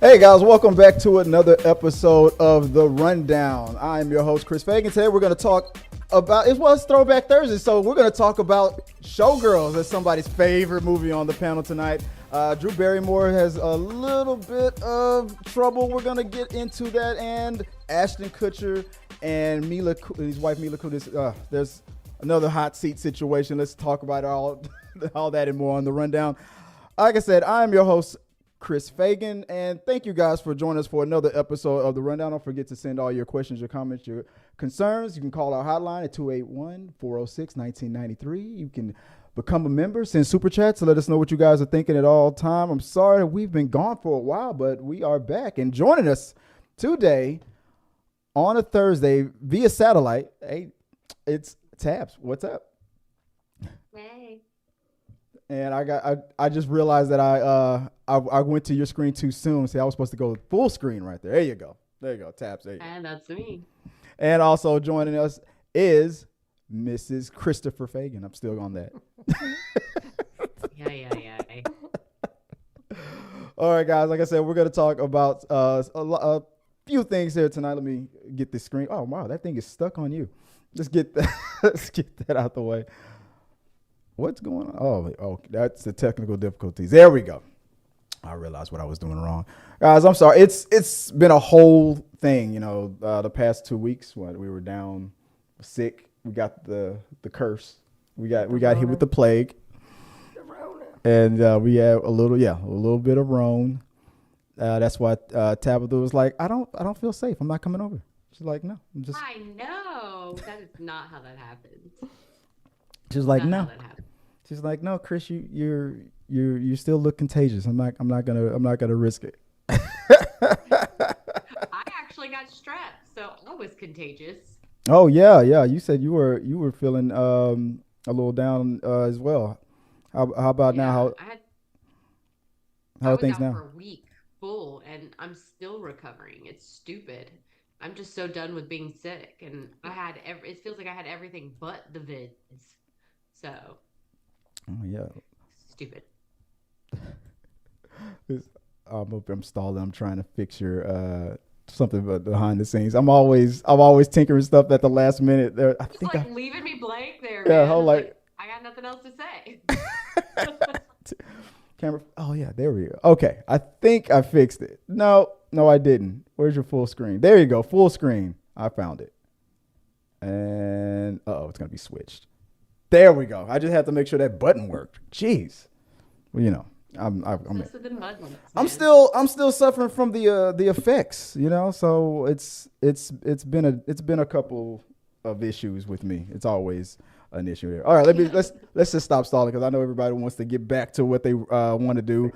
Hey guys, welcome back to another episode of The Rundown. I am your host, Chris Fagan. Today we're going to talk about, it's Throwback Thursday, so we're going to talk about Showgirls. That's somebody's favorite movie on the panel tonight. Drew Barrymore has a little bit of trouble. We're going to get into that. And Ashton Kutcher and his wife Mila Kunis, there's another hot seat situation. Let's talk about all that and more on The Rundown. Like I said, I am your host, Chris Fagan, and thank you guys for joining us for another episode of The Rundown. Don't forget to send all your questions, your comments, your concerns. You can call our hotline at 281-406-1993. You can become a member, send super chats to let us know what you guys are thinking at all time. I'm sorry that we've been gone for a while, but we are back. And joining us today on a Thursday via satellite, hey, it's Tabs. What's up? Hey. And I just realized that I went to your screen too soon. See, I was supposed to go full screen right there. There you go. Taps. There you go. And that's me. And also joining us is Mrs. Christopher Fagan. I'm still on that. Yeah. All right, guys. Like I said, we're going to talk about a few things here tonight. Let me get this screen. Oh, wow. That thing is stuck on you. Let's get that out the way. What's going on? Oh, that's the technical difficulties. There we go. I realized what I was doing wrong. Guys, I'm sorry. It's been a whole thing, the past 2 weeks when we were down sick. We got the curse. We got hit with the plague. And we had a little bit of Rhone. That's why Tabatha was like, I don't feel safe. I'm not coming over. She's like, no. I know. That is not how that happens. She's like, no. She's like, no, Chris, you still look contagious. I'm not gonna risk it. I actually got strep, so I was contagious. Oh yeah. You said you were feeling a little down as well. How about now? How are things now? I was out for a week full, and I'm still recovering. It's stupid. I'm just so done with being sick, and it feels like I had everything but the vids. So. Oh yeah. Stupid. I'm stalling. I'm trying to fix your something behind the scenes. I'm always tinkering stuff at the last minute. There, I think leaving me blank there. Yeah, man. I got nothing else to say. Camera. Oh yeah, there we go. Okay, I think I fixed it. No, I didn't. Where's your full screen? There you go, full screen. I found it. And it's gonna be switched. There we go. I just have to make sure that button worked. Jeez. Well, I'm still suffering from the effects, So it's been a couple of issues with me. It's always an issue here. All right, let's just stop stalling because I know everybody wants to get back to what they want to do.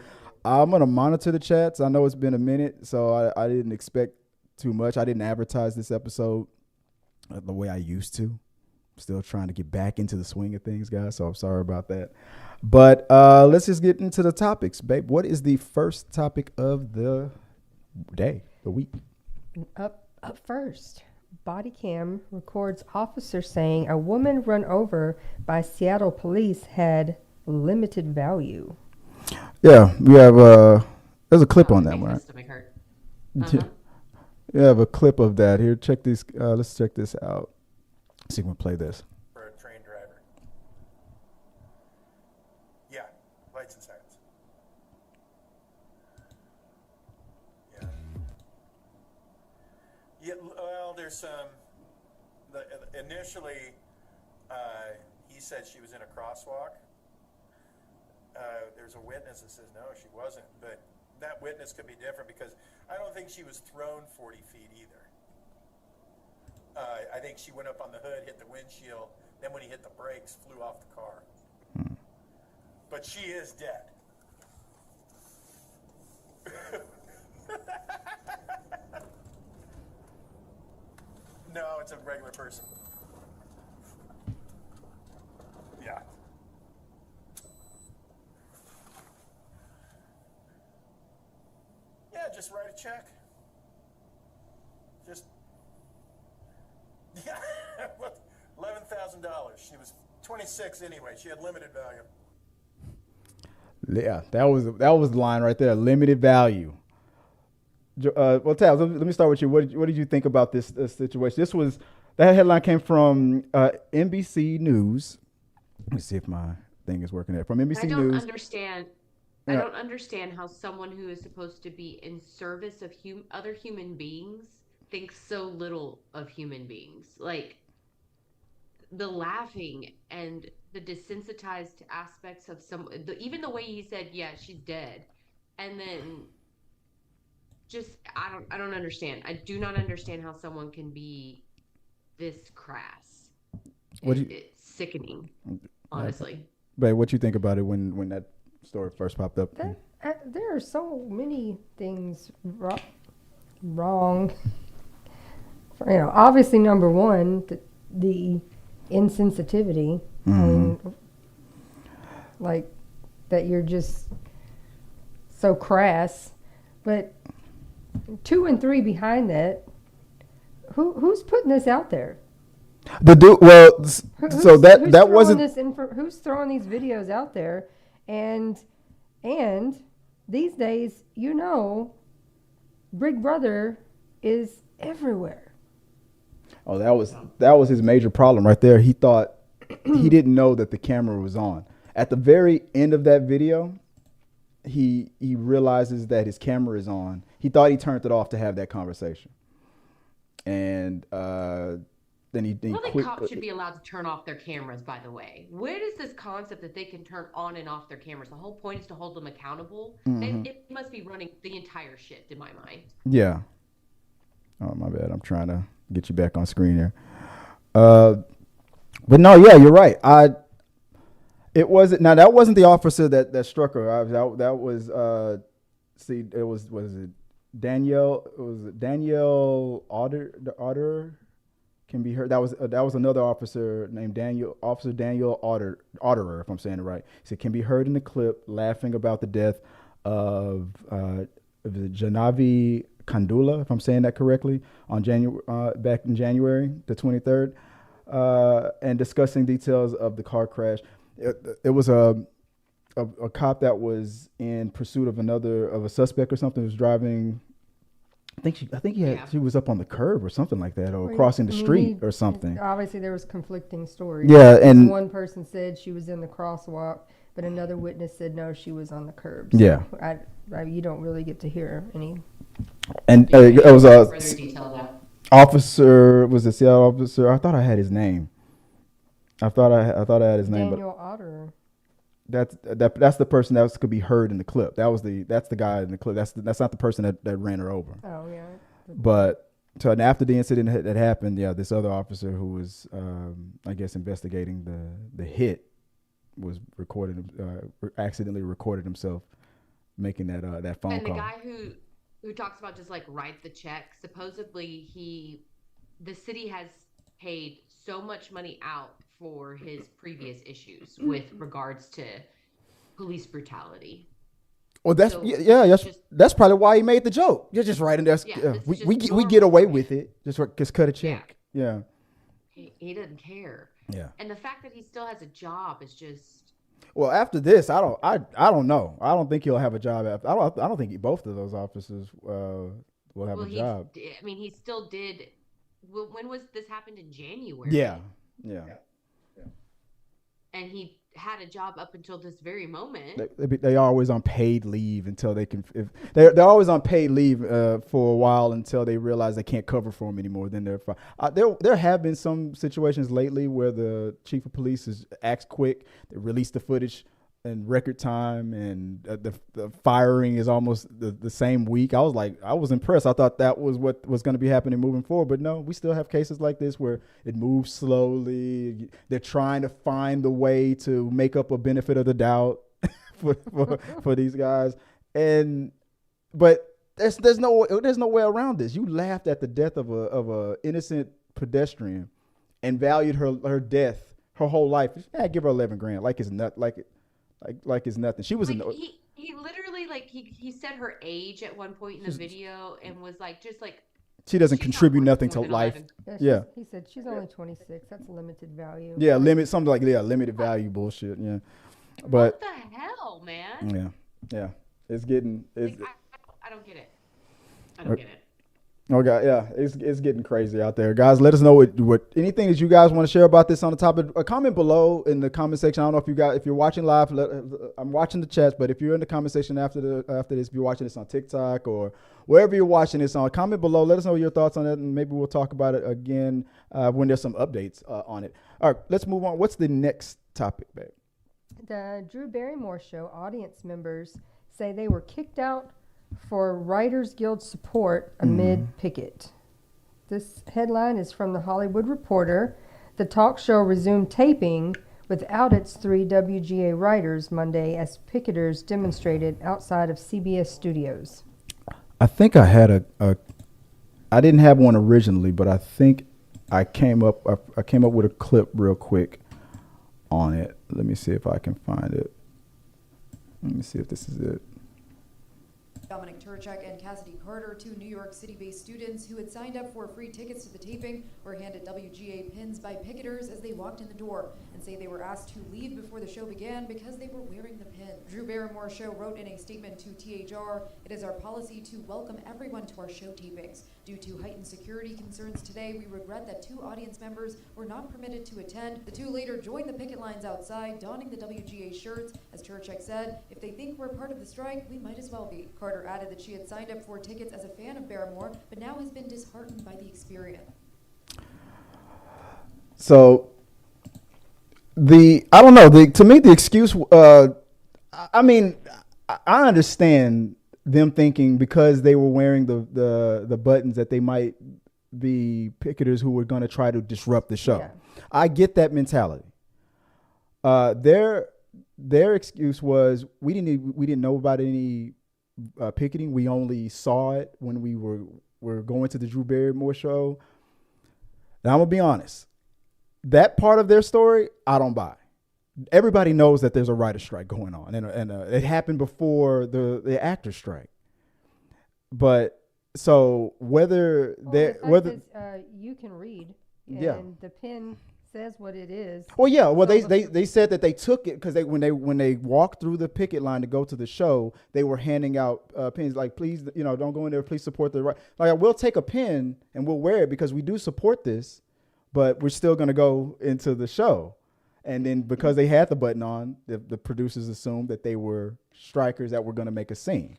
I'm gonna monitor the chats. I know it's been a minute, so I didn't expect too much. I didn't advertise this episode the way I used to. Still trying to get back into the swing of things, guys, so I'm sorry about that. But let's just get into the topics, babe. What is the first topic of the day, the week? Up first, Bodycam records officer saying a woman run over by Seattle police had limited value. Yeah, we have there's a clip on that one, right? Stomach hurt. You have a clip of that here. Check this. Let's check this out. See if we can play this. For a train driver. Yeah, lights and sirens. Yeah, well, there's some. Initially, he said she was in a crosswalk. There's a witness that says no, she wasn't. But that witness could be different because I don't think she was thrown 40 feet either. I think she went up on the hood, hit the windshield, then when he hit the brakes, flew off the car. But she is dead. No, it's a regular person. Yeah. Yeah, just write a check. Just yeah, $11,000. She was 26 anyway. She had limited value. Yeah, that was the line right there. Limited value. Well, Tabs, let me start with you. What did you think about this situation? That headline came from NBC News. Let me see if my thing is working there. From NBC News. I don't understand how someone who is supposed to be in service of other human beings thinks so little of human beings. Like the laughing and the desensitized aspects of even the way he said, "Yeah, she's dead," and then just I don't understand. I do not understand how someone can be this crass. It's sickening, honestly. Babe, what you think about it when that story first popped up? There are so many things wrong. Obviously, number one, the insensitivity. I mean, like that you're just so crass. But 2 and 3 behind that, who's putting this out there? The dude. Well, so that wasn't. Who's throwing these videos out there? And these days, Big Brother is everywhere. Oh, that was his major problem right there. He thought he didn't know that the camera was on. At the very end of that video, he realizes that his camera is on. He thought he turned it off to have that conversation, and then he cops should be allowed to turn off their cameras. By the way, where does this concept that they can turn on and off their cameras? The whole point is to hold them accountable. It must be running the entire shift in my mind. Yeah. Oh, my bad. I'm trying to get you back on screen here. But no, yeah, you're right. That wasn't the officer that struck her. That was was it Danielle? Was it Danielle Auderer? Can be heard. That was another officer named Officer Daniel Auderer, if I'm saying it right. He said can be heard in the clip laughing about the death of Jaahnavi Kandula, if I'm saying that correctly, on back in January the 23rd, and discussing details of the car crash. It was a cop that was in pursuit of a suspect or something, who was driving. She was up on the curb or something like that, or crossing the street or something. Obviously, there was conflicting stories. Yeah, and one person said she was in the crosswalk, but another witness said no, she was on the curb. So yeah, you don't really get to hear any. And it was a officer. Was a Seattle officer? I thought I had his name. I thought I had his name. Daniel Auderer. That's the person that could be heard in the clip. That's the guy in the clip. That's not the person that ran her over. Oh yeah. But and after the incident that happened, this other officer who was I guess investigating the hit was accidentally recorded himself making that phone call. And the guy who talks about just like write the check. Supposedly the city has paid so much money out for his previous issues with regards to police brutality. Well, that's probably why he made the joke. You're just writing there. We get away with it. Just cut a check. Yeah. He doesn't care. Yeah. And the fact that he still has a job is just. Well, after this, I don't know. I don't think he'll have a job. I don't think both of those officers will have a job. I mean, he still did. When was this happened in January? Yeah. And he had a job up until this very moment. They are always on paid leave until they can. If they're always on paid leave for a while until they realize they can't cover for them anymore. Then they're fine. There have been some situations lately where the chief of police acts quick. They release the footage in record time, and the firing is almost the same week. I was impressed. I thought that was what was going to be happening moving forward, but no, we still have cases like this where it moves slowly. They're trying to find the way to make up a benefit of the doubt for these guys, but there's no way around this. You laughed at the death of a innocent pedestrian and valued her death, her whole life. Give her $11,000 like it's nothing. She was he literally he said her age at one point in the video and was she doesn't contribute nothing to life. Yeah. He said she's only 26. That's limited value. Yeah, limited value bullshit. Yeah. But what the hell, man? Yeah. It's getting. I don't get it. I don't get it. Okay, yeah, it's getting crazy out there, guys. Let us know what anything that you guys want to share about this on the topic. A comment below in the comment section. I don't know if you're watching live. I'm watching the chats, but if you're in the comment section after this, if you're watching this on TikTok or wherever you're watching this on, comment below. Let us know your thoughts on it, and maybe we'll talk about it again when there's some updates on it. All right, let's move on. What's the next topic, babe? The Drew Barrymore show audience members say they were kicked out for Writers Guild support amid picket. This headline is from The Hollywood Reporter. The talk show resumed taping without its 3 WGA writers Monday as picketers demonstrated outside of CBS studios. I think I had I didn't have one originally, but I think I came up with a clip real quick on it. Let me see if I can find it. Let me see if this is it. Dominic Turchak and Cassidy Carter, 2 New York City-based students who had signed up for free tickets to the taping, were handed WGA pins by picketers as they walked in the door and say they were asked to leave before the show began because they were wearing the pin. Drew Barrymore show wrote in a statement to THR, "It is our policy to welcome everyone to our show tapings. Due to heightened security concerns today, we regret that 2 audience members were not permitted to attend." The 2 later joined the picket lines outside, donning the WGA shirts. As Turchak said, "If they think we're part of the strike, we might as well be." Carter added that she had signed up for tickets as a fan of Barrymore, but now has been disheartened by the experience. So I don't know. To me, the excuse. I mean, I understand them thinking because they were wearing the buttons that they might be picketers who were going to try to disrupt the show. Yeah. I get that mentality. Their excuse was we didn't know about any picketing. We only saw it when we were going to the Drew Barrymore show. And I'm gonna be honest, that part of their story I don't buy. Everybody knows that there's a writer's strike going on, and it happened before the actor's strike. But so whether you can read, yeah, and the pin says what it is. Well, yeah. Well, they said that they took it because when they walked through the picket line to go to the show, they were handing out pins like, please, don't go in there. Please support the right. Like, we'll take a pin and we'll wear it because we do support this, but we're still going to go into the show. And then because they had the button on, the producers assumed that they were strikers that were going to make a scene.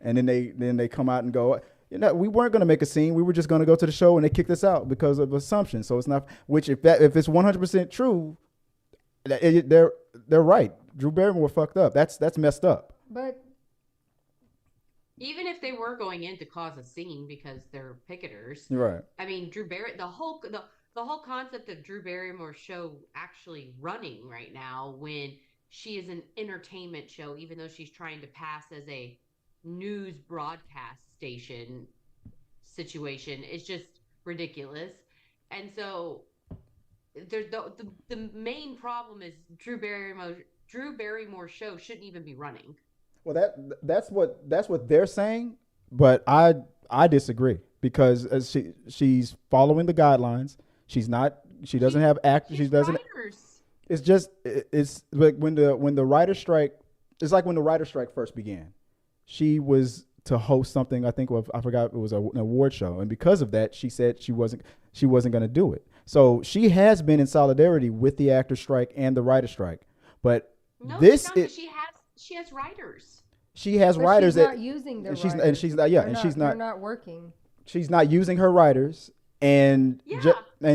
And then they come out and go, we weren't going to make a scene. We were just going to go to the show, and they kicked us out because of assumption. So it's not, which if it's 100% true, they're right. Drew Barrymore fucked up. That's messed up. But even if they were going in to cause a scene because they're picketers, right? I mean, the whole concept of Drew Barrymore's show actually running right now, when she is an entertainment show, even though she's trying to pass as a news broadcast station situation, is just ridiculous. And so the main problem is Drew Barrymore's show shouldn't even be running. Well, that's what they're saying, but I disagree because as she's following the guidelines. She doesn't have actors. She doesn't. Writers. It's like when the writer's strike. It's like when the writer's strike first began. She was to host something. I forgot, it was an award show, and because of that, she said she wasn't going to do it. So she has been in solidarity with the actor's strike and the writer's strike. But no, she has writers. She has but writers she's that not using their she's writers. And she's not. Yeah, and she's not. They're not working. She's not using her writers. And yeah.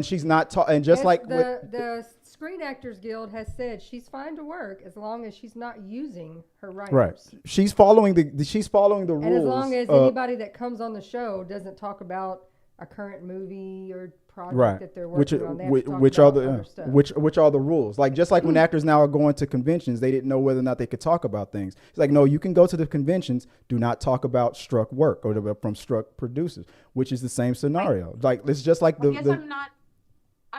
She's not and just yes, like the Screen Actors Guild has said she's fine to work as long as she's not using her writers. Right. She's following the rules. And as long as anybody that comes on the show doesn't talk about a current movie or project that they're working on, they have to talk about other stuff. Which are the rules? Like just like when actors now are going to conventions, they didn't know whether or not they could talk about things. It's like, no, you can go to the conventions, do not talk about struck work or from struck producers, which is the same scenario. Like it's just like I'm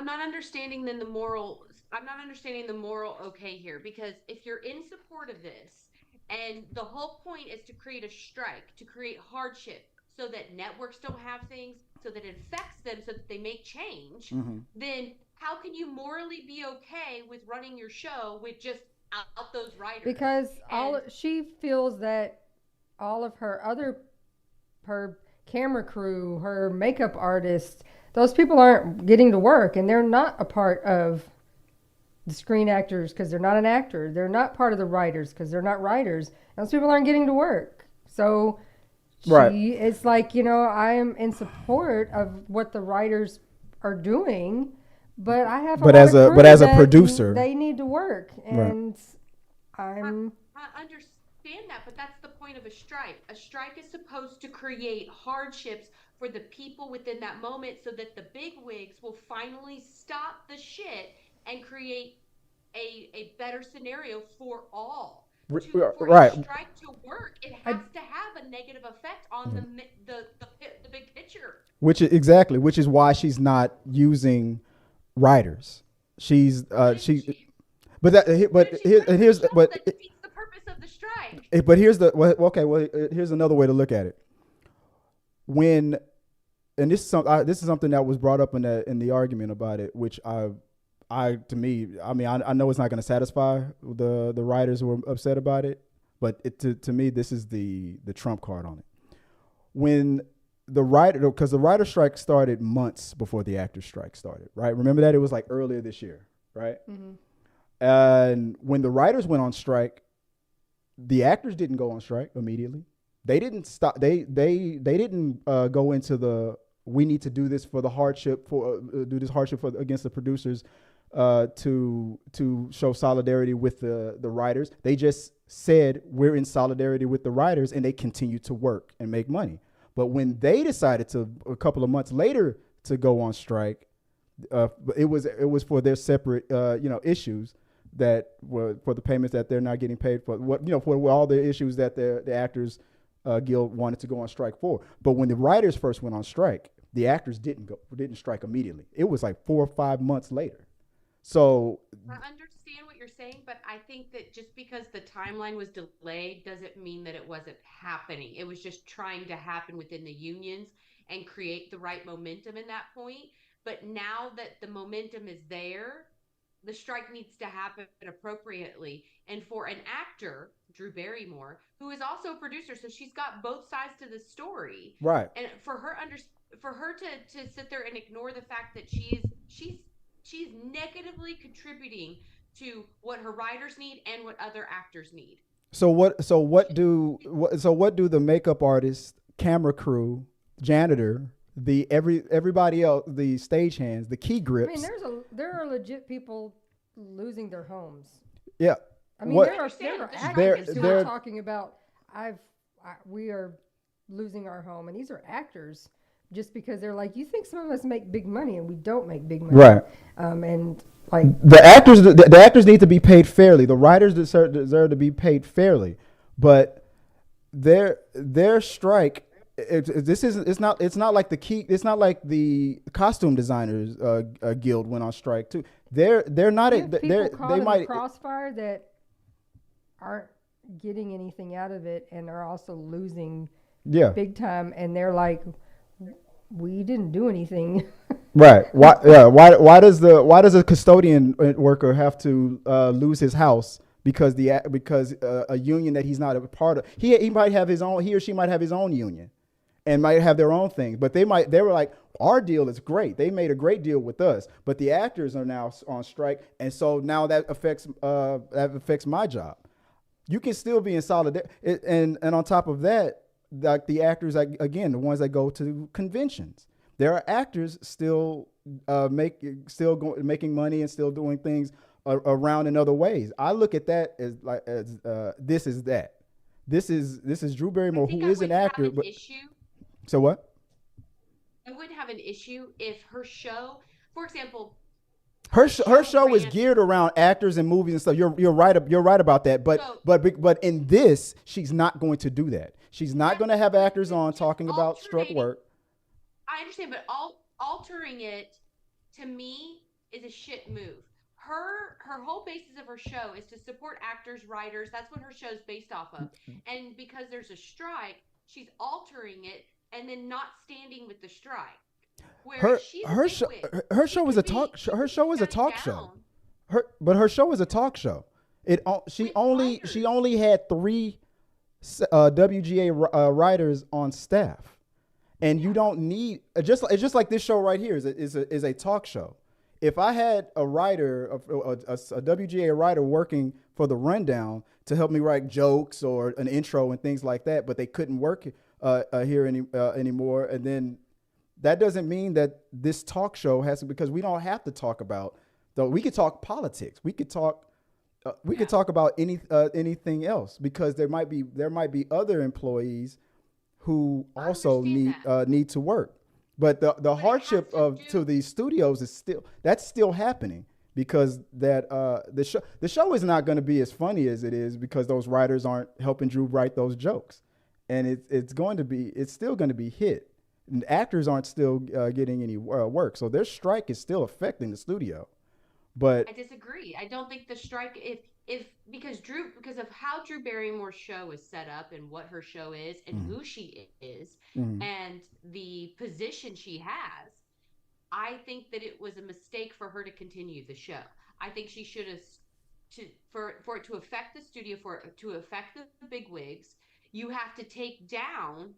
not understanding the moral. I'm not understanding the moral okay here, because if you're in support of this and the whole point is to create a strike, to create hardship so that networks don't have things, so that it affects them, so that they make change, then how can you morally be okay with running your show with just out those writers? Because she feels that all of her camera crew, her makeup artist, those people aren't getting to work, and they're not a part of the screen actors because they're not an actor. They're not part of the writers because they're not writers. Those people aren't getting to work. So it's like, I am in support of what the writers are doing, but I have as a producer, they need to work, and I understand that, but that's the point of a strike. A strike is supposed to create hardships for the people within that moment so that the big wigs will finally stop the shit and create a better scenario for all. For a strike to work, it has to have a negative effect on the big picture. Which is why she's not using writers. Here's the purpose of the strike. Here's another way to look at it. This is something that was brought up in the argument about it, which I know it's not going to satisfy the writers who are upset about it, but to me this is the trump card on it. When the writer strike started months before the actor strike started, right? Remember that? It was like earlier this year, right? Mm-hmm. And when the writers went on strike, the actors didn't go on strike immediately. They didn't stop. They didn't go into we need to do this for the hardship against the producers to show solidarity with the writers. They just said we're in solidarity with the writers, and they continued to work and make money. But when they decided a couple of months later to go on strike, it was for their separate issues that were for the payments that they're not getting paid for, for all the issues that the actors guild wanted to go on strike for. But when the writers first went on strike, the actors didn't strike immediately. It was like 4 or 5 months later. So I understand what you're saying, but I think that just because the timeline was delayed doesn't mean that it wasn't happening. It was just trying to happen within the unions and create the right momentum in that point. But now that the momentum is there, the strike needs to happen appropriately. And for an actor, Drew Barrymore, who is also a producer, so she's got both sides to the story. Right. And for her to sit there and ignore the fact that she's negatively contributing to what her writers need and what other actors need. So what do the makeup artist, camera crew, janitor, everybody else, the stagehands, the key grips? I mean, there are legit people losing their homes. Yeah. I mean, there are actors who are talking about we are losing our home, and these are actors. Just because they're like, you think some of us make big money, and we don't make big money, right? And like the actors need to be paid fairly. The writers deserve to be paid fairly, but their strike. It's not like the costume designers guild went on strike too. They're not. They might crossfire that aren't getting anything out of it, and are also losing big time, and they're like, we didn't do anything. Right. Why does a custodian worker have to lose his house because a union that he's not a part of? He might have his own. He or she might have his own union, and might have their own thing. But they were like, our deal is great. They made a great deal with us, but the actors are now on strike, and so now that affects my job. You can still be in solidarity, and on top of that, like the actors, again, the ones that go to conventions, there are actors still making money and still doing things around in other ways. I look at that as this is that. This is Drew Barrymore, who is an actor. But so what? I would have an issue if her show, for example. Her show is geared around actors and movies and stuff. You're right about that. But in this, she's not going to do that. She's not going to have actors on talking about struck work. I understand, but altering it to me is a shit move. Her whole basis of her show is to support actors, writers. That's what her show is based off of. And because there's a strike, she's altering it and then not standing with the strike. Her show is a talk show. Her show is a talk show. But her show is a talk show. She only had 3 WGA writers on staff, And you don't need it's just like this show right here is a talk show. If I had a writer, a WGA writer working for the Rundown to help me write jokes or an intro and things like that, but they couldn't work here anymore, and then that doesn't mean that this talk show has to, because we don't have to talk about, though we could talk politics, we could talk about anything else, because there might be other employees who also need to work. But the hardship to these studios is still happening, because that the show is not going to be as funny as it is because those writers aren't helping Drew write those jokes, and it's still going to be hit, and actors aren't still getting any work, so their strike is still affecting the studio. But I disagree. I don't think the strike, because of how Drew Barrymore's show is set up and what her show is and who she is and the position she has, I think that it was a mistake for her to continue the show. I think she should have, for it to affect the studio, for it to affect the big wigs, you have to take down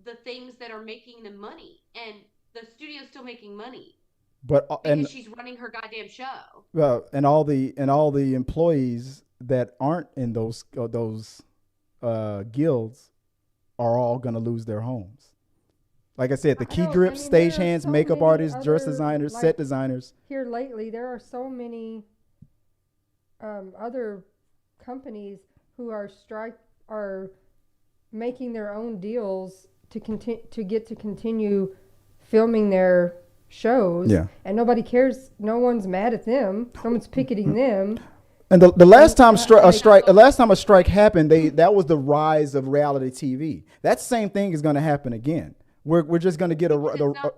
the things that are making them money, and the studio's still making money. But because she's running her goddamn show. And all the employees that aren't in those guilds are all going to lose their homes. Like I said, the key grips, stagehands, makeup artists, dress designers, set designers. Here lately, there are so many other companies who are making their own deals to continue filming their shows, and nobody cares. No one's mad at them. No one's picketing them. And the last time a strike happened, that was the rise of reality TV. That same thing is going to happen again. We're just going to get the whole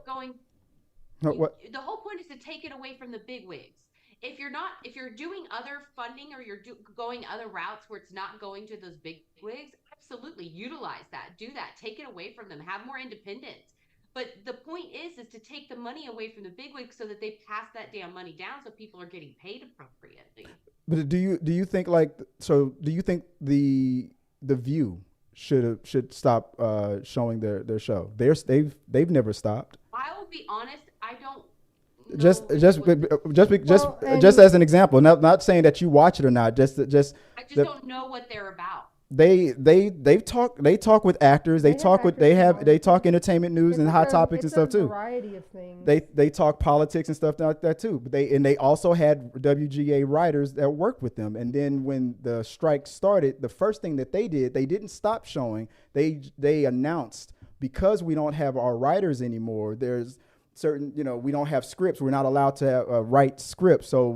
point is to take it away from the big wigs. If you're doing other funding, or you're going other routes where it's not going to those big wigs, absolutely utilize that. Do that. Take it away from them. Have more independence. But the point is to take the money away from the bigwigs so that they pass that damn money down so people are getting paid appropriately. But do you think do you think the View should stop showing their show? They've never stopped. I will be honest, I don't know. Just as an example, not saying that you watch it or not, I just don't know what they're about. They talk with actors. They talk entertainment news and hot topics and stuff too. Variety of things. They talk politics and stuff like that too. But they also had WGA writers that worked with them. And then when the strike started, the first thing that they did, they didn't stop showing. They announced, because we don't have our writers anymore, there's certain, we don't have scripts. We're not allowed to write scripts. So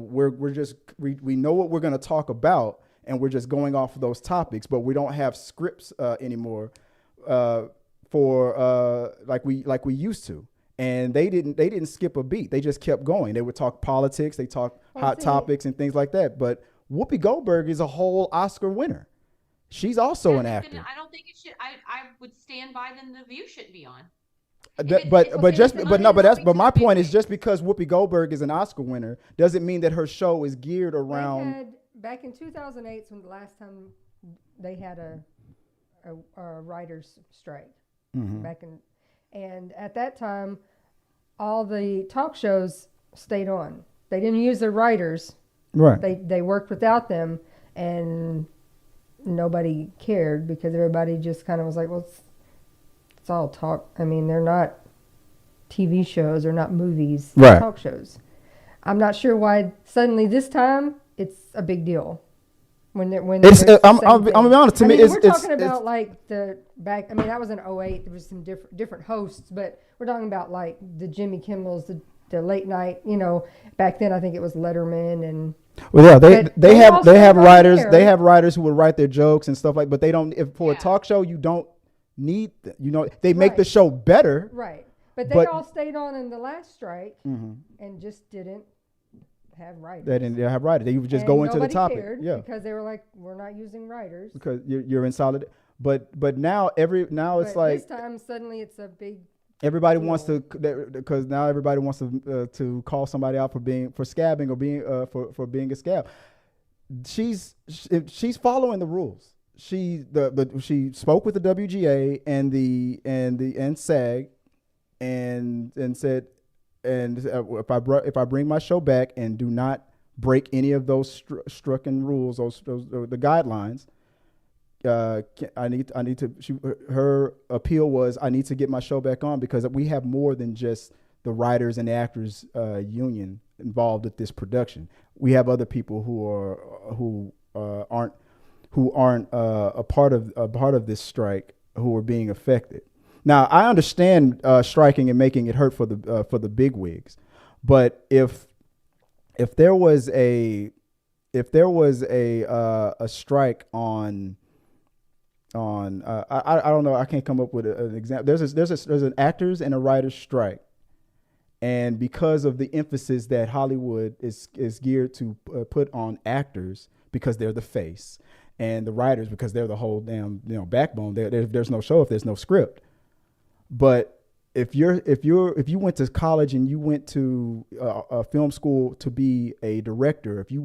we know what we're going to talk about, and we're just going off of those topics, but we don't have scripts anymore for like we used to. And they didn't skip a beat. They just kept going. They would talk politics, they talk hot topics and things like that. But Whoopi Goldberg is a whole Oscar winner. She's also an actor. I don't think it should. I would stand by them. The View shouldn't be on. But my point is, just because Whoopi Goldberg is an Oscar winner doesn't mean that her show is geared around. Back in 2008, when the last time they had a writers' strike, and at that time, all the talk shows stayed on. They didn't use their writers. Right. They worked without them, and nobody cared, because everybody just kind of was like, well, it's all talk. I mean, they're not TV shows, they're not movies, they're talk shows. I'm not sure why suddenly this time it's a big deal. I'm gonna be honest. To me, we're talking about like the back. I mean, that was in 2008. There was some different hosts, but we're talking about like the Jimmy Kimmels, the late night. Back then I think it was Letterman and. Well, yeah, they have writers. They have writers who would write their jokes and stuff like. But they don't. For a talk show, you don't need. They make the show better. Right, but they all stayed on in the last strike and just didn't have writers. They didn't have writers. They would just go into the topic. Because they were like, we're not using writers. Because you're in solid. But now it's like this time suddenly it's a big. Everybody wants to, because now everybody wants to call somebody out for scabbing or being for being a scab. She's following the rules. She spoke with the WGA and SAG, and said, and if I bring my show back and do not break any of those stricken rules, those the guidelines, I need to. Her appeal was, I need to get my show back on because we have more than just the writers and the actors union involved with this production. We have other people who aren't a part of this strike who are being affected. Now, I understand striking and making it hurt for the bigwigs, but if there was a strike on I don't know, I can't come up with an example. There's an actors and a writers strike, and because of the emphasis that Hollywood is geared to put on actors because they're the face, and the writers because they're the whole damn backbone. There's no show if there's no script. But if you went to college and you went to a film school to be a director, if you're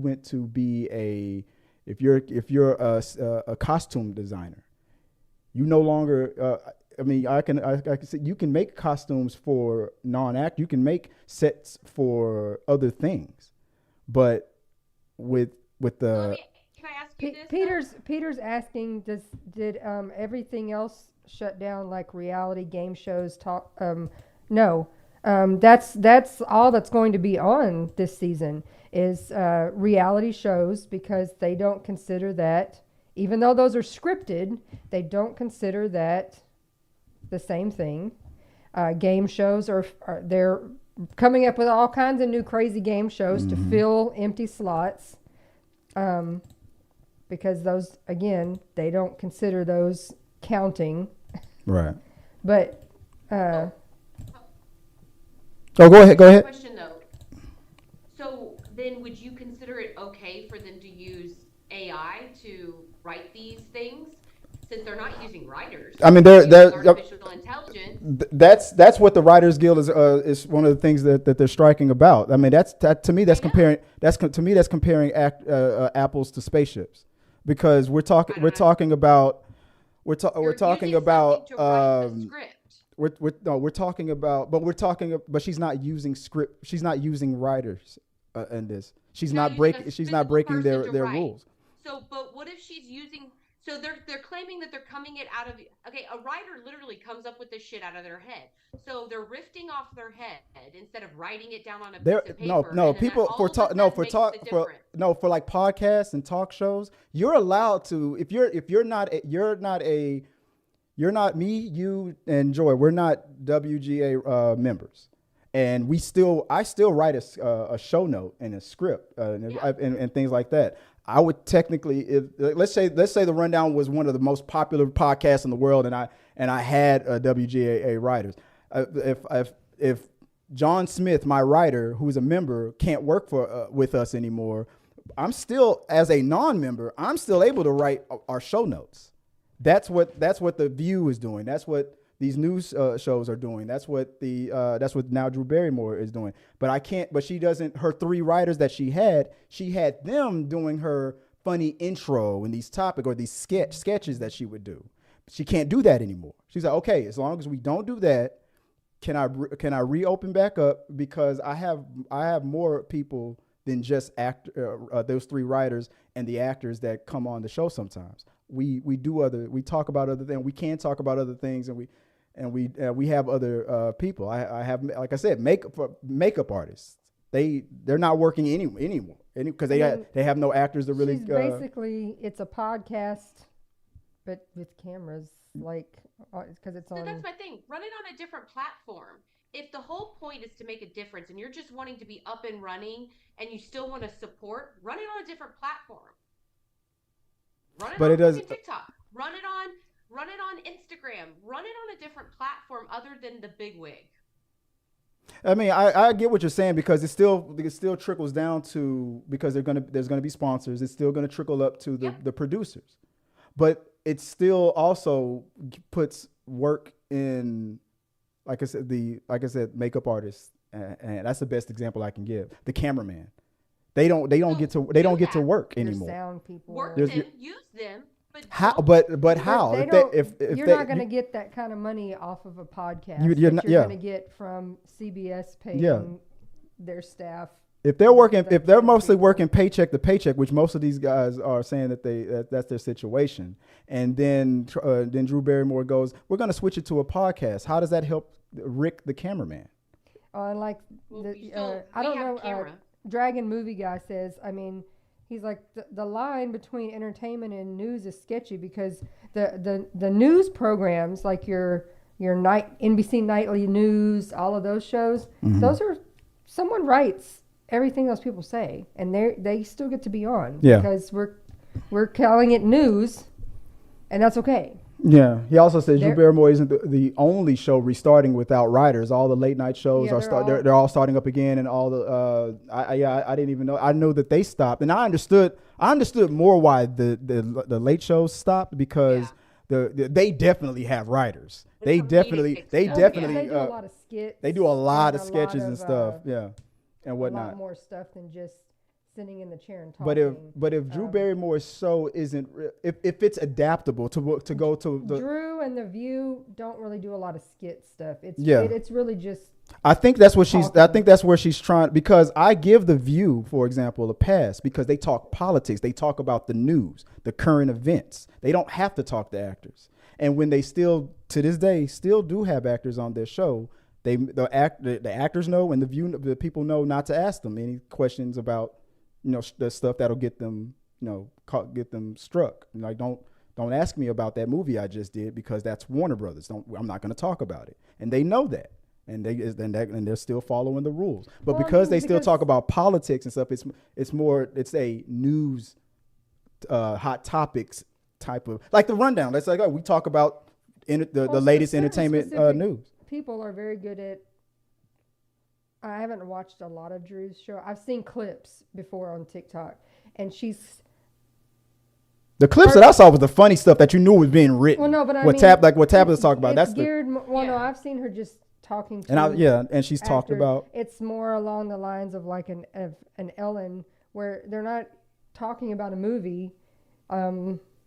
a costume designer, you no longer. I can say you can make costumes for non-act. You can make sets for other things, but with the. Can I ask you this? Peter's asking, did everything else shut down, like reality game shows? No. That's all that's going to be on this season is reality shows, because they don't consider that, even though those are scripted, they don't consider that the same thing. Game shows they're coming up with all kinds of new crazy game shows to fill empty slots. Because those, again, they don't consider those counting. Right. But go ahead. Question though. So then, would you consider it okay for them to use AI to write these things, since they're not using writers? I mean, they're artificial intelligence. That's what the Writers Guild is one of the things that they're striking about. I mean, to me that's comparing apples to spaceships, because we're talking about but she's not using script. She's not using writers in this. She's not breaking their rules. So, but what if she's using? So they're claiming that they're coming it out of. Okay, a writer literally comes up with this shit out of their head. So they're riffing off their head instead of writing it down on a piece of paper. For like podcasts and talk shows, you're allowed to, if you're not me, you and Joy, we're not WGA members, and I still write a show note and a script and things like that. I would technically, let's say the Rundown was one of the most popular podcasts in the world, and I had WGA writers. If John Smith, my writer, who's a member, can't work with us anymore, I'm still, as a non-member, I'm still able to write our show notes. That's what The View is doing. That's what these news shows are doing. That's what now Drew Barrymore is doing. But I can't. But she doesn't. Her three writers that she had them doing her funny intro and these topic or these sketches that she would do. She can't do that anymore. She's like, okay, as long as we don't do that, can I reopen back up, because I have more people than just those three writers and the actors that come on the show sometimes. We talk about other things. We can talk about other things, and we have other people. I have, like I said, makeup artists. They're not working anymore because they have no actors to really. Basically, it's a podcast, but with cameras, because it's on. So that's my thing. Run it on a different platform. If the whole point is to make a difference, and you're just wanting to be up and running, and you still want to support, run it on a different platform. Run it on TikTok. Run it on Instagram. Run it on a different platform other than the bigwig. I mean, I get what you're saying, because it still trickles down to, because there's gonna be sponsors. It's still gonna trickle up to the producers, but it still also puts work in, like I said, makeup artists, and that's the best example I can give. The cameraman. They don't get to work anymore. Sound people. Work them, use them, How? don't- But how? They If don't, if you're they, not going to get that kind of money off of a podcast. You're that not- you're yeah. going to get from CBS paying Yeah. their staff. if they're working, the if they're film mostly people. working paycheck to paycheck, which most of these guys are saying that's their situation, and then Drew Barrymore goes, "We're going to switch it to a podcast." How does that help Rick, the cameraman? And like, Well, the, we still- I we don't have know, camera. Dragon Movie Guy says, I mean, he's like, the line between entertainment and news is sketchy because the news programs, like your NBC Nightly News, all of those shows, those are, someone writes everything those people say, and they still get to be on because we're calling it news, and that's okay. Yeah. He also says Drew They're- Barrymore isn't the only show restarting without writers. All the late night shows Yeah, they're all starting up again, and all the I didn't even know. I know that they stopped, and I understood more why the late shows stopped because they definitely have writers. They comedic definitely stuff, They definitely do a lot of skits. they do a lot of and sketches and stuff. Yeah. And a whatnot. lot more stuff than just sitting in the chair and talking. But if Drew Barrymore's show isn't if it's adaptable to go to the Drew and The View don't really do a lot of skit stuff. It's really just I think that's what I talking. think that's where she's trying, because I give The View, for example, a pass because they talk politics, they talk about the news, the current events. They don't have to talk to actors. And when they still to this day still do have actors on their show, the actors know, and the people know not to ask them any questions about the stuff that'll get them get them struck. Like don't ask me about that movie I just did because that's Warner Brothers. I'm not going to talk about it, and they know that, and they're still following the rules. But because they still talk about politics and stuff, it's a news hot topics type of, like the rundown. That's like, we talk about the latest entertainment news. People are very good at. I haven't watched a lot of Drew's show. I've seen clips before on TikTok, and the clips that I saw was the funny stuff that you knew was being written. Well, no, but what Tabitha's talking about. That's geared. No, I've seen her just talking to. And she's talked about. It's more along the lines of like an Ellen, where they're not talking about a movie.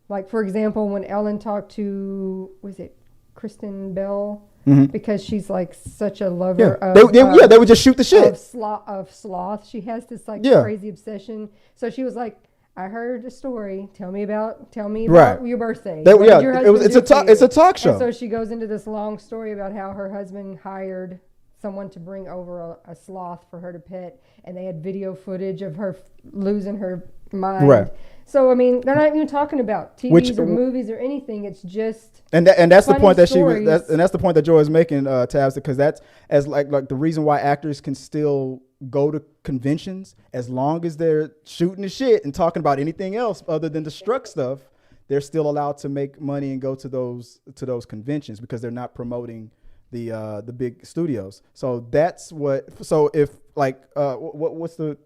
Like for example, when Ellen talked to, was it Kristen Bell? Mm-hmm. Because she's like such a lover of they would just shoot the shit of sloth. She has this like crazy obsession. So she was like, I heard a story. Tell me about your birthday. It's a talk show. And so she goes into this long story about how her husband hired someone to bring over a sloth for her to pet, and they had video footage of her losing her mind. Right. So I mean, they're not even talking about TVs or movies or anything. It's just and that's the point that stories. that's the point that Joy is making, Tabs, because that's as like the reason why actors can still go to conventions as long as they're shooting the shit and talking about anything else other than the struck stuff. They're still allowed to make money and go to those conventions because they're not promoting the big studios. So that's what. So if like what's the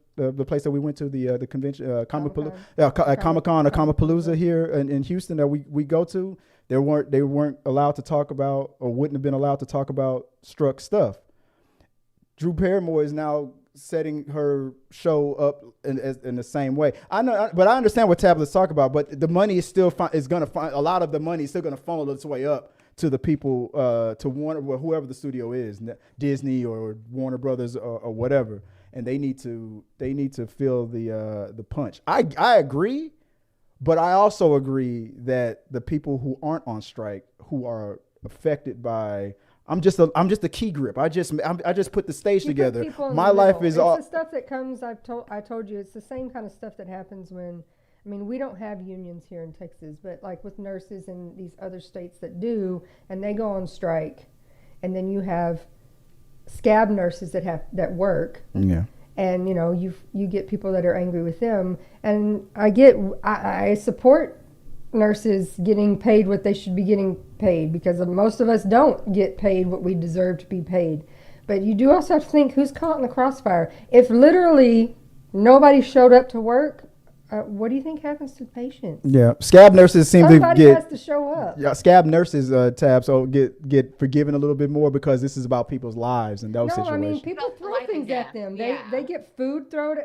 place that we went to, the convention, Comic-Con or Comicpalooza here in Houston that we go to, they weren't allowed to talk about, or wouldn't have been allowed to talk about struck stuff. Drew Barrymore is now setting her show up in the same way. I know, but I understand what Tabitha's talking about. But the money is still a lot of the money is still going to funnel its way up to the people, to Warner, whoever the studio is, Disney or Warner Brothers or whatever. And they need to feel the punch. I agree, but I also agree that the people who aren't on strike, who are affected by, I'm just a key grip. I just put the stage together. My life is all the stuff that comes. I told you it's the same kind of stuff that happens when. I mean, we don't have unions here in Texas, but like with nurses in these other states that do, and they go on strike, and then you have scab nurses that work. Yeah. And you get people that are angry with them, and I support nurses getting paid what they should be getting paid, because most of us don't get paid what we deserve to be paid. But you do also have to think who's caught in the crossfire. If literally nobody showed up to work, what do you think happens to the patients? Yeah, scab nurses seem Somebody to get. has to show up. Yeah, scab nurses get forgiven a little bit more because this is about people's lives and those situations. I mean, people throw things things at them. They get food thrown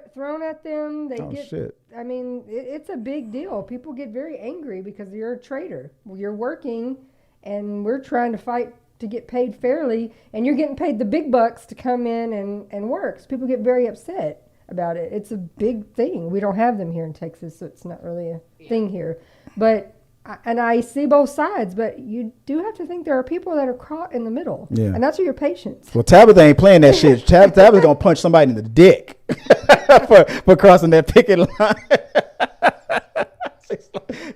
at them. Shit. I mean, it's a big deal. People get very angry because you're a traitor. You're working, and we're trying to fight to get paid fairly, and you're getting paid the big bucks to come in and work. So people get very upset about it. It's a big thing. We don't have them here in Texas, so it's not really a thing here. But I see both sides, but you do have to think there are people that are caught in the middle. Yeah. And that's your patience. Well, Tabatha ain't playing that shit. Tabatha's going to punch somebody in the dick for crossing that picket line.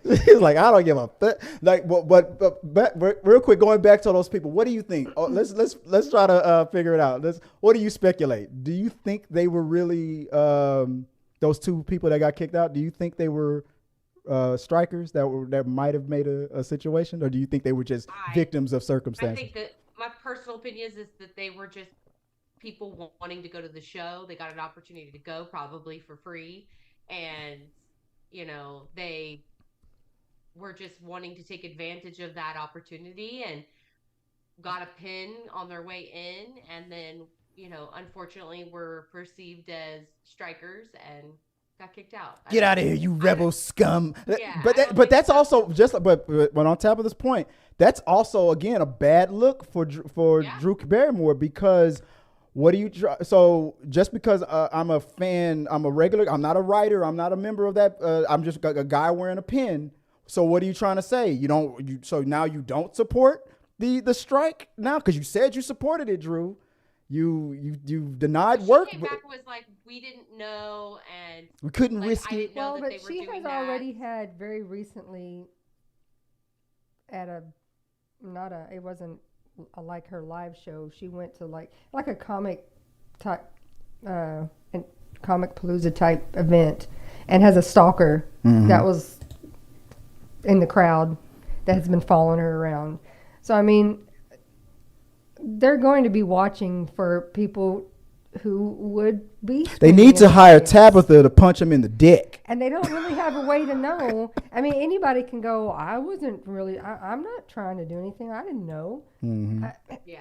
He's like, I don't give a fuck. Like, but real quick, going back to those people, what do you think? Oh, let's try to figure it out. What do you speculate? Do you think they were really those two people that got kicked out? Do you think they were strikers that might have made a situation, or do you think they were just victims of circumstances? I think that my personal opinion is that they were just people wanting to go to the show. They got an opportunity to go, probably for free, and they were just wanting to take advantage of that opportunity and got a pin on their way in, and then unfortunately were perceived as strikers and got kicked out. Get out of here, you rebel scum. Yeah, but that's also but on top of this point, that's also again a bad look for Drew Barrymore, because what do you so just because I'm a fan, I'm not a writer, I'm not a member of that, I'm just a guy wearing a pin. So what are you trying to say? So now you don't support the strike now, because you said you supported it, Drew. You denied work. She came back and was like, we didn't know, and we couldn't risk it. Well, but she has already had very recently at it wasn't like her live show. She went to like a comic type, Comic Palooza type event, and has a stalker that was in the crowd that has been following her around. So I mean, they're going to be watching for people who would be. They need to hire Tabatha to punch him in the dick. And they don't really have a way to know. I mean, anybody can go, I'm not trying to do anything. I didn't know.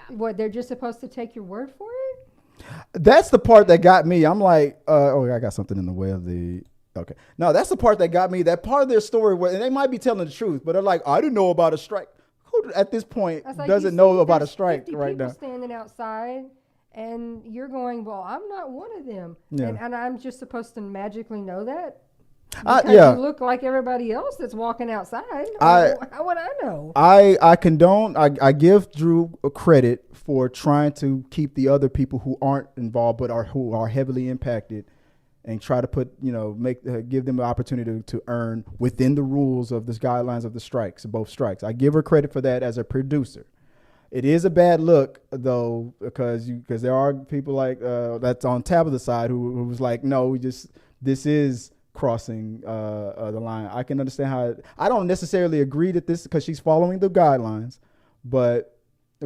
What, they're just supposed to take your word for it? That's the part that got me. I'm like, I got something in the way of the... Okay. No, that's the part that got me. That part of their story, and they might be telling the truth, but they're like, I didn't know about a strike. Who at this point doesn't know about a strike right now? Standing outside, and you're going, well, I'm not one of them. Yeah. And I'm just supposed to magically know that? Because you look like everybody else that's walking outside. How would I know? I give Drew credit for trying to keep the other people who aren't involved but who are heavily impacted, and try to put, give them the opportunity to earn within the rules of the guidelines of the strikes, both strikes. I give her credit for that as a producer. It is a bad look though, because there are people like that's on Tabatha's side who was like, no, this is crossing the line. I can understand how I don't necessarily agree that this, because she's following the guidelines, but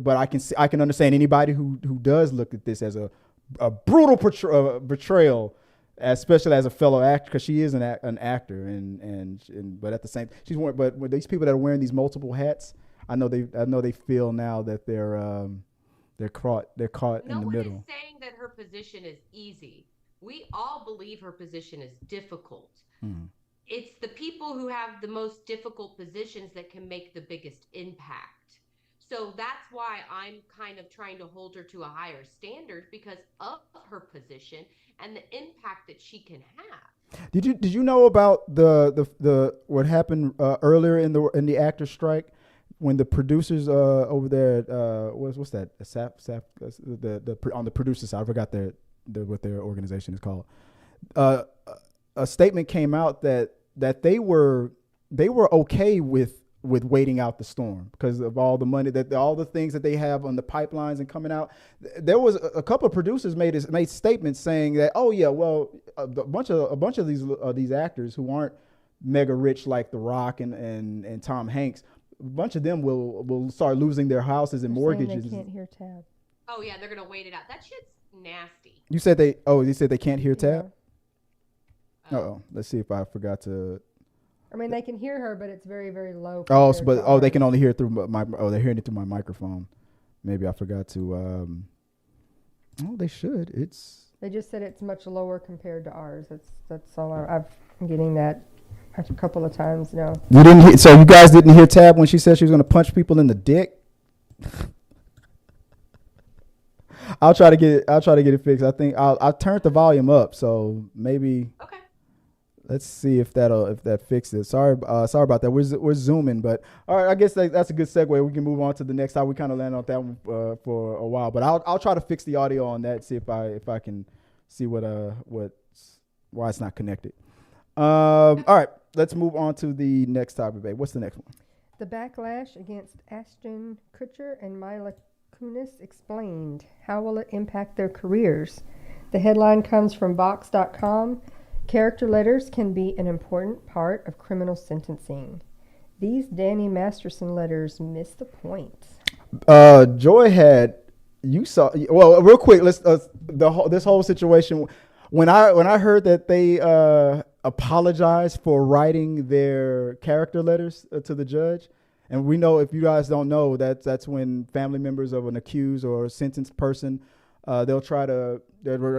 I can understand anybody who does look at this as a brutal betrayal. Especially as a fellow actor, because she is an actor, and but at the same, but with these people that are wearing these multiple hats, I know they feel now that they're caught in the middle. No one is saying that her position is easy. We all believe her position is difficult. It's the people who have the most difficult positions that can make the biggest impact. So that's why I'm kind of trying to hold her to a higher standard, because of her position and the impact that she can have. Did you know about the what happened earlier in the actors strike, when the producers over there at what's that, on the producer side, I forgot what their organization is called. A statement came out that they were okay with waiting out the storm because of all the money all the things that they have on the pipelines and coming out. There was a couple of producers made statements saying that, oh yeah, well, a bunch of these actors who aren't mega rich like The Rock and Tom Hanks, a bunch of them will start losing their houses and mortgages. They can't hear Tab. Oh yeah, they're gonna wait it out. That shit's nasty. You said they can't hear Tab? Yeah. Uh-oh. Let's see if I forgot to. I mean, they can hear her, but it's very, very low. They can only hear it through they're hearing it through my microphone. Maybe I forgot to. Oh, they should. They just said it's much lower compared to ours. That's all. I'm getting that a couple of times now. You didn't hear, so you guys didn't hear Tab when she said she was going to punch people in the dick? I'll try to get it fixed. I think I turned the volume up, so maybe. Okay. Let's see if that fixes it. Sorry about that. We're zooming, but all right. I guess that's a good segue. We can move on to the next time. We kind of landed on that one for a while, but I'll try to fix the audio on that. See if I can see why it's not connected. All right. Let's move on to the next topic, babe. What's the next one? The backlash against Ashton Kutcher and Mila Kunis explained. How will it impact their careers? The headline comes from Vox.com. Character letters can be an important part of criminal sentencing. These Danny Masterson letters miss the point. Joy had real quick. Let's this whole situation. When I heard that they apologized for writing their character letters to the judge, and we know, if you guys don't know, that's when family members of an accused or a sentenced person, they'll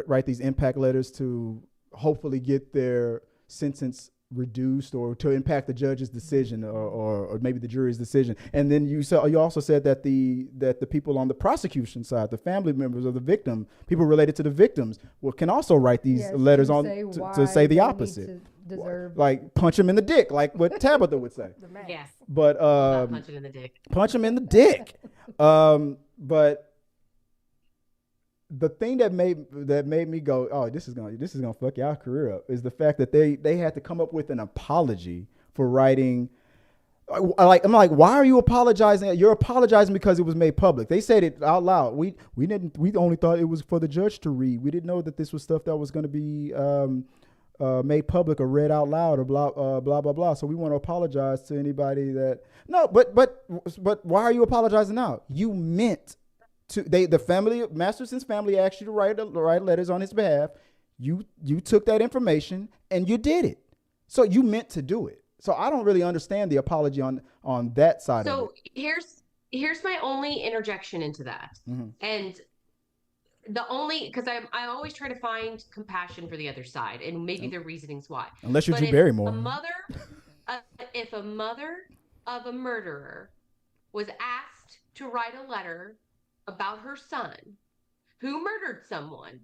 write these impact letters to hopefully get their sentence reduced or to impact the judge's decision or maybe the jury's decision. And then you also said that the people on the prosecution side, the family members of the victim, people related to the victims, can also write these letters to say the opposite. Like punch him in the dick, like what Tabatha would say. Yes. But punch him in the dick. Punch him in the dick. But the thing that made me go, oh, this is gonna fuck y'all career up, is the fact that they had to come up with an apology for writing. I'm like, why are you apologizing? You're apologizing because it was made public. They said it out loud. We only thought it was for the judge to read. We didn't know that this was stuff that was going to be made public or read out loud or blah blah blah. So we want to apologize to anybody that but why are you apologizing now? You meant. Masterson's family asked you to write letters on his behalf. You took that information and you did it. So you meant to do it. So I don't really understand the apology on that side of it. So here's my only interjection into that. Mm-hmm. And because I always try to find compassion for the other side and maybe their reasonings why. Unless you're Drew Barrymore. If a mother of a murderer was asked to write a letter about her son who murdered someone,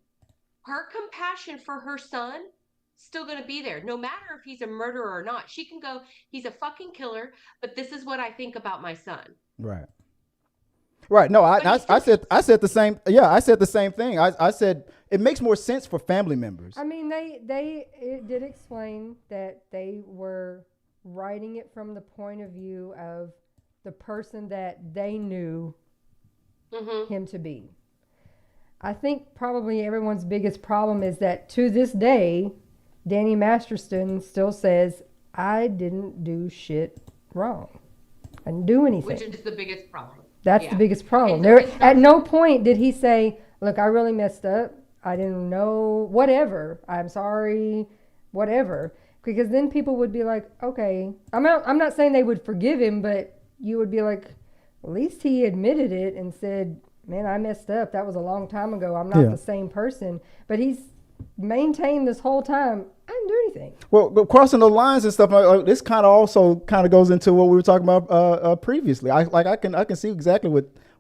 her compassion for her son still going to be there, no matter if he's a murderer or not. She can go, he's a fucking killer, but this is what I think about my son. Right. No, I said the same. Yeah, I said the same thing. I said it makes more sense for family members. I mean, it did explain that they were writing it from the point of view of the person that they knew him to be. I think probably everyone's biggest problem is that to this day, Danny Masterson still says, I didn't do shit wrong. I didn't do anything. Which is the biggest problem. That's the biggest problem. At no point did he say, look, I really messed up. I didn't know, whatever. I'm sorry, whatever. Because then people would be like, okay, I'm not saying they would forgive him, but you would be like, at least he admitted it and said, man, I messed up. That was a long time ago. I'm not the same person. But he's maintained this whole time, I didn't do anything. Well, but crossing the lines and stuff, this kind of also goes into what we were talking about previously. I can see exactly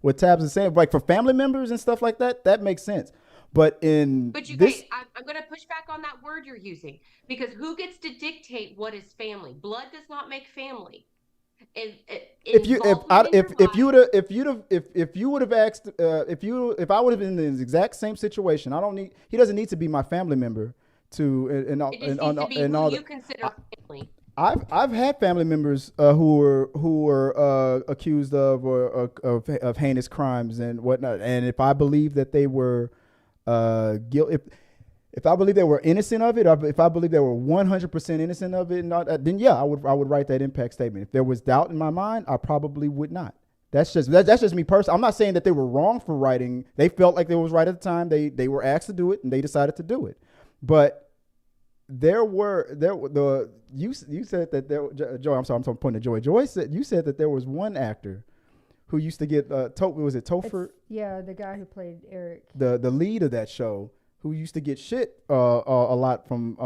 what Tabs is saying. Like for family members and stuff like that, that makes sense. But I'm going to push back on that word you're using, because who gets to dictate what is family? Blood does not make family. If you would have asked if I would have been in the exact same situation, he doesn't need to be my family member to you consider family. I've had family members who were accused of heinous crimes and whatnot, and if I believe that they were guilty. If I believe they were innocent of it, or if I believe they were 100% innocent of it, then I would write that impact statement. If there was doubt in my mind, I probably would not. That's just me personally. I'm not saying that they were wrong for writing. They felt like they was right at the time. They were asked to do it and they decided to do it. But you said that Joy. I'm sorry. I'm pointing to Joy. Joy said you said that there was one actor who used to get was it Topher? Yeah, the guy who played Eric. The lead of that show, who used to get shit a lot from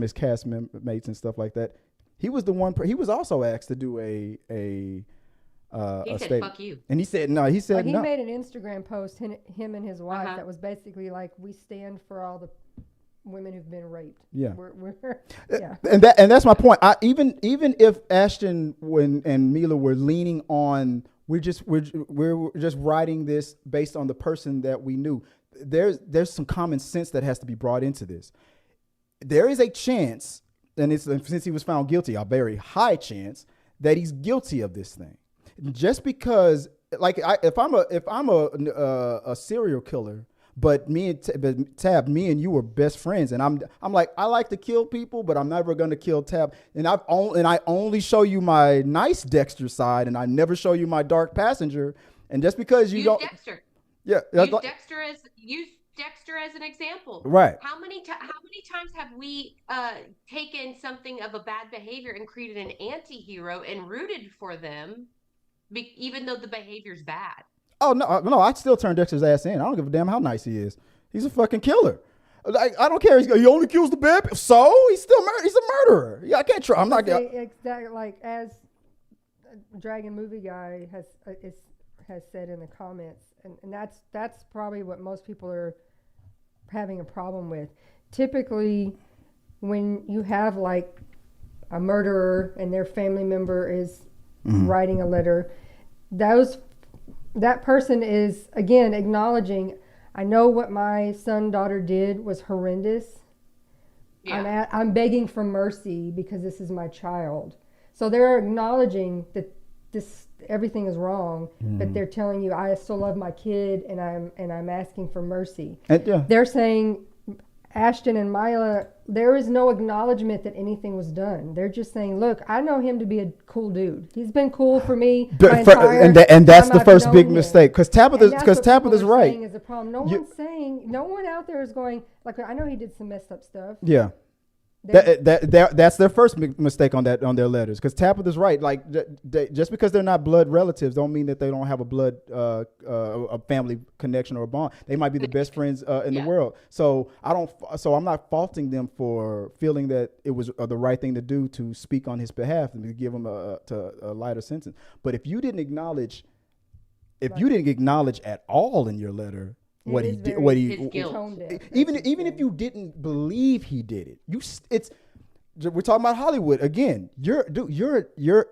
his cast mates and stuff like that. He was the one. He was also asked to do a he said statement. "Fuck you," and he said no. He said he no. made an Instagram post, him and his wife, that was basically like, we stand for all the women who've been raped. Yeah, we're yeah, and that's my point. Even if Ashton and Mila were leaning on, we're just writing this based on the person that we knew. There's some common sense that has to be brought into this. There is a chance, and since he was found guilty, a very high chance that he's guilty of this thing. Just because, like, if I'm a serial killer, but me and you were best friends, and I'm like, I like to kill people, but I'm never gonna kill Tab, and I only show you my nice Dexter side, and I never show you my dark passenger, and just because you don't, Dexter. Yeah, use Dexter as an example. Right. How many times have we taken something of a bad behavior and created an anti-hero and rooted for them, even though the behavior's bad? Oh no! I'd still turn Dexter's ass in. I don't give a damn how nice he is. He's a fucking killer. I don't care. He only kills the bad people. So he's still he's a murderer. Yeah, I can't try. I'm not exactly like as Dragon Movie Guy has said in the comments, and that's probably what most people are having a problem with. Typically, when you have like a murderer and their family member is writing a letter, that person is, again, acknowledging, I know what my daughter did was horrendous. Yeah. I'm begging for mercy because this is my child. So they're acknowledging that everything is wrong, but they're telling you, I still love my kid, and I'm asking for mercy. They're saying, Ashton and Mila, there is no acknowledgement that anything was done. They're just saying, look, I know him to be a cool dude. He's been cool for me. And that's the first big mistake, because Tabitha's right. Is a problem. No one out there is going, like, I know he did some messed up stuff. Yeah. That's their first mistake on their letters, because Tabitha's right. Like, just because they're not blood relatives don't mean that they don't have a blood a family connection or a bond. They might be the best friends in the world. So I'm not faulting them for feeling that it was the right thing to do to speak on his behalf and to give him a lighter sentence. But if you didn't acknowledge at all in your letter what he did, even if you didn't believe he did it, we're talking about Hollywood again. You're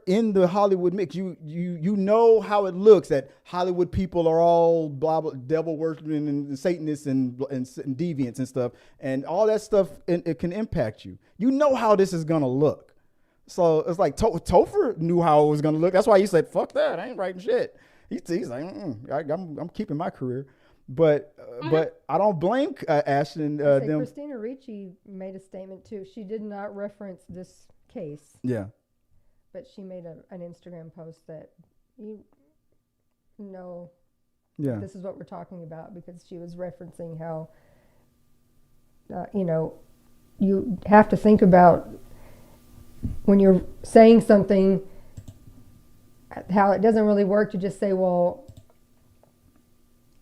in the Hollywood mix. You know how it looks, that Hollywood people are all blah blah, devil worshiping and Satanists and deviants and stuff, and all that stuff. It can impact you. You know how this is gonna look. So it's like Topher knew how it was gonna look. That's why he said, "Fuck that, I ain't writing shit." He's like, I'm keeping my career. But I don't blame Ashton. Them. Christina Ricci made a statement too. She did not reference this case. Yeah. But she made an Instagram post that this is what we're talking about, because she was referencing how you have to think about when you're saying something, how it doesn't really work to just say, well,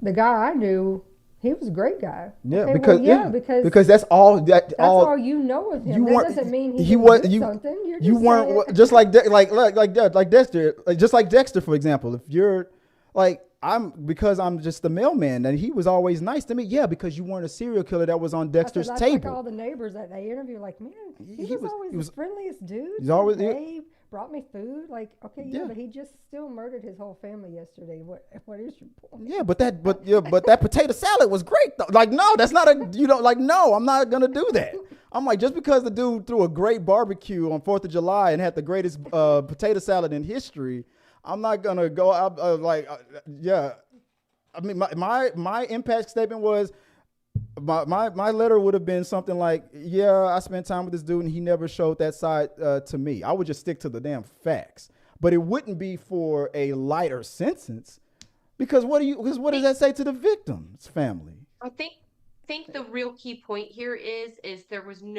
the guy I knew, he was a great guy. Yeah, okay, because that's all all you know of him. That doesn't mean he didn't do something. You weren't just like Dexter, just like Dexter, for example. If you're like, because I'm just the mailman, and he was always nice to me. Yeah, because you weren't a serial killer that was on Dexter's table. Like all the neighbors that they interviewed, like, man, he was always the friendliest dude. He's always brought me food. Like, okay, but he just still murdered his whole family yesterday. What is your point? Yeah, but that potato salad was great though. Like, no, that's not no, I'm not gonna do that. I'm like, just because the dude threw a great barbecue on 4th of July and had the greatest potato salad in history, I'm not gonna go out yeah. I mean, my impact statement was, my letter would have been something like, yeah, I spent time with this dude and he never showed that side to me. I would just stick to the damn facts, but it wouldn't be for a lighter sentence, because what does that say to the victim's family? I think the real key point here is there's been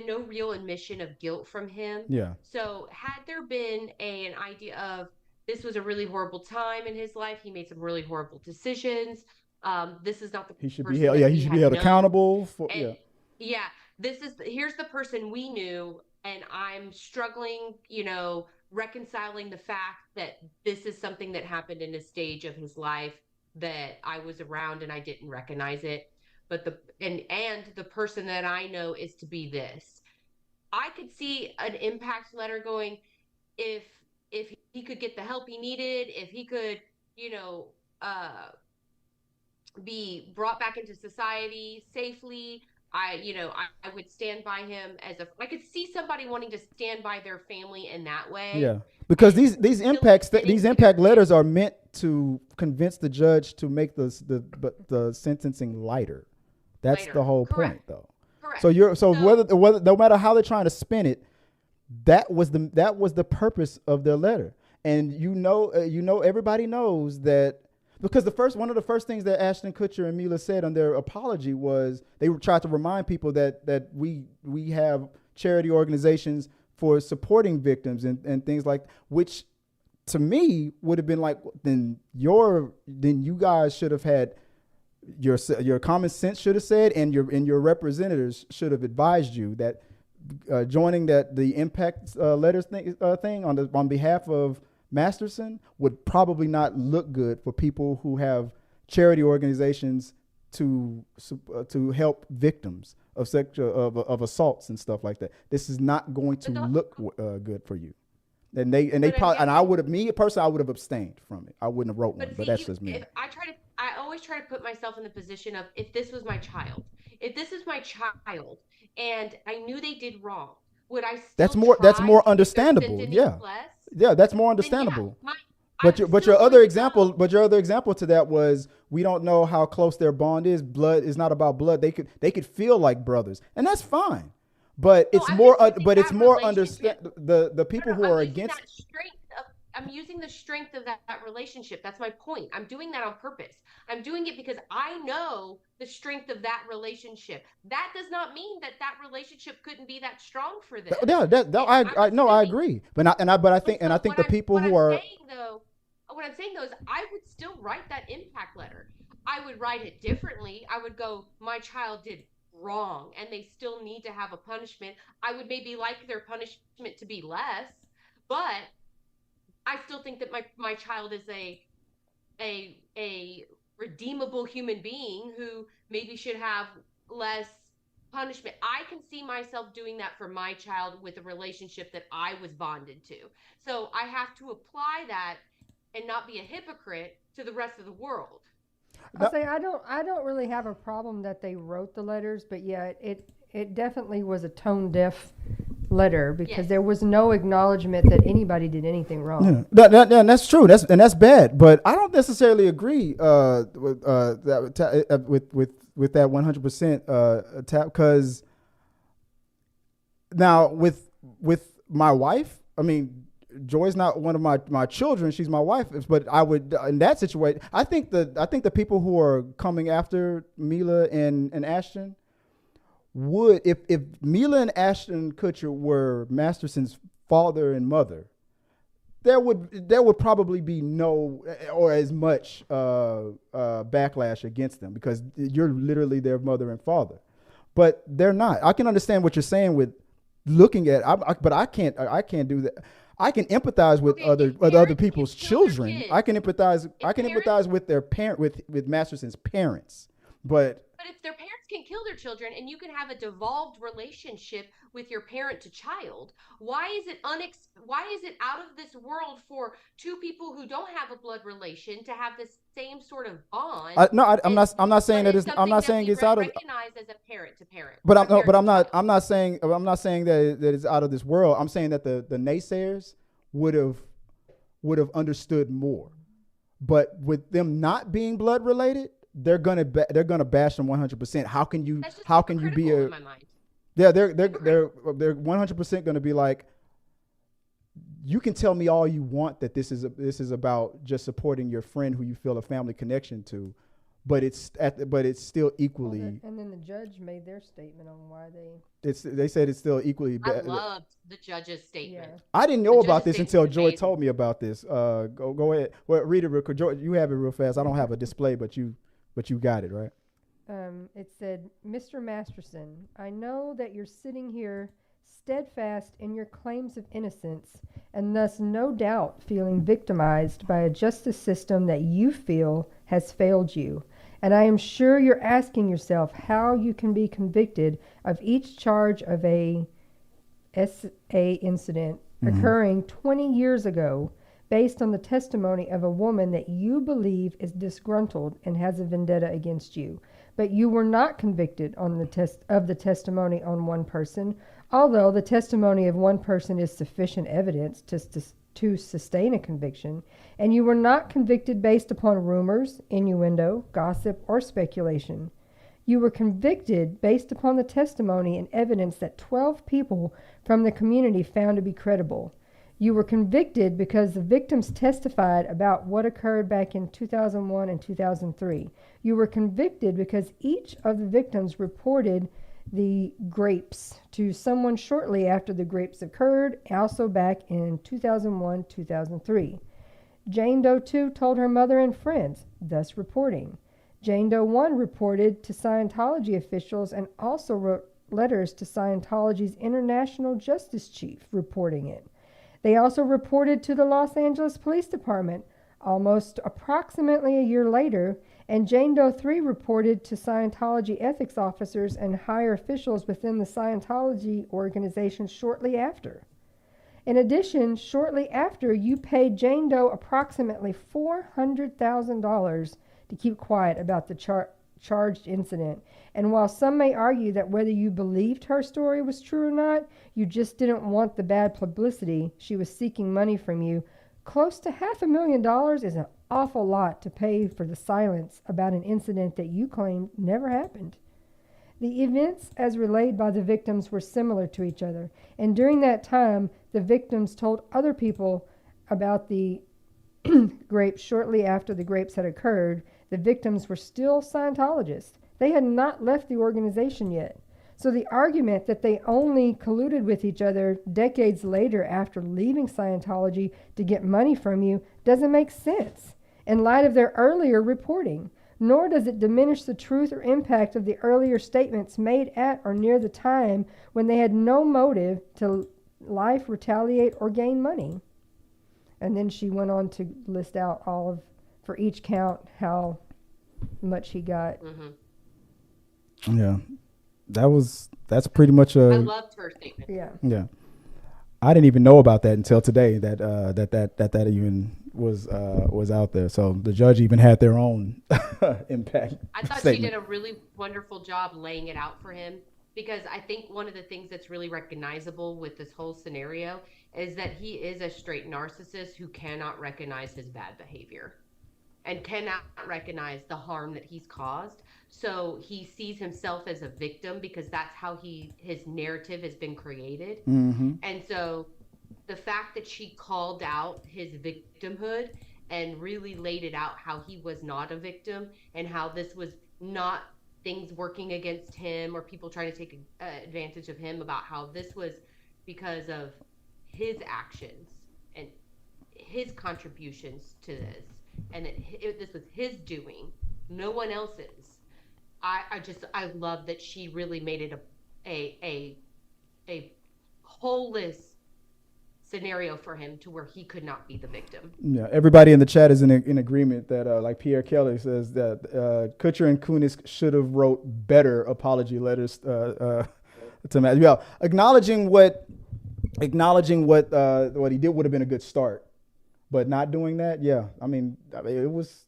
no real admission of guilt from him. Yeah. So had there been an idea of, this was a really horrible time in his life. He made some really horrible decisions. This is not the He should person be held. that Yeah, we he should be had held known. accountable for. And, yeah, here's the person we knew, and I'm struggling, reconciling the fact that this is something that happened in a stage of his life that I was around and I didn't recognize it. But the person that I know is to be this. I could see an impact letter going, if he could get the help he needed, if he could, be brought back into society safely. I would stand by him I could see somebody wanting to stand by their family in that way. Yeah, because these impact letters are meant to convince the judge to make the sentencing lighter. That's the whole point, though. Correct. So whether no matter how they're trying to spin it, that was the purpose of their letter. And everybody knows that, because one of the first things that Ashton Kutcher and Mila said on their apology was they tried to remind people that we have charity organizations for supporting victims and things like, which to me would have been like, then you guys should have had your common sense should have said, and your representatives should have advised you that joining the impact letters thing on behalf of Masterson would probably not look good for people who have charity organizations to help victims of of assaults and stuff like that. This is not going to look good for you. And I would have abstained from it. I wouldn't have wrote one, but that's just me. I always try to put myself in the position of, if this was my child, and I knew they did wrong, would I still that's more understandable. Yeah. Yeah, that's more understandable. But your other example to that was, we don't know how close their bond is. Blood is not about blood. They could feel like brothers, and that's fine. But it's more understand the people who are against. I'm using the strength of that relationship. That's my point. I'm doing that on purpose. I'm doing it because I know the strength of that relationship. That does not mean that relationship couldn't be that strong for them. I agree. But I think the people who are. What I'm saying though is, I would still write that impact letter. I would write it differently. I would go, my child did wrong and they still need to have a punishment. I would maybe like their punishment to be less, but I still think that my child is a redeemable human being who maybe should have less punishment. I can see myself doing that for my child with a relationship that I was bonded to. So I have to apply that and not be a hypocrite to the rest of the world. I'll say I don't really have a problem that they wrote the letters, but yeah, it definitely was a tone deaf letter, because there was no acknowledgement that anybody did anything wrong. Yeah, that's true. That's bad. But I don't necessarily agree with that 100% tap, because now with my wife, I mean, Joy's not one of my children. She's my wife. But I would, in that situation, I think the people who are coming after Mila and Ashton would, if Mila and Ashton Kutcher were Masterson's father and mother, there would probably be no or as much backlash against them, because you're literally their mother and father. But they're not. I can understand what you're saying with looking at, but I can't do that. I can empathize with other people's children. I can empathize with their parent, with Masterson's parents. But if their parents can kill their children and you can have a devolved relationship with your parent to child, why is it out of this world for two people who don't have a blood relation to have this same sort of bond? I'm not saying that it's. I'm not saying it's out of. Recognized as a parent to parent. But I'm not saying that it's out of this world. I'm saying that the naysayers would have understood more. But with them not being blood related, they're gonna bash them 100%. How can you be a? Yeah, they're 100% gonna be like, you can tell me all you want that this is about just supporting your friend who you feel a family connection to, but it's still equally. And then the judge made their statement on why they. They said it's still equally. I loved the judge's statement. Yeah. I didn't know The about judge's this until statement Joy made- told me about this. Go ahead. Well, read it real quick. Joy, you have it real fast. I don't have a display, but you got it, right? It said, Mr. Masterson, I know that you're sitting here steadfast in your claims of innocence and thus no doubt feeling victimized by a justice system that you feel has failed you. And I am sure you're asking yourself how you can be convicted of each charge of a SA incident occurring 20 years ago based on the testimony of a woman that you believe is disgruntled and has a vendetta against you. But you were not convicted on the testimony on one person, although the testimony of one person is sufficient evidence to sustain a conviction, and you were not convicted based upon rumors, innuendo, gossip, or speculation. You were convicted based upon the testimony and evidence that 12 people from the community found to be credible. You were convicted because the victims testified about what occurred back in 2001 and 2003. You were convicted because each of the victims reported the grapes to someone shortly after the grapes occurred, also back in 2001, 2003. Jane Doe 2 told her mother and friends, thus reporting. Jane Doe 1 reported to Scientology officials and also wrote letters to Scientology's International Justice Chief reporting it. They also reported to the Los Angeles Police Department almost approximately a year later, and Jane Doe 3 reported to Scientology ethics officers and higher officials within the Scientology organization shortly after. In addition, shortly after, you paid Jane Doe approximately $400,000 to keep quiet about the charged incident. And while some may argue that whether you believed her story was true or not, you just didn't want the bad publicity, she was seeking money from you, close to $500,000 is an awful lot to pay for the silence about an incident that you claimed never happened. The events as relayed by the victims were similar to each other, and during that time, the victims told other people about the grapes shortly after the grapes had occurred. The victims were still Scientologists. They had not left the organization yet. So the argument that they only colluded with each other decades later after leaving Scientology to get money from you doesn't make sense in light of their earlier reporting, nor does it diminish the truth or impact of the earlier statements made at or near the time when they had no motive to lie, retaliate, or gain money. And then she went on to list out all of, for each count, how much he got. Mm-hmm. Yeah, that's pretty much I a. loved her statement. Yeah. I didn't even know about that until today. That even was out there. So the judge even had their own impact. I thought statement. she did a really wonderful job laying it out for him, because I think one of the things that's really recognizable with this whole scenario is that he is a straight narcissist who cannot recognize his bad behavior and cannot recognize the harm that he's caused. So he sees himself as a victim because that's how his narrative has been created. Mm-hmm. And so the fact that she called out his victimhood and really laid it out how he was not a victim and how this was not things working against him or people trying to take advantage of him, about how this was because of his actions and his contributions to this, and that this was his doing, no one else's. I love that she really made it a holeless scenario for him to where he could not be the victim. Yeah, everybody in the chat is in agreement that, like Pierre Kelly says, that Kutcher and Kunis should have wrote better apology letters to Matt. Yeah, acknowledging what he did would have been a good start, but not doing that. Yeah, I mean it was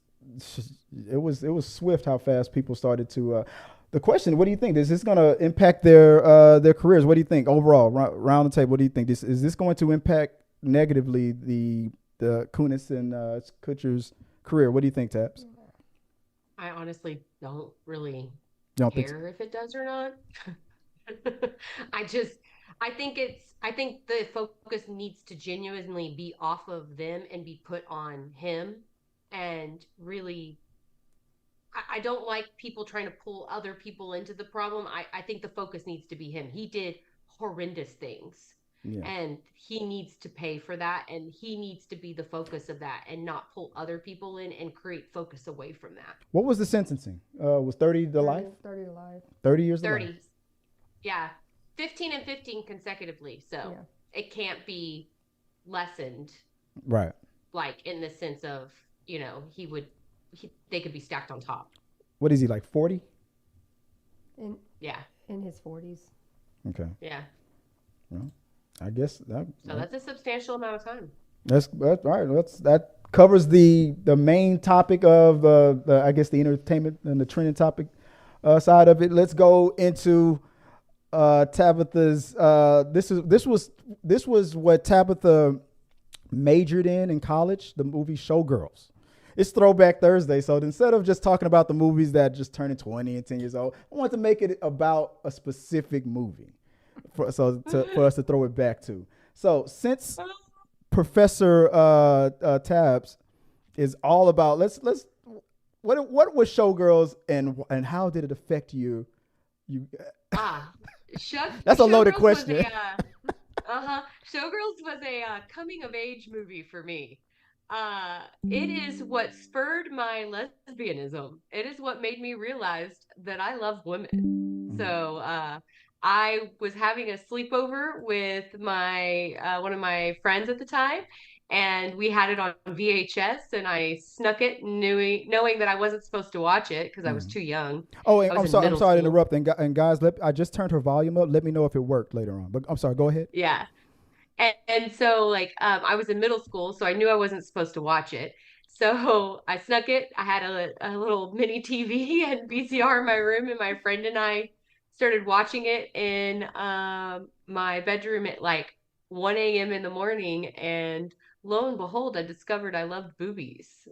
swift how fast people started to. The question: what do you think? Is this going to impact their careers? What do you think overall? Round the table, what do you think? Is this going to impact negatively the Kunis and Kutcher's career? What do you think, Taps? I honestly don't really Don't care if it does or not. I think the focus needs to genuinely be off of them and be put on him, and really. I don't like people trying to pull other people into the problem. I think the focus needs to be him. He did horrendous things. Yeah. And he needs to pay for that, and he needs to be the focus of that and not pull other people in and create focus away from that. What was the sentencing? Was 30 to life? 30 to life. 30 years to 30. life. Yeah. 15 and 15 consecutively. So it can't be lessened. Right. Like in the sense of, they could be stacked on top. What is he, like 40? In his 40s. Okay. Yeah. Well, I guess that's a substantial amount of time. That's all right. That covers the main topic of the I guess the entertainment and the trending topic side of it. Let's go into Tabatha's. This was what Tabatha majored in college. The movie Showgirls. It's Throwback Thursday, so instead of just talking about the movies that just turning 20 and 10 years old, I want to make it about a specific movie for us to throw it back to. So since Professor Tabs is all about, what was Showgirls and how did it affect you? That's a loaded question. Showgirls was a coming of age movie for me. It is what spurred my lesbianism. It is what made me realize that I love women. So I was having a sleepover with my one of my friends at the time, and we had it on VHS, and I snuck it, knowing that I wasn't supposed to watch it because I was too young. Oh, and I'm sorry to interrupt. And guys, I just turned her volume up. Let me know if it worked later on. But I'm sorry. Go ahead. Yeah. And so I was in middle school, so I knew I wasn't supposed to watch it. So I snuck it. I had a little mini TV and VCR in my room, and my friend and I started watching it in my bedroom at 1 a.m. in the morning. And lo and behold, I discovered I loved boobies.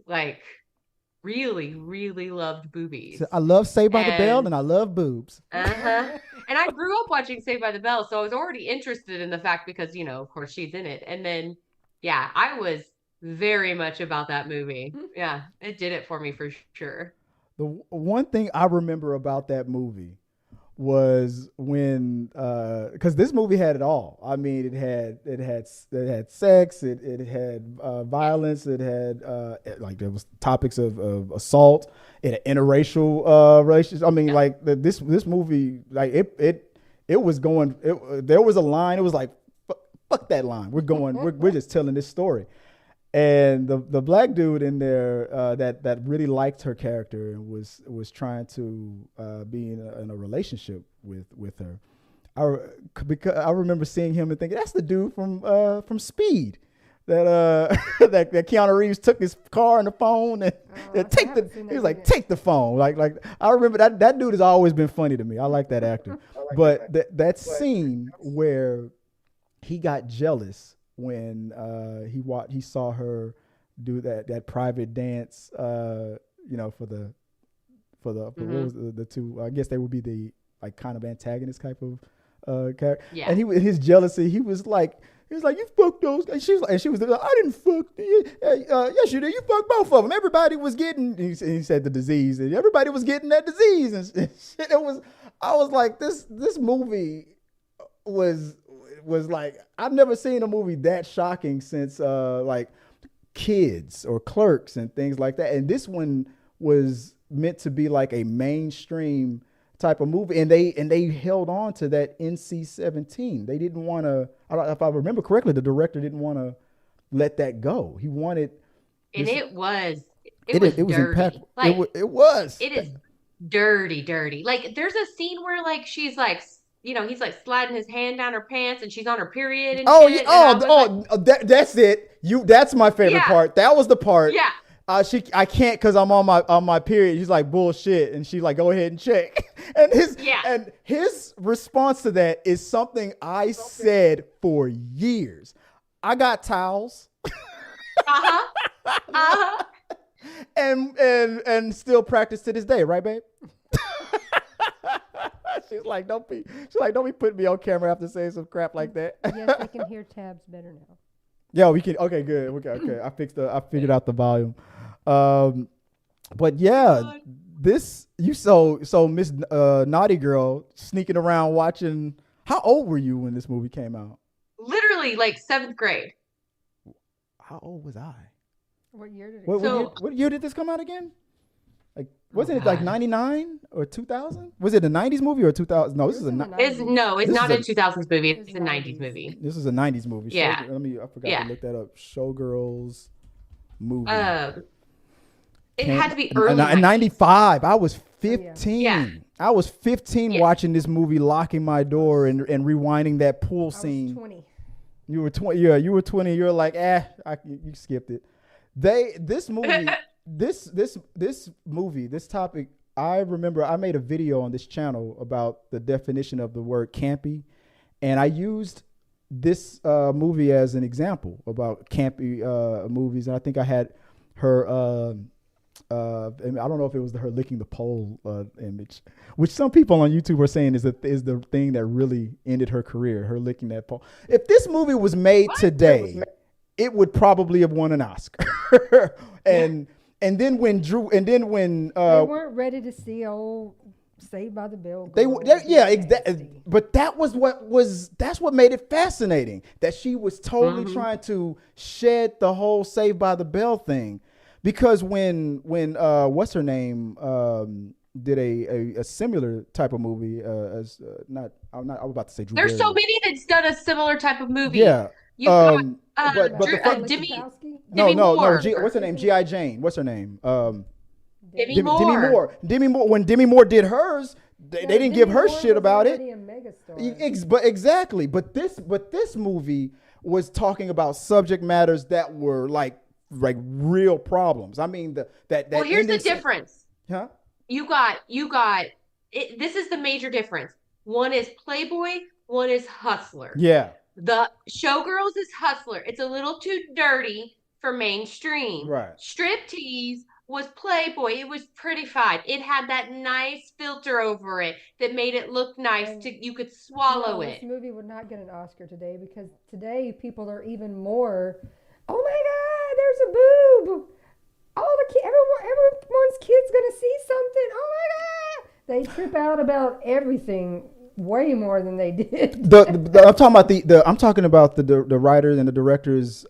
Really, really loved boobies. So I love Saved by the Bell and I love boobs. And I grew up watching Saved by the Bell, so I was already interested in the fact because, of course she's in it. And then, I was very much about that movie. Yeah, it did it for me for sure. The one thing I remember about that movie was when, because this movie had it all. I mean, it had sex, it had violence, it had there was topics of assault, it had interracial relations. I mean, this movie, it was going. There was a line. It was like, fuck that line. We're going. We're just telling this story. And the black dude in there that really liked her character and was trying to be in a relationship with her. I remember seeing him and thinking that's the dude from Speed that Keanu Reeves took his car and the phone and he was like, take the phone. Like I remember that dude has always been funny to me. I like that actor. But that scene where he got jealous when he saw her do that private dance, for what was the two? I guess they would be the kind of antagonist type of character. Yeah. And his jealousy, he was like, you fucked those guys. She was like, I didn't fuck. Yes, you did. You fucked both of them. Everybody was getting. He said the disease, and everybody was getting that disease and shit. I was like, this movie was like, I've never seen a movie that shocking since Kids or Clerks and things like that. And this one was meant to be like a mainstream type of movie, and they held on to that NC-17. They didn't want to. If I remember correctly, the director didn't want to let that go. He wanted, and it was dirty. Impactful. It is dirty. There's a scene where she's he's sliding his hand down her pants and she's on her period. And that's it. That's my favorite part. That was the part. Yeah. I can't because I'm on my period. He's like, bullshit, and she's like, go ahead and check. And his response to that is something I said for years. I got towels. And still practice to this day, right, babe? She's like, don't be putting me on camera after saying some crap like that. Yes, I can hear Tabs better now. Yeah, we can. Okay, good. Okay. I figured out the volume. But yeah, so Miss Naughty Girl sneaking around watching. How old were you when this movie came out? Literally early, like 7th grade. How old was I? What year did it What year did this come out again? Like, wasn't it God. like 99 or 2000? Was it a 90s movie or 2000? No, this is a It's not a 2000s movie. It's a 90s movie. This is a 90s movie. Yeah. I forgot to look that up. Showgirls movie. It had to be early. In 95. I was 15. Yeah. I was 15 watching this movie, locking my door and rewinding that pool scene. I was 20. You were 20. Yeah, you were 20. You're like, you skipped it. This movie, this movie, this topic. I remember I made a video on this channel about the definition of the word campy, and I used this movie as an example about campy movies. And I think I had her. I don't know if it was her licking the pole image, which some people on YouTube are saying is the thing that really ended her career. Her licking that pole. If this movie was made today, it would probably have won an Oscar. And then when they weren't ready to see old Saved by the Bell. But that's what made it fascinating. That she was totally trying to shed the whole Saved by the Bell thing. Because when what's her name did a similar type of movie I'm about to say Drew There's so Barrymore. many that's done a similar type of movie. Yeah. Demi No. Moore. What's her name? G.I. Jane. What's her name? Demi Moore. When Demi Moore did hers, they didn't give her shit about it. But this movie was talking about subject matters that were like real problems. I mean, well, here's the difference. Huh? You got it. This is the major difference. One is Playboy, one is Hustler. Yeah. The Showgirls is Hustler. It's a little too dirty for mainstream. Right. Striptease was Playboy. It was prettified. It had that nice filter over it that made it look nice. You could swallow it. This movie would not get an Oscar today because today people are even more. Oh my God! There's a boob. Everyone's kid's gonna see something. Oh my God! They trip out about everything way more than they did. I'm talking about the writers and the directors'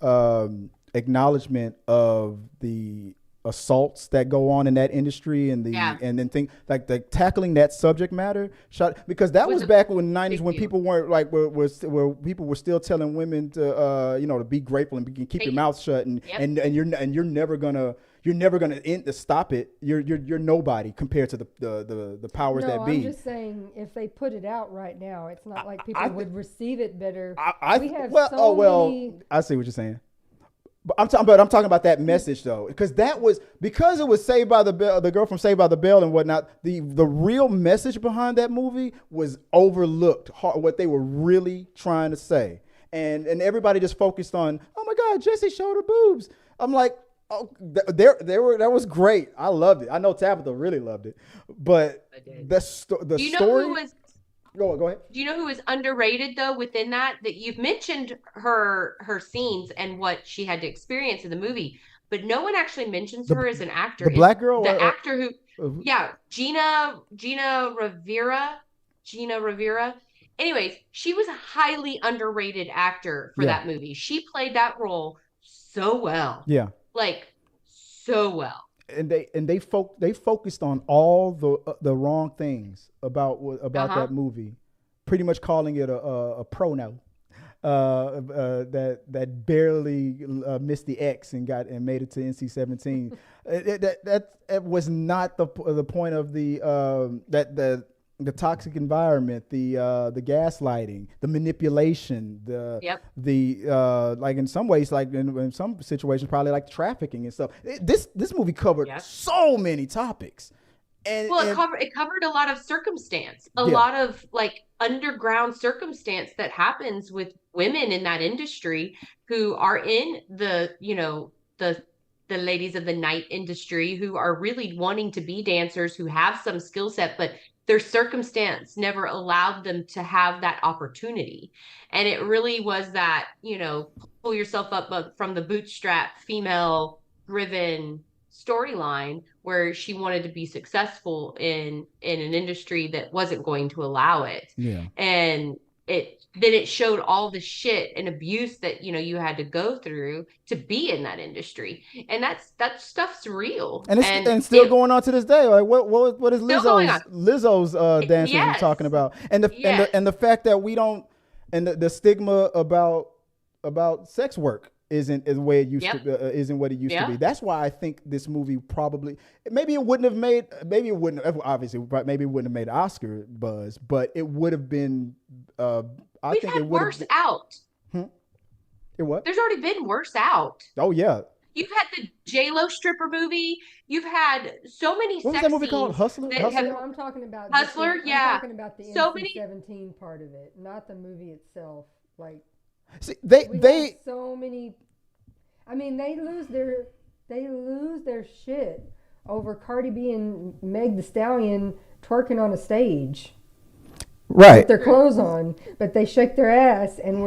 acknowledgement of the assaults that go on in that industry and and then think like tackling that subject matter because that was back in the 90s when people weren't like where people were still telling women to to be grateful and keep your mouth shut and you're never gonna stop it. You're nobody compared to the powers that be. I'm just saying if they put it out right now, it's not like people would receive it better. I see what you're saying. But I'm talking about that message though, because it was Saved by the Bell, the girl from Saved by the Bell and whatnot. The real message behind that movie was overlooked. What they were really trying to say, and everybody just focused on, oh my God, Jessie showed her boobs. I'm like, oh, that was great. I loved it. I know Tabatha really loved it, but the story. Go ahead. Do you know who is underrated though within that you've mentioned her scenes and what she had to experience in the movie, but no one actually mentions her as an actor. The black girl, actor who, Gina Rivera. Anyways, she was a highly underrated actor for that movie. She played that role so well. Yeah, like so well. And they focused on all the wrong things about that movie, pretty much calling it a prono that barely missed the X and made it to NC-17. That was not the point of the toxic environment, the gaslighting, the manipulation, like in some ways, like in some situations, probably like trafficking and stuff. This movie covered so many topics. It covered a lot of circumstance, a lot of like underground circumstance that happens with women in that industry who are in the ladies of the night industry who are really wanting to be dancers, who have some skill set, but their circumstance never allowed them to have that opportunity. And it really was that, pull yourself up from the bootstrap, female driven storyline where she wanted to be successful in an industry that wasn't going to allow it. Yeah. And it then it showed all the shit and abuse that, you know, you had to go through to be in that industry. And that stuff's real. And it's still going on to this day. Like what is Lizzo's dances Yes. talking about? And the fact that we don't, and the stigma about sex work isn't the way it used to isn't what it used to be. That's why I think this movie probably maybe it wouldn't have made Oscar buzz, but it would have been I We've think had it would worse out. It what? There's already been worse out. Oh yeah. You've had the J-Lo stripper movie. You've had so many what was sex that movie called? Hustler? No, I'm talking about Hustler, I'm talking about the So NC-17 part of it, not the movie itself. Like, see, they have so many. I mean, they lose their shit over Cardi B and Meg Thee Stallion twerking on a stage, right, with their clothes on, but they shake their ass, and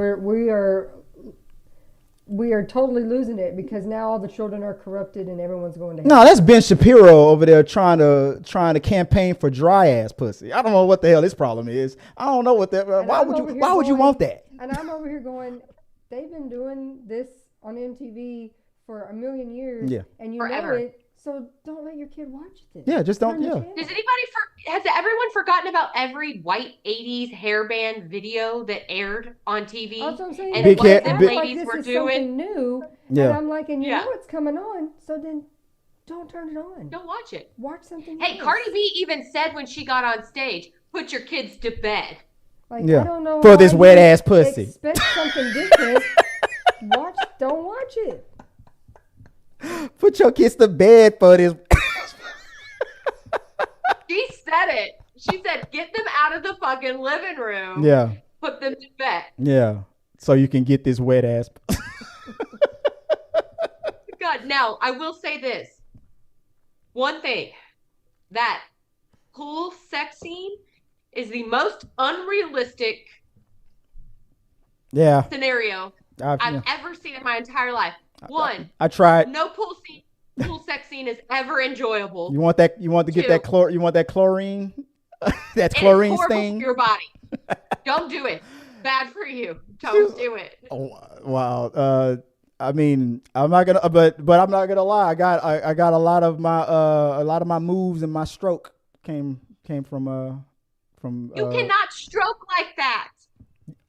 we are totally losing it because now all the children are corrupted and everyone's going to hell. No, that's Ben Shapiro over there trying to campaign for dry ass pussy. I don't know what the hell his problem is. I don't know what that. Why would you want that? And I'm over here going, they've been doing this on MTV for a million years, and you Forever. know it. So don't let your kid watch it. Yeah, just don't. Yeah. Does has everyone forgotten about every white 80s hairband video that aired on TV? That's what I'm saying. And Big what hair- the big- ladies this were is doing? something new. Yeah. And I'm like, and you Yeah. know it's coming on, so then don't turn it on. Don't watch it. Watch something Hey, else. Cardi B even said when she got on stage, put your kids to bed. Like, Yeah. I don't know For why this you wet ass pussy. Expect something different. Don't watch it. Put your kids to bed for this. She said it. She said, get them out of the fucking living room. Yeah. Put them to bed. Yeah. So you can get this wet ass. God, now, I will say this. One thing. That pool sex scene is the most unrealistic scenario I've ever seen in my entire life. One, I tried. no pool sex scene is ever enjoyable. You want that? You want to get that chlor? You want that chlorine? That chlorine it's horrible stain. for your body. Don't do it. Bad for you. Don't do it. Oh, wow. I mean, I'm not gonna, but I'm not gonna lie. I got a lot of my moves and my stroke came from. You cannot stroke like that.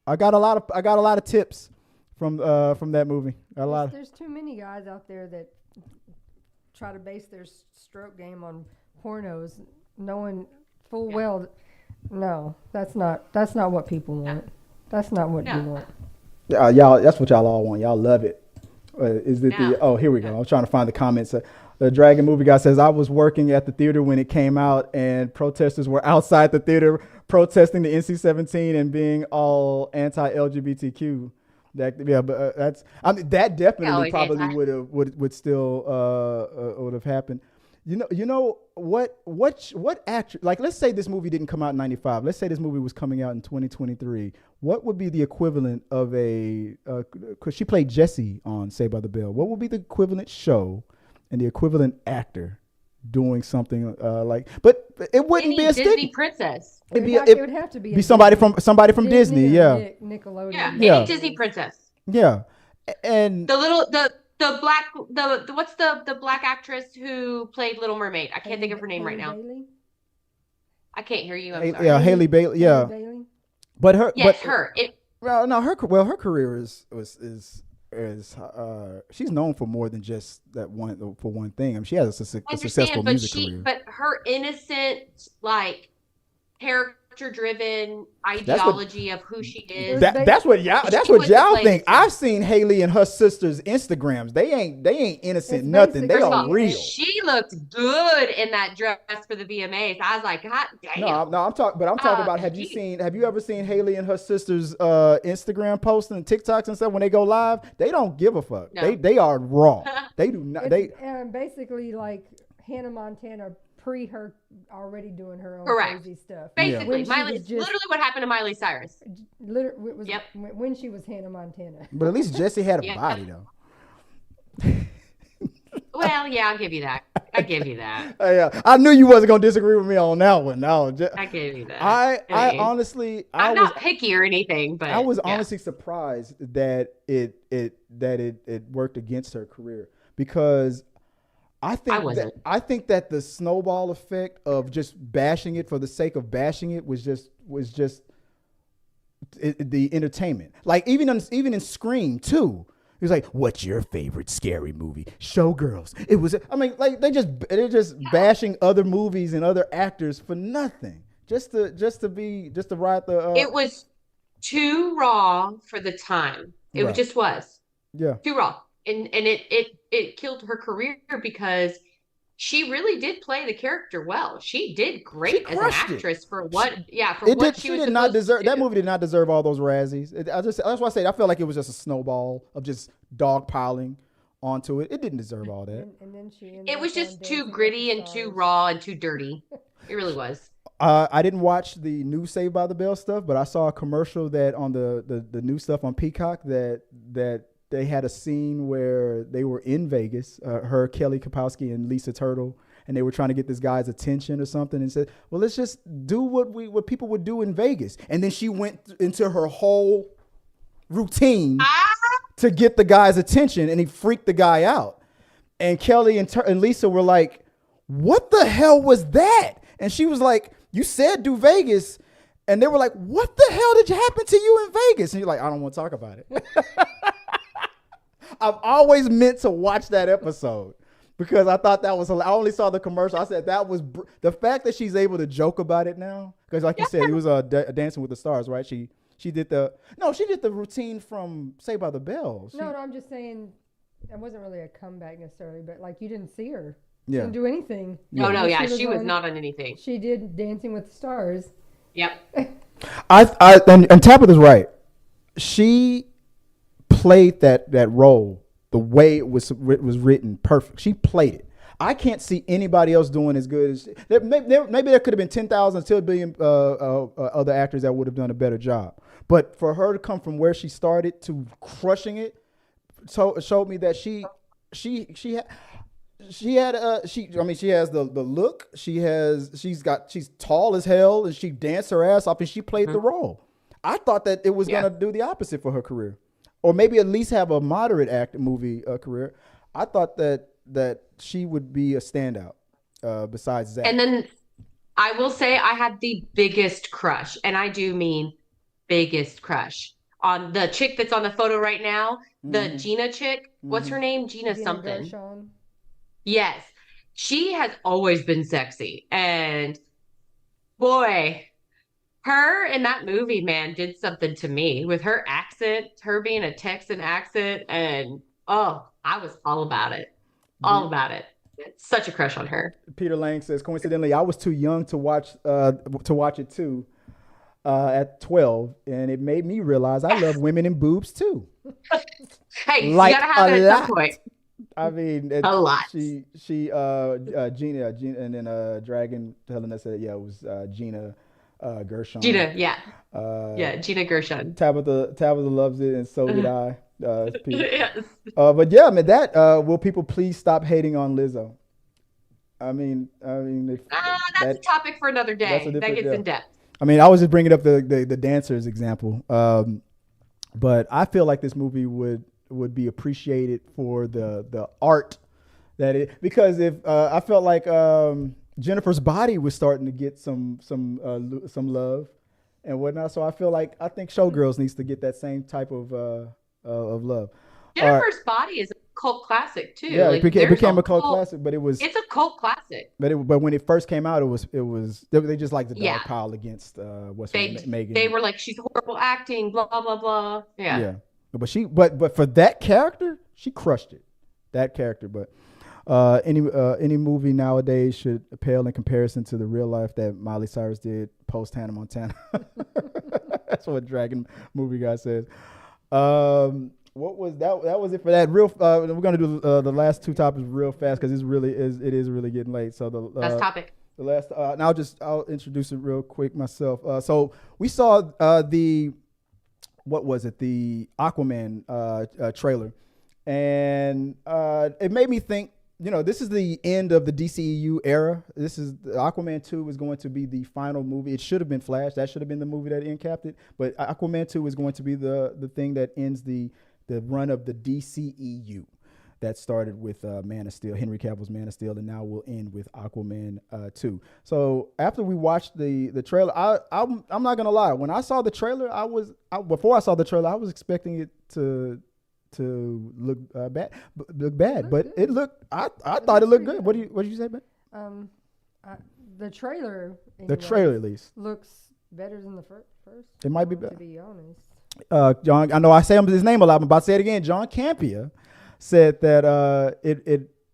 I got a lot of tips from that movie. There's too many guys out there that try to base their stroke game on pornos, knowing full well, no, that's not what people want. That's not what you want. Yeah, y'all. That's what y'all all want. Y'all love it. Is it the? Oh, here we go. I'm trying to find the comments. The Dragon Movie Guy says, I was working at the theater when it came out, and protesters were outside the theater protesting the NC-17 and being all anti-LGBTQ. That that definitely probably would still would have happened. You know what actor, like, let's say this movie didn't come out in 95. Let's say this movie was coming out in 2023. What would be the equivalent of because she played Jessie on Saved by the Bell. What would be the equivalent show and the equivalent actor doing something but it wouldn't be a Disney princess. It would have to be somebody from Disney, yeah. Nickelodeon. Yeah, any Disney princess. Yeah. And the black what's the black actress who played Little Mermaid? I can't think of her name right now. Bailey? I can't hear you. I'm sorry. Yeah, Haley Bailey. Yeah. Bailey? But her her. Her career is she's known for more than just that one thing. I mean, she has a successful music career. But her innocent, like, character-driven ideology of who she is. That's what y'all think. I've seen Haley and her sister's Instagrams. They ain't innocent. It's nothing. They basically- are real. She looked good in that dress for the VMAs. I was like, God damn. No, I'm talking about. Have you ever seen Haley and her sister's Instagram posts and TikToks and stuff when they go live? They don't give a fuck. No. They are raw. They do not. It's, basically like Hannah Montana pre her already doing her own crazy stuff. Basically, When she Miley. was Literally, what happened to Miley Cyrus? When she was Hannah Montana. But at least Jessie had a body though. Well, yeah, I'll give you that. I give you that. Yeah, I knew you wasn't gonna disagree with me on that one. No, I give you that. I mean, honestly, I'm not picky or anything, but I was yeah. honestly surprised that it worked against her career because I think that the snowball effect of just bashing it for the sake of bashing it was just the entertainment. Like even in Scream 2, he was like, "What's your favorite scary movie?" Showgirls. It was. I mean, like they're just bashing other movies and other actors for nothing, just to ride the. It was too raw for the time. It Right. just was. Yeah. Too raw, and it killed her career because she really did play the character well. She did great as an actress for what she was did not supposed deserve to that do. movie did not deserve all those Razzies. That's why I say I felt like it was just a snowball of just dogpiling onto it. It didn't deserve all that. And then she ended It up was on just Dancing too with gritty the and too Stars. raw and too dirty. It really was. I didn't watch the new Saved by the Bell stuff, but I saw a commercial that on the new stuff on Peacock that they had a scene where they were in Vegas, her, Kelly Kapowski, and Lisa Turtle, and they were trying to get this guy's attention or something, and said, "Well, let's just do what people would do in Vegas." And then she went into her whole routine to get the guy's attention, and he freaked the guy out. And Kelly and Lisa were like, "What the hell was that?" And she was like, "You said do Vegas." And they were like, "What the hell did happen to you in Vegas?" And you're like, "I don't want to talk about it." I've always meant to watch that episode because I thought that was, I only saw the commercial. I said that was, the fact that she's able to joke about it now. Because like you said, it was Dancing with the Stars, right? She did the routine from Saved by the Bell. No, I'm just saying that wasn't really a comeback necessarily, but like you didn't see her. She Yeah. didn't do anything. No, she was on- not on anything. She did Dancing with the Stars. Yep. And Tabitha's right. She played that role the way it was written perfect. She played it. I can't see anybody else doing as good as maybe there could have been 10,000 to a billion other actors that would have done a better job. But for her to come from where she started to crushing it, showed me that she has the look. She's tall as hell and she danced her ass off and she played the role. I thought that it was gonna do the opposite for her career, or maybe at least have a moderate movie career. I thought that she would be a standout besides that. And then I will say I had the biggest crush, and I do mean biggest crush, on the chick that's on the photo right now, the Gina chick. What's her name? Gina something. Gershon. Yes. She has always been sexy. And boy, her in that movie, man, did something to me with her accent, her being a Texan accent. And I was all about it. All about it. Such a crush on her. Peter Lang says, coincidentally, I was too young to watch it too at 12, and it made me realize I love women in boobs too. Hey, Like, you gotta have it at some point. I mean, A lot. She Gina, and then Dragon Helena said, yeah, it was Gina Gershon. Gina, yeah. Gina Gershon. Tabitha loves it, and so did I. Peter. Yes. But yeah, I mean that. Will people please stop hating on Lizzo? I mean, that's a topic for another day. That gets in depth. I mean, I was just bringing up the dancers example, but I feel like this movie would be appreciated for the art that it, because if I felt like Jennifer's Body was starting to get some love and whatnot, so I think Showgirls needs to get that same type of love. Jennifer's Body is a cult classic too. Yeah, like, it became a cult classic, but it's a cult classic. But when it first came out, it was they just like the dog pile against Megan. They were like, she's horrible acting, blah blah blah. Yeah. But for that character, she crushed it. That character, but any movie nowadays should pale in comparison to the real life that Miley Cyrus did post Hannah Montana. That's what Dragon Movie Guy says. What was that? That was it for that. We're gonna do the last two topics real fast because it is really getting late. So the last topic. The last. And I'll introduce it real quick myself. So we saw the Aquaman trailer, and it made me think this is the end of the DCEU era. This is Aquaman 2 is going to be the final movie. It should have been Flash. That should have been the movie that end capped it. But Aquaman 2 is going to be the thing that ends the run of the DCEU. That started with Man of Steel, Henry Cavill's Man of Steel, and now will end with Aquaman 2. So after we watched the trailer, I'm not gonna lie. When I saw the trailer, before I saw the trailer, I was expecting it to look bad, but it looked. I thought it looked good. What did you say, man? The trailer. The trailer, at least, looks better than the first. It might be better, to be honest. John, I know I say his name a lot. I'm about to say it again. John Campea said that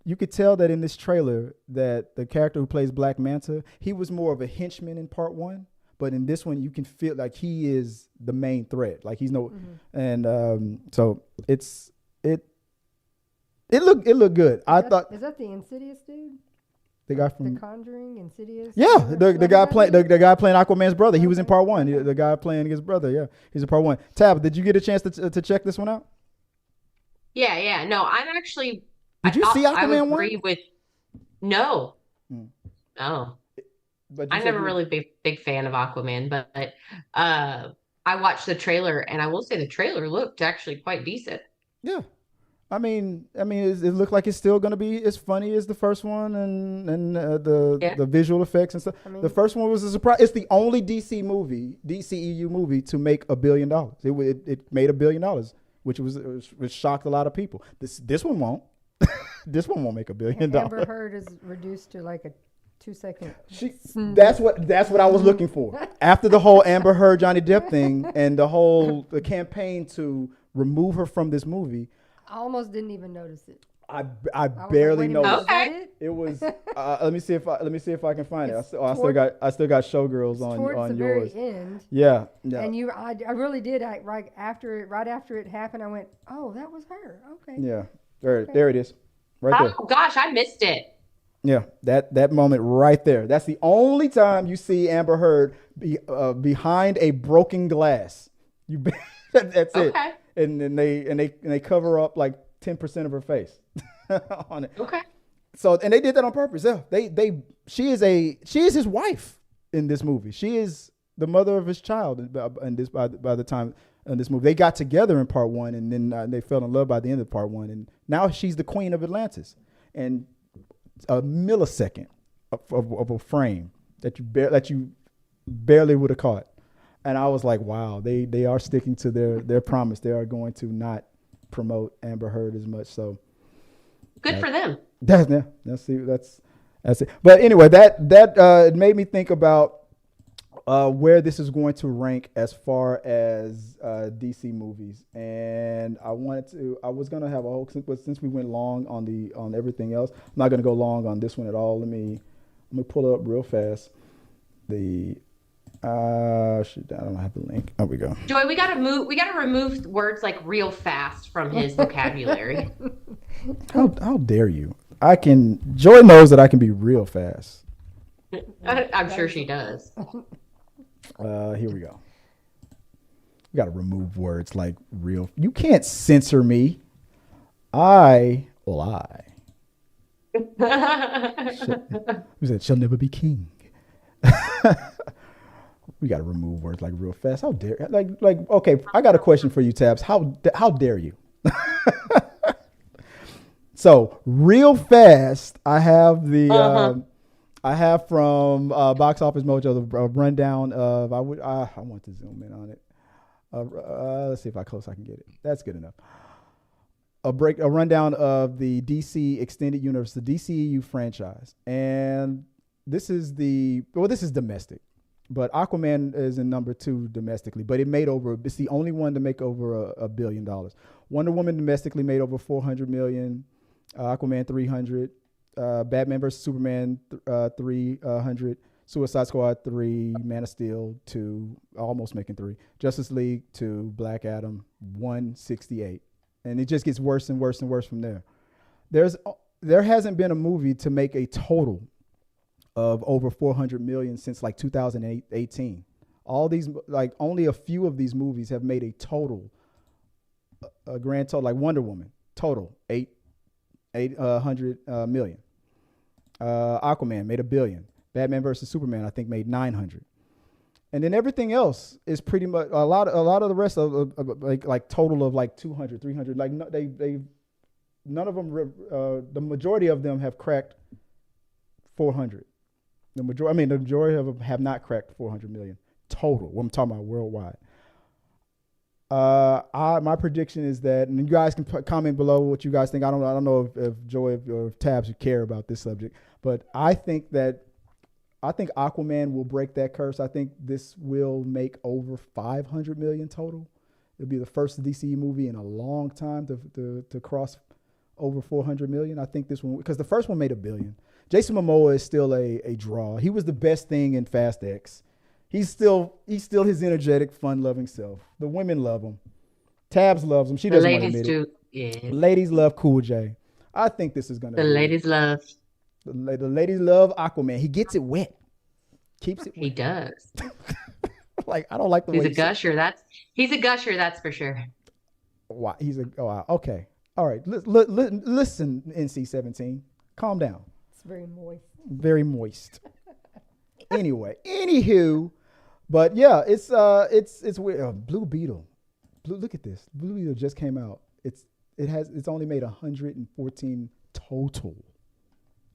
you could tell that in this trailer that the character who plays Black Manta, he was more of a henchman in part 1, but in this one you can feel like he is the main threat. Like he's and so it looked good. Is that the Insidious dude? The guy from The Conjuring, Insidious. Yeah, the guy playing Aquaman's brother. He was in part 1. The guy playing his brother. Yeah, he's in part 1. Tab, did you get a chance to check this one out? Yeah. No, I'm actually. Did you see Aquaman 1? I would agree with. No. No. But I'm never really big fan of Aquaman, but I watched the trailer, and I will say the trailer looked actually quite decent. Yeah. I mean, it looked like it's still going to be as funny as the first one, and the visual effects and stuff. The first one was a surprise. It's the only DCEU movie to make $1 billion. It made $1 billion, which shocked a lot of people. This one won't. This one won't make $1 billion. Amber Heard is reduced to like a 2-second. That's what I was looking for. After the whole Amber Heard Johnny Depp thing and the campaign to remove her from this movie. I almost didn't even notice it. I barely noticed. Okay. It was. Let me see if I can find it. I still got Showgirls on yours. Very end. Yeah. And I really did. Right after it happened, I went, oh, that was her. Okay. Yeah. There it is. Right there. Oh gosh, I missed it. Yeah, that moment right there. That's the only time you see Amber Heard behind a broken glass. That's it. Okay. And then they cover up like 10% of her face on it. Okay. So and they did that on purpose. Yeah. She is his wife in this movie. She is the mother of his child. And this by the time in this movie they got together in part 1, and then they fell in love by the end of part 1, and now she's the queen of Atlantis. And a millisecond of a frame that you barely would have caught. And I was like, wow, they are sticking to their promise. They are going to not promote Amber Heard as much. So good for them. That's it. But anyway, that it made me think about where this is going to rank as far as DC movies. And I was gonna have a whole, but since we went long on everything else, I'm not gonna go long on this one at all. Let me pull it up real fast. I don't have the link. Oh, we go. Joy, we gotta remove words like real fast from his vocabulary. How dare you? Joy knows that I can be real fast. I'm sure she does. Here we go. We gotta remove words like real. You can't censor me. I shall never be king. We got to remove words like real fast. How dare okay, I got a question for you, Tabs. How dare you? So, real fast, I have I have from Box Office Mojo the rundown of I want to zoom in on it. Let's see how close I can get it. That's good enough. A rundown of the DC Extended Universe, the DCEU franchise. And this is domestic. But Aquaman is in number 2 domestically, but it's the only one to make over $1 billion. Wonder Woman domestically made over $400 million, Aquaman 300, Batman vs Superman 300, Suicide Squad 3, Man of Steel 2, almost making 3, Justice League 2, Black Adam 168, and it just gets worse and worse and worse from there. There hasn't been a movie to make a total of over 400 million since like 2018. All these, like only a few of these movies have made a grand total, like Wonder Woman, total 800 million. Aquaman made $1 billion. Batman versus Superman, I think, made 900. And then everything else is pretty much a lot of the rest of like total of like 200, 300. Like they none of them. The majority of them have cracked 400. The majority of them have not cracked 400 million total. What I'm talking about worldwide. My prediction is that, and you guys can comment below what you guys think. I don't know if Joy or if Tabs care about this subject, but I think Aquaman will break that curse. I think this will make over 500 million total. It'll be the first DCE movie in a long time to cross over 400 million. I think this one, because the first one made $1 billion. Jason Momoa is still a draw. He was the best thing in Fast X. He's still his energetic, fun-loving self. The women love him. Tabs loves him. She doesn't want to admit it. Yeah. Ladies love Cool J. I think this is gonna. The ladies love Aquaman. He gets it wet. Keeps it wet. He does. Like, I don't like the way he's a gusher. He's a gusher. That's for sure. Why? Okay. All right. Listen, NC-17. Calm down. It's very moist. Very moist. Anyway, anywho, but yeah, it's weird. Blue Beetle. Look at this. Blue Beetle just came out. It's only made 114 total.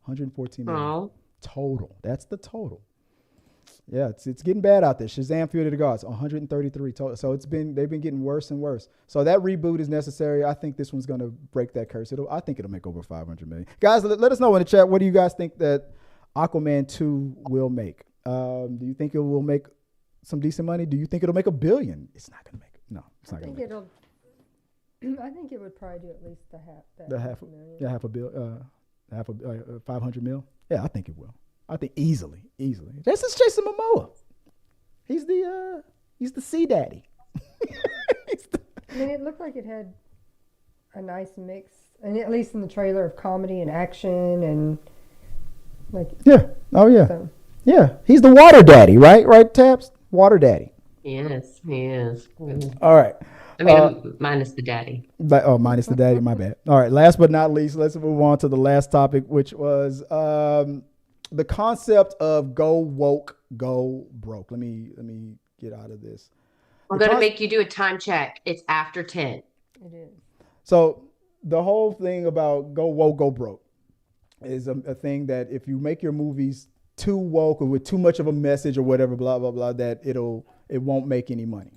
114 million total. That's the total. Yeah, it's getting bad out there. Shazam! Fury of the Gods, 133 total. So they've been getting worse and worse. So that reboot is necessary. I think this one's gonna break that curse. I think it'll make over 500 million. Guys, let us know in the chat. What do you guys think that Aquaman 2 will make? Do you think it will make some decent money? Do you think it'll make $1 billion? It's not gonna make it. No, it's not gonna make it. I think it would probably do at least half a billion. 500 mil. Yeah, I think it will. I think easily. This is Jason Momoa. He's the sea daddy. I mean, it looked like it had a nice mix, and at least in the trailer, of comedy and action and like. Yeah. Oh yeah. So. Yeah. He's the water daddy, right? Right, Tabs? Water daddy. Yes, he is. All right. I mean, minus the daddy. Minus the daddy. My bad. All right. Last but not least, let's move on to the last topic, which was the concept of go woke, go broke. Let me get out of this. I'm going to make you do a time check. It's after 10. It is. So the whole thing about go woke, go broke is a thing that if you make your movies too woke or with too much of a message or whatever, blah, blah, blah, that it won't make any money.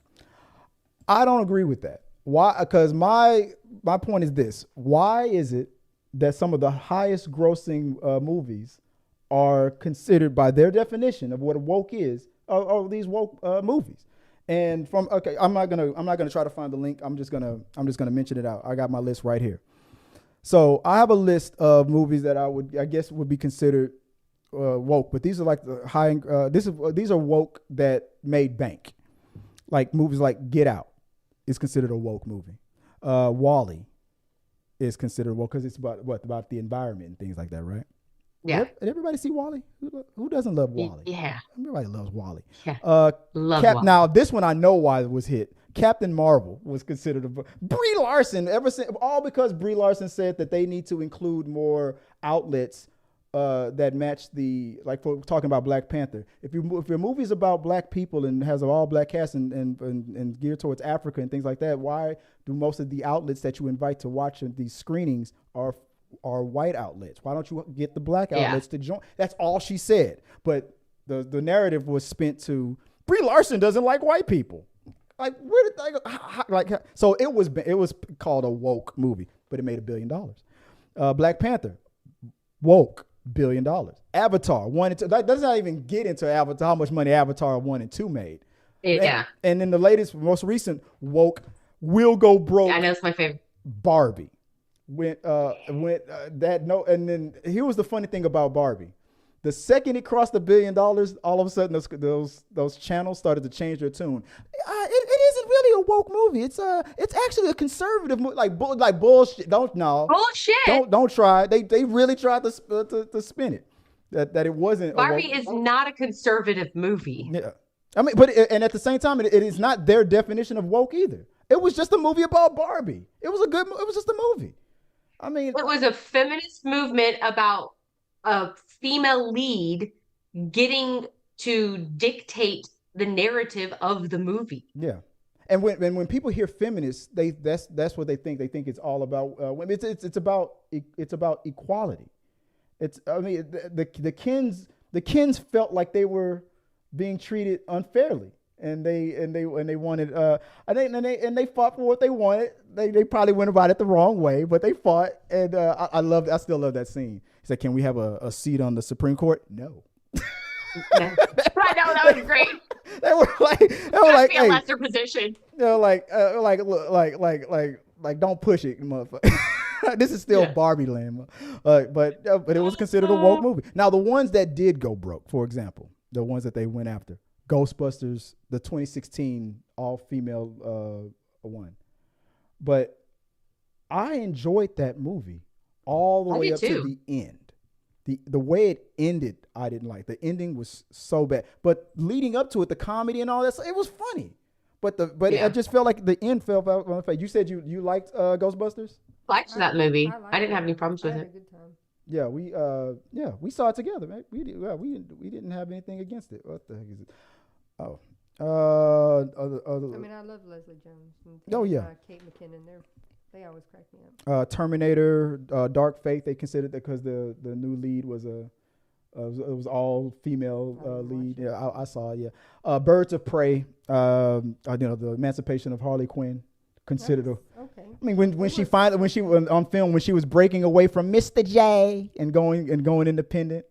I don't agree with that. Why? Because my point is this. Why is it that some of the highest grossing movies are considered by their definition of what a woke is, are these woke movies? And I'm not gonna try to find the link. I'm just gonna mention it out. I got my list right here. So I have a list of movies that I guess would be considered woke, but these are like the high. These are woke that made bank, like movies like Get Out is considered a woke movie. WALL-E is considered woke because it's about the environment and things like that, right? Yeah. Did everybody see WALL-E? Who doesn't love WALL-E? Yeah. Everybody loves WALL-E. Yeah. Love WALL-E. Now, this one I know why it was hit. Captain Marvel was considered Brie Larson, all because Brie Larson said that they need to include more outlets that match for talking about Black Panther. If your movie's about black people and has an all black cast and geared towards Africa and things like that, why do most of the outlets that you invite to watch these screenings are white outlets? Why don't you get the black outlets to join? That's all she said. But the narrative was spent to Brie Larson doesn't like white people. Like, where did they go? Like, so it was called a woke movie, but it made $1 billion. Black Panther, woke, $1 billion. Avatar 1 and 2. That does not even get into Avatar, how much money Avatar 1 and 2 made. Yeah. And then the most recent woke will go broke. I know it's my favorite. Barbie. And then here was the funny thing about Barbie. The second it crossed $1 billion, all of a sudden those channels started to change their tune. It isn't really a woke movie. It's actually a conservative movie, like bullshit. Bullshit. Don't try. They really tried to spin it that it wasn't. Barbie is not a conservative movie. Yeah, I mean, and at the same time, it is not their definition of woke either. It was just a movie about Barbie. It was just a movie. I mean, It was a feminist movement about a female lead getting to dictate the narrative of the movie. yeah. And when people hear feminists, that's what they think. They think it's all about women. It's about equality. It's I mean the Kens felt like they were being treated unfairly, and they wanted and they fought for what they wanted. They probably went about it the wrong way, but they fought, and I still love that scene. He said, "Can we have a seat on the Supreme Court?" No. I know, that was great. They were like, be a lesser position. You know, like don't push it, motherfucker. This is still Barbie land, but it was considered a woke movie. Now, the ones that did go broke, for example, the ones that they went after, Ghostbusters, the 2016 all-female one. But I enjoyed that movie all the way up to the end. The way it ended, I didn't like. The ending was so bad. But leading up to it, the comedy and all that, it was funny. But I just felt like the end fell out on my face. You said you liked Ghostbusters? I liked that movie. I didn't have any problems with I had it. a good time. Yeah, we saw it together, man. We didn't have anything against it. What the heck is it? Oh. I mean, I love Leslie Jones. And Kate McKinnon. They always crack me up. Terminator, Dark Fate. They considered that because the new lead was it was all female lead. Yeah, I saw it. Yeah. Birds of Prey. The Emancipation of Harley Quinn. Considered okay. I mean, when she was on film, when she was breaking away from Mr. J and going independent,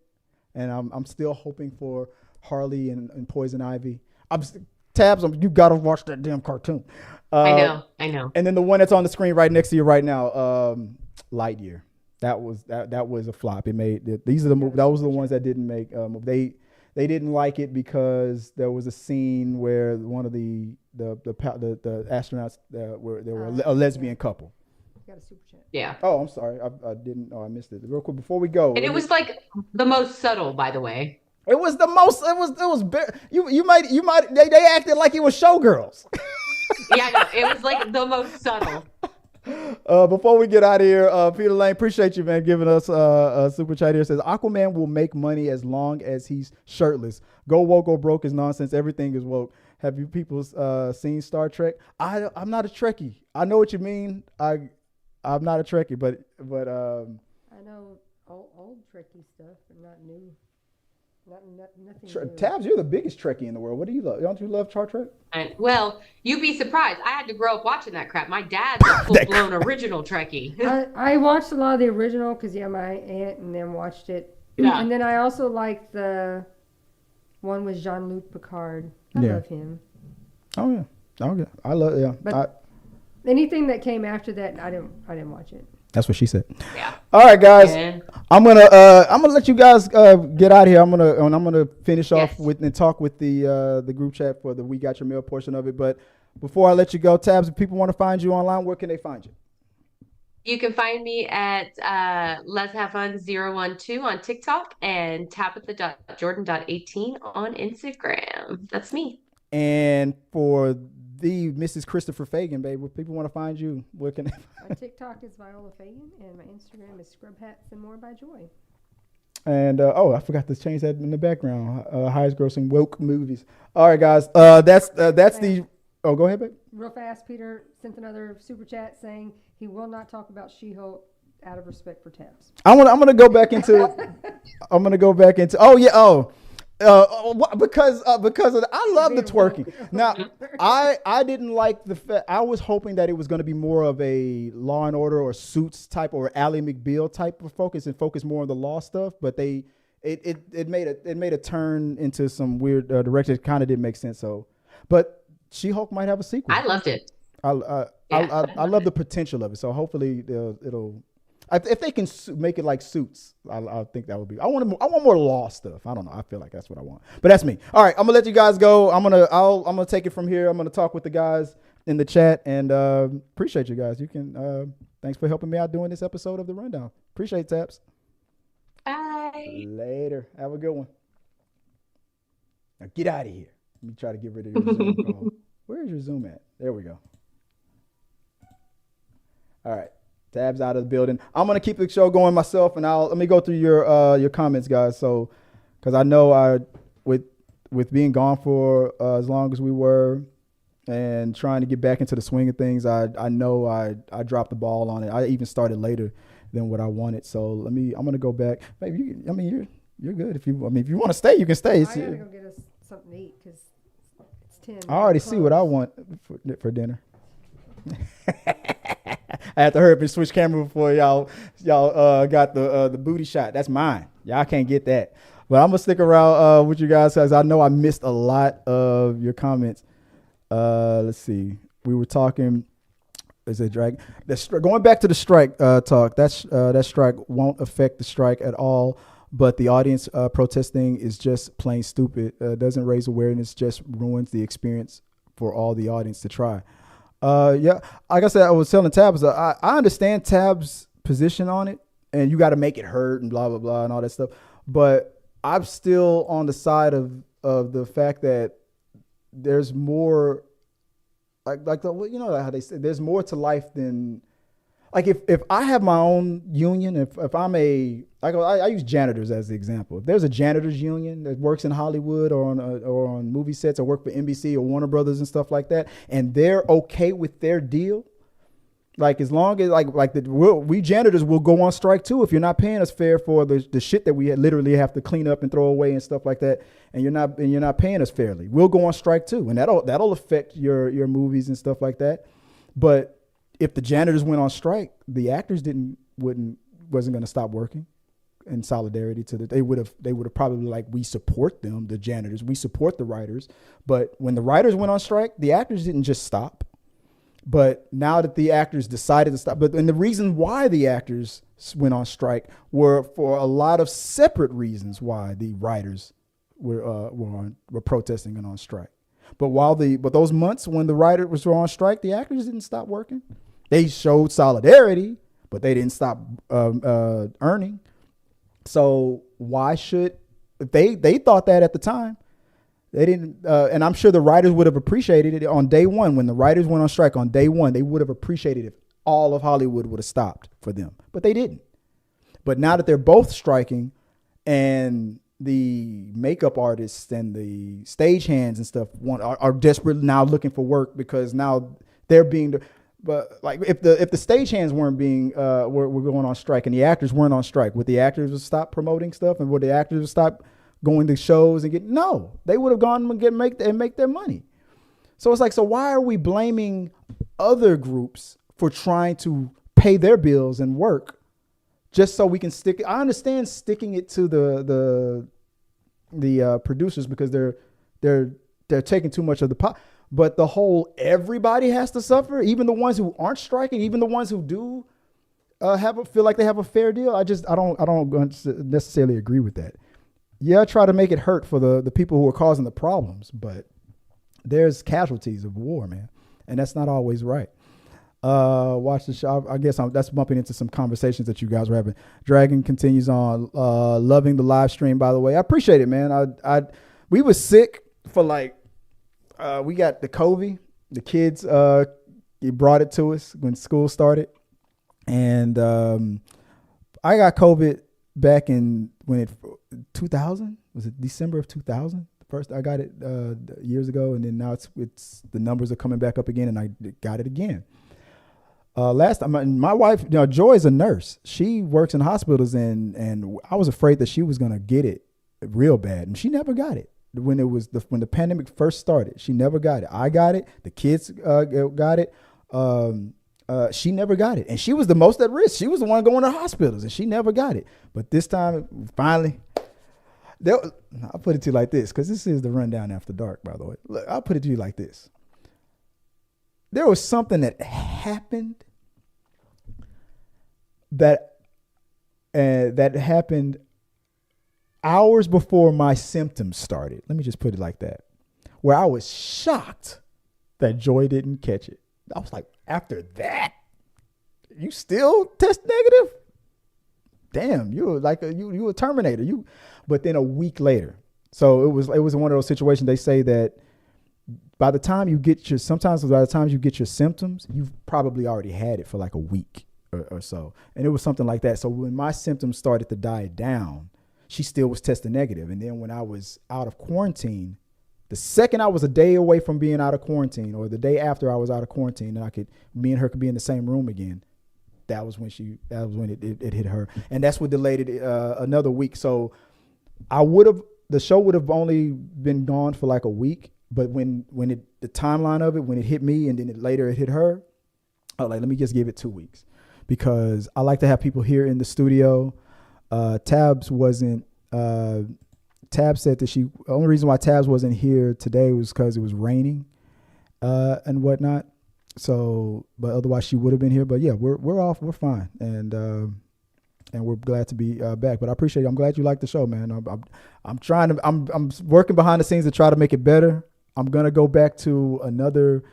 and I'm still hoping for Harley and Poison Ivy. Tabs, you gotta watch that damn cartoon. I know. And then the one that's on the screen right next to you right now, Lightyear. That was a flop. It made that was the ones that didn't make. They didn't like it because there was a scene where one of the astronauts were a lesbian couple. You got a super chat. Yeah. Oh, I'm sorry. I didn't. Oh, I missed it. Real quick before we go. And it was like the most subtle, by the way. It was the most. It was. You might. They acted like it was Showgirls. Yeah, no, it was like the most subtle. Before we get out of here, Peter Lane, appreciate you, man, giving us a super chat here. It says Aquaman will make money as long as he's shirtless. Go woke, go broke is nonsense. Everything is woke. Have you people seen Star Trek? I'm not a Trekkie. I know what you mean. I'm not a Trekkie, but I know old Trekkie stuff, but not new. Nothing. Tabs, you're the biggest Trekkie in the world. What do you love? Don't you love Star Trek? Well, you'd be surprised. I had to grow up watching that crap. My dad's a full-blown original Trekkie. I watched a lot of the original because my aunt and them watched it. Yeah. And then I also liked the one with Jean-Luc Picard. I love him. Oh yeah. I love But anything that came after that, I didn't watch it. That's what she said. Yeah. All right, guys. Yeah. I'm gonna let you guys get out of here. I'm gonna finish off with and talk with the group chat for the We Got Your Mail portion of it. But before I let you go, Tabs, if people want to find you online, where can they find you? You can find me at Let's Have Fun 012 on TikTok and Tabatha.Jordan.18 on Instagram. That's me. And for the Mrs. Christopher Fagan, babe, if people want to find you, where can they find my TikTok is Viola Fagan, and my Instagram is Scrub Hats and More by Joy. And I forgot to change that in the background. Highest grossing woke movies. All right, guys. That's the. Oh, go ahead, babe. Real fast, Peter sent another super chat saying he will not talk about She-Hulk out of respect for Tabs. I'm gonna go back into. Because of I love the twerking. Now, I didn't like the fact. I was hoping that it was going to be more of a Law and Order or Suits type or Ally McBeal type of focus and focus more on the law stuff. But it made a turn into some weird direction. It kind of didn't make sense. So, but She-Hulk might have a sequel. I loved it. I love the potential of it. So hopefully it'll. If they can make it like Suits, I think that would be. I want more law stuff. I don't know. I feel like that's what I want. But that's me. All right, I'm gonna let you guys go. I'm gonna take it from here. I'm gonna talk with the guys in the chat and appreciate you guys. You can thanks for helping me out doing this episode of the Rundown. Appreciate it, Taps. Bye. Later. Have a good one. Now get out of here. Let me try to get rid of your Zoom call. Where is your Zoom at? There we go. All right. Tab's out of the building. I'm gonna keep the show going myself, and let me go through your comments, guys. So, because I know with being gone for as long as we were, and trying to get back into the swing of things, I know I dropped the ball on it. I even started later than what I wanted. So I'm gonna go back. Maybe you're good if you want to stay, you can stay. I gotta go get us something to eat because it's 10. I already see what I want for dinner. I had to hurry up and switch camera before y'all got the booty shot. That's mine. Y'all can't get that. But I'm gonna stick around with you guys because I know I missed a lot of your comments. Let's see. We were talking. Is it drag? Going back to the strike talk. That strike won't affect the strike at all. But the audience protesting is just plain stupid. Doesn't raise awareness. Just ruins the experience for all the audience to try. Yeah, like I said, I was telling Tabs, I understand Tab's position on it, and you got to make it hurt and blah blah blah and all that stuff. But I'm still on the side of the fact that there's more, like how they say there's more to life than, like if I have my own union, if I'm I use janitors as the example. If there's a janitors union that works in Hollywood or on movie sets or work for NBC or Warner Brothers and stuff like that, and they're okay with their deal, like as long as we janitors will go on strike too if you're not paying us fair for the shit that we literally have to clean up and throw away and stuff like that, and you're not paying us fairly. We'll go on strike too, and that'll affect your movies and stuff like that. But if the janitors went on strike, the actors wasn't going to stop working in solidarity to they would have probably like, we support them, the janitors, we support the writers. But when the writers went on strike, the actors didn't just stop. But now that the actors decided to stop, and the reason why the actors went on strike were for a lot of separate reasons why the writers were protesting and on strike. But those months when the writers were on strike, the actors didn't stop working. They showed solidarity, but they didn't stop earning. So why should they thought that at the time? They didn't, and I'm sure the writers would have appreciated it on day one. When the writers went on strike on day one, they would have appreciated if all of Hollywood would have stopped for them, but they didn't. But now that they're both striking, and the makeup artists and the stagehands and stuff are desperate now looking for work, because now they're being, but like if the stagehands weren't being were going on strike and the actors weren't on strike, would the actors stop promoting stuff, and would the actors stop going to shows and they would have gone and make their money. So it's like, so why are we blaming other groups for trying to pay their bills and work just so we can stick it? I understand sticking it to the producers because they're taking too much of the pot, but the whole everybody has to suffer, even the ones who aren't striking, even the ones who do feel like they have a fair deal. I don't necessarily agree with that. Yeah, try to make it hurt for the people who are causing the problems, but there's casualties of war, man, and that's not always right. Watch the show. I guess that's bumping into some conversations that you guys were having. Dragon continues on. Loving the live stream, by the way. I appreciate it, man. We were sick for we got the COVID. The kids brought it to us when school started, and I got COVID back in 2000. Was it December of 2000? First, I got it years ago, and then now it's the numbers are coming back up again, and I got it again. Last time, my wife, Joy is a nurse. She works in hospitals, and I was afraid that she was gonna get it real bad, and she never got it. When the pandemic first started, she never got it. I got it. The kids got it. She never got it, and she was the most at risk. She was the one going to hospitals, and she never got it. But this time, finally, I'll put it to you like this, because this is the rundown after dark, by the way. Look, I'll put it to you like this. There was something that happened that happened hours before my symptoms started. Let me just put it like that, where I was shocked that Joy didn't catch it. I was like, after that, you still test negative? Damn, you were like you a Terminator. But then a week later, so it was one of those situations. They say that by the time you get your symptoms, you've probably already had it for like a week. or so. And it was something like that. So when my symptoms started to die down, she still was testing negative. And then when I was out of quarantine, the second I was a day away from being out of quarantine, or the day after I was out of quarantine, and me and her could be in the same room again, that was when it hit her. And that's what delayed it another week. So the show would have only been gone for like a week. But when the timeline of it, when it hit me and then later it hit her, I was like, let me just give it 2 weeks, because I like to have people here in the studio. Tabs said that the only reason why Tabs wasn't here today was because it was raining and whatnot. So, but otherwise she would have been here. But yeah, we're off, we're fine, and we're glad to be back. But I appreciate it. I'm glad you like the show, man. I'm working behind the scenes to try to make it better. I'm gonna go back to another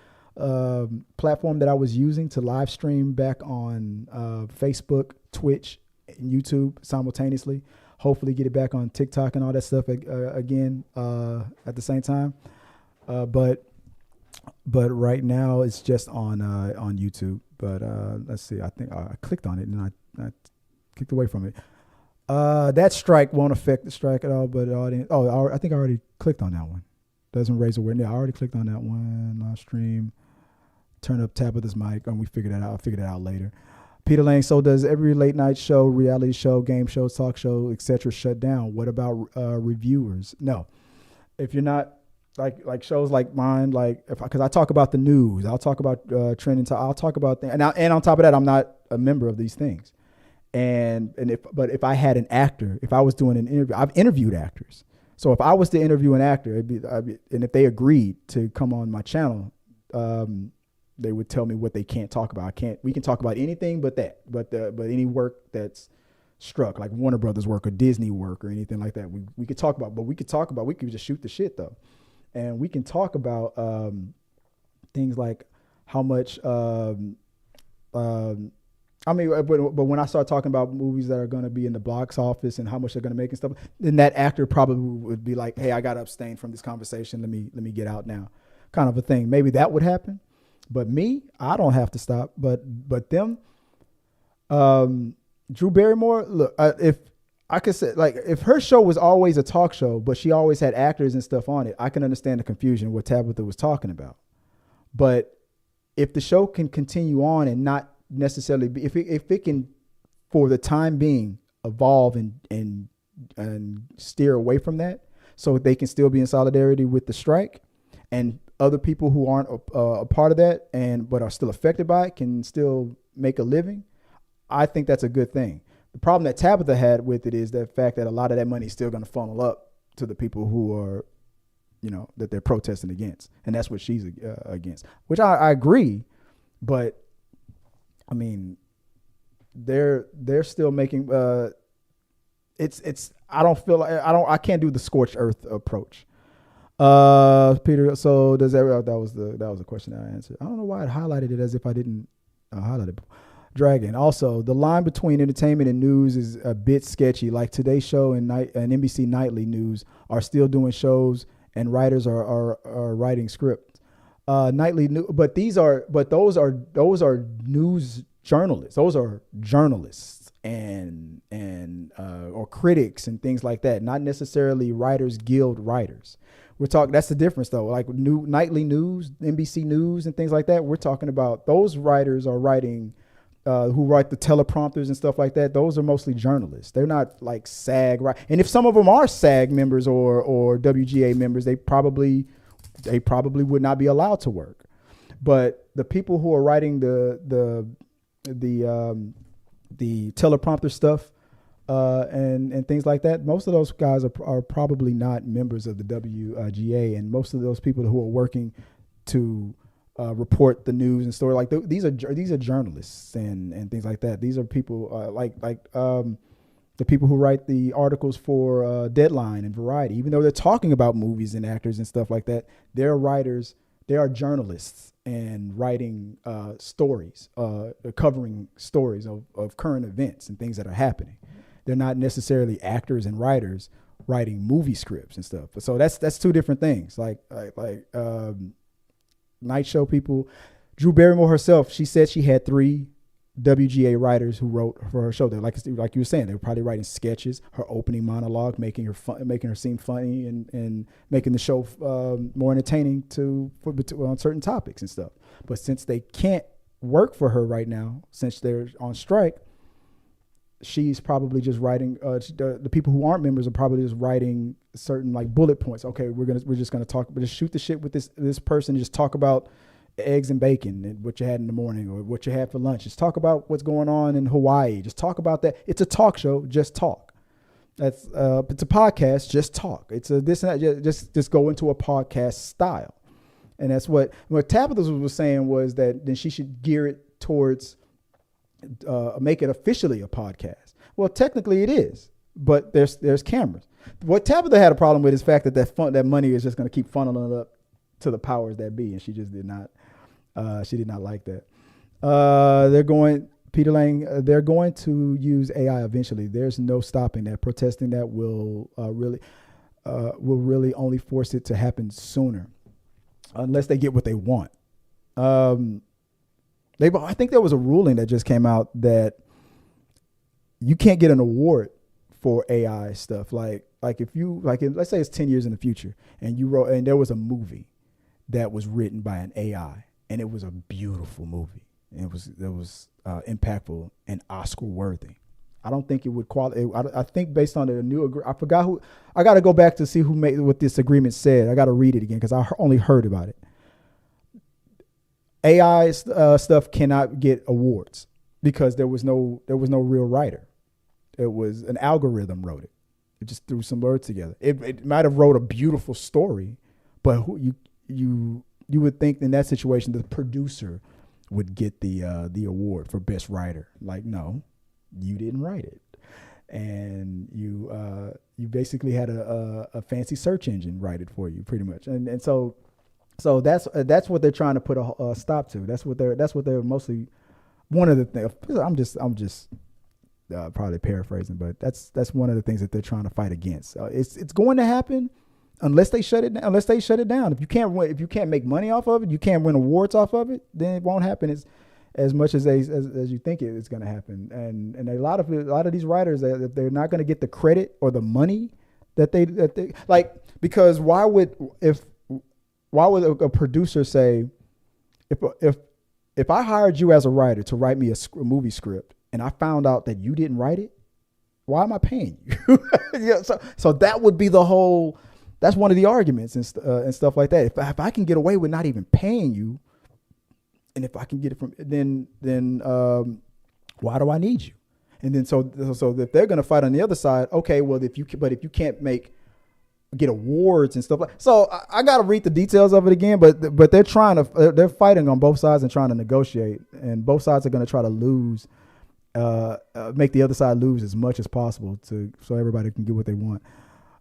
platform that I was using to live stream back on Facebook, Twitch, and YouTube simultaneously. Hopefully get it back on TikTok and all that stuff again at the same time. But right now it's just on YouTube. But let's see. I think I clicked on it and I clicked away from it. That strike won't affect the strike at all. But I think I already clicked on that one. Doesn't raise awareness. I already clicked on that one. Live stream. Turn up Tabatha's mic, and we figured it out. I'll figure it out later. Peter Lang, so does every late night show, reality show, game show, talk show, etc. shut down? What about reviewers? No. If you're not like shows like mine, because I talk about the news, I'll talk about trending. I'll talk about things, and on top of that, I'm not a member of these things. If I had an actor, if I was doing an interview, I've interviewed actors. So if I was to interview an actor, and if they agreed to come on my channel, they would tell me what they can't talk about. We can talk about anything but that, but any work that's struck, like Warner Brothers work or Disney work or anything like that, we could talk about. But we could just shoot the shit though, and we can talk about things like how much. But when I start talking about movies that are going to be in the box office and how much they're going to make and stuff, then that actor probably would be like, "Hey, I got to abstain from this conversation. Let me get out now," kind of a thing. Maybe that would happen. But me, I don't have to stop. But them, Drew Barrymore. Look, if I could say, like, if her show was always a talk show, but she always had actors and stuff on it, I can understand the confusion what Tabatha was talking about. But if the show can continue on and not necessarily be, if it can, for the time being, evolve and steer away from that, so they can still be in solidarity with the strike, and other people who aren't a part of that but are still affected by it can still make a living, I think that's a good thing. The problem that Tabatha had with it is the fact that a lot of that money is still going to funnel up to the people who are, that they're protesting against, and that's what she's against, which I agree. But I mean, they're still making I can't do the scorched earth approach. Peter, so does that was a question that I answered. I don't know why I highlighted it as if I didn't highlight it. Dragon. Also, the line between entertainment and news is a bit sketchy. Like Today's Show and NBC Nightly News are still doing shows, and writers are writing scripts. Nightly news, but those are news journalists. Those are journalists and or critics and things like that. Not necessarily Writers Guild writers. We're talking. That's the difference, though. Like nightly news, NBC News, and things like that. We're talking about those writers are writing, who write the teleprompters and stuff like that. Those are mostly journalists. They're not like SAG, right? And if some of them are SAG members or WGA members, they probably would not be allowed to work. But the people who are writing the teleprompter stuff and things like that, most of those guys are probably not members of the WGA, and most of those people who are working to report the news and story, like these are journalists and things like that. These are people the people who write the articles for Deadline and Variety. Even though they're talking about movies and actors and stuff like that, they're writers. They are journalists and writing stories, covering stories of current events and things that are happening. They're not necessarily actors and writers writing movie scripts and stuff. So that's two different things. Like night show people. Drew Barrymore herself, she said she had 3 WGA writers who wrote for her show. They're like you were saying, they were probably writing sketches, her opening monologue, making her seem funny, and making the show more entertaining on certain topics and stuff. But since they can't work for her right now, since they're on strike, she's probably just writing. The people who aren't members are probably just writing certain like bullet points. Okay, we're just gonna talk, but just shoot the shit with this person. Just talk about eggs and bacon and what you had in the morning or what you had for lunch. Just talk about what's going on in Hawaii. Just talk about that. It's a talk show. Just talk. It's a podcast. Just talk. It's a this and that. Just go into a podcast style. And that's what Tabatha was saying, was that then she should gear it towards make it officially a podcast. Well, technically it is, but there's cameras. What Tabatha had a problem with is the fact that money is just going to keep funneling up to the powers that be, and she just did not. She did not like that. Peter Lang, they're going to use AI eventually. There's no stopping that. Protesting that will really only force it to happen sooner, unless they get what they want. I think there was a ruling that just came out that you can't get an award for AI stuff. Like if you let's say it's 10 years in the future and there was a movie that was written by an AI, and it was a beautiful movie. It was impactful and Oscar worthy. I don't think it would qualify. I think based on the new, I forgot who. I got to go back to see who made what this agreement said. I got to read it again because I only heard about it. AI stuff cannot get awards because there was no real writer. It was an algorithm wrote it. It just threw some words together. It might have wrote a beautiful story, but you would think in that situation the producer would get the award for best writer. Like, no, you didn't write it, and you basically had a fancy search engine write it for you, pretty much. And so that's what they're trying to put a stop to. That's what they're mostly. One of the things, I'm just probably paraphrasing, but that's one of the things that they're trying to fight against. It's going to happen. Unless they shut it down. If you can't make money off of it, you can't win awards off of it, then it won't happen as much as you think it's going to happen. And a lot of these writers, they're not going to get the credit or the money that they like, because why would a producer say, if I hired you as a writer to write me a movie script and I found out that you didn't write it, why am I paying you? Yeah, so that would be the whole. That's one of the arguments and stuff like that. If I can get away with not even paying you, and if I can get it from then why do I need you? And then so if they're going to fight on the other side, okay, well if you can't get awards and stuff like. So I got to read the details of it again, but they're fighting on both sides and trying to negotiate, and both sides are going to try to lose, make the other side lose as much as possible so everybody can get what they want.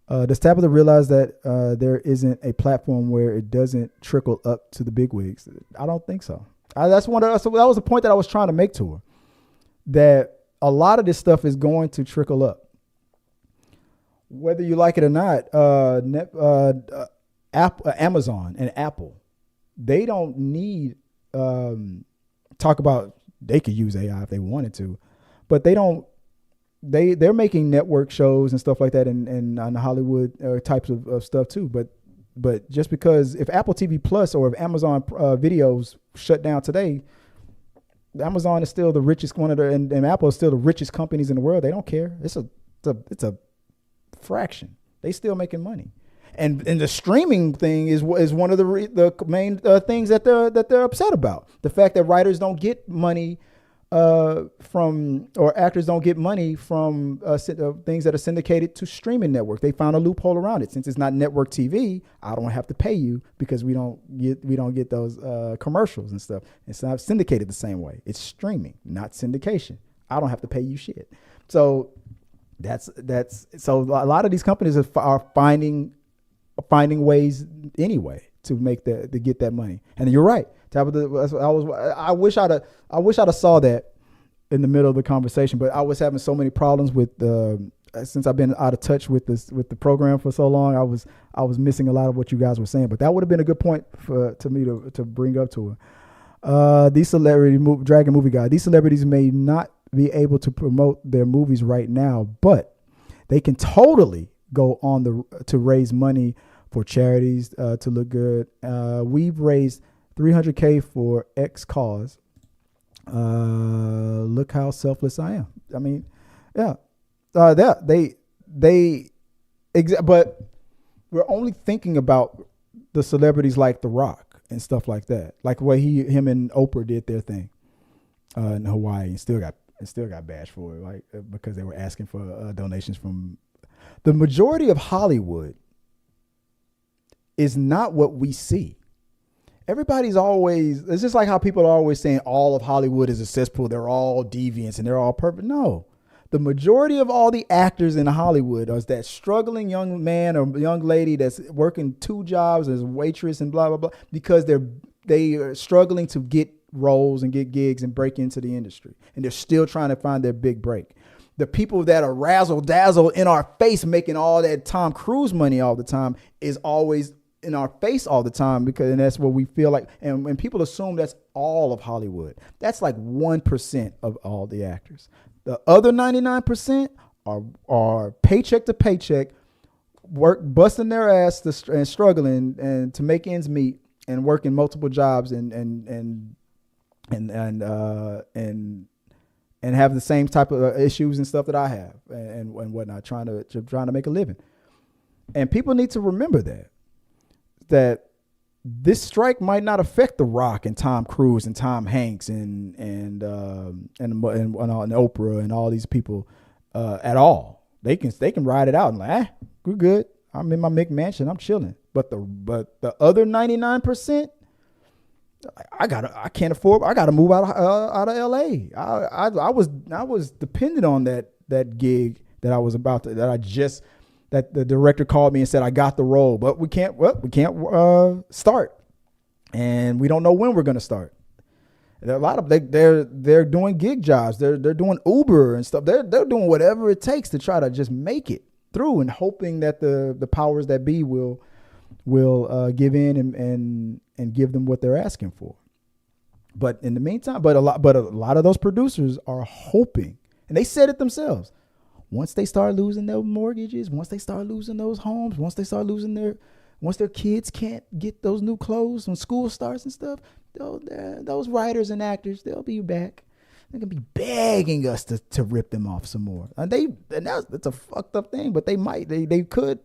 Does Tabatha realize that there isn't a platform where it doesn't trickle up to the bigwigs? I don't think so. That was the point that I was trying to make to her, that a lot of this stuff is going to trickle up, whether you like it or not. Amazon and Apple, they don't need talk about. They could use AI if they wanted to, but they don't. They're making network shows and stuff like that, and on the Hollywood types of stuff too. But just because if Apple TV Plus or if Amazon videos shut down today, Amazon is still the richest and Apple is still the richest companies in the world. They don't care. It's a fraction. They still making money, and the streaming thing is one of the main things that they're upset about. The fact that writers don't get money. Or actors don't get money from things that are syndicated to streaming network. They found a loophole around it. Since it's not network TV, I don't have to pay you because we don't get those commercials and stuff. It's not syndicated the same way. It's streaming, not syndication. I don't have to pay you shit. So so a lot of these companies are finding ways anyway to get that money. And you're right. I wish I'd have saw that in the middle of the conversation, but I was having so many problems with since I've been out of touch with the program for so long. I was missing a lot of what you guys were saying, but that would have been a good point to me to bring up to Dragon movie guy. These celebrities may not be able to promote their movies right now, but they can totally go on to raise money for charities to look good. We've raised $300K for X cause. Look how selfless I am. I mean, yeah, but we're only thinking about the celebrities like The Rock and stuff like that, like the way him and Oprah did their thing in Hawaii, and still got bashed for it, like because they were asking for donations from the majority of Hollywood. Is not what we see. Everybody's always, it's just like how people are always saying all of Hollywood is a cesspool. They're all deviants and they're all perfect. No, the majority of all the actors in Hollywood are that struggling young man or young lady that's working 2 jobs as a waitress and blah, blah, blah, because they are struggling to get roles and get gigs and break into the industry. And they're still trying to find their big break. The people that are razzle dazzle in our face, making all that Tom Cruise money all the time, is always in our face all the time, and that's what we feel like. And when people assume that's all of Hollywood, that's like 1% of all the actors. The other 99% are paycheck to paycheck, busting their ass and struggling and to make ends meet and working multiple jobs and have the same type of issues and stuff that I have and whatnot, trying to make a living. And people need to remember that this strike might not affect The Rock and Tom Cruise and Tom Hanks and Oprah and all these people at all. They can ride it out and like, we're good. I'm in my McMansion. I'm chilling. But the other 99%, I can't afford. I gotta move out of LA. I was dependent on that gig that the director called me and said I got the role, but we can't start, and we don't know when we're gonna start. There are a lot of they're doing gig jobs. They're doing Uber and stuff. They're doing whatever it takes to try to just make it through, and hoping that the powers that be will give in and give them what they're asking for. But in the meantime, a lot of those producers are hoping, and they said it themselves. Once they start losing their mortgages, once they start losing those homes, once their kids can't get those new clothes when school starts and stuff, those writers and actors, they'll be back. They're gonna be begging us to rip them off some more. And that's a fucked up thing, but they could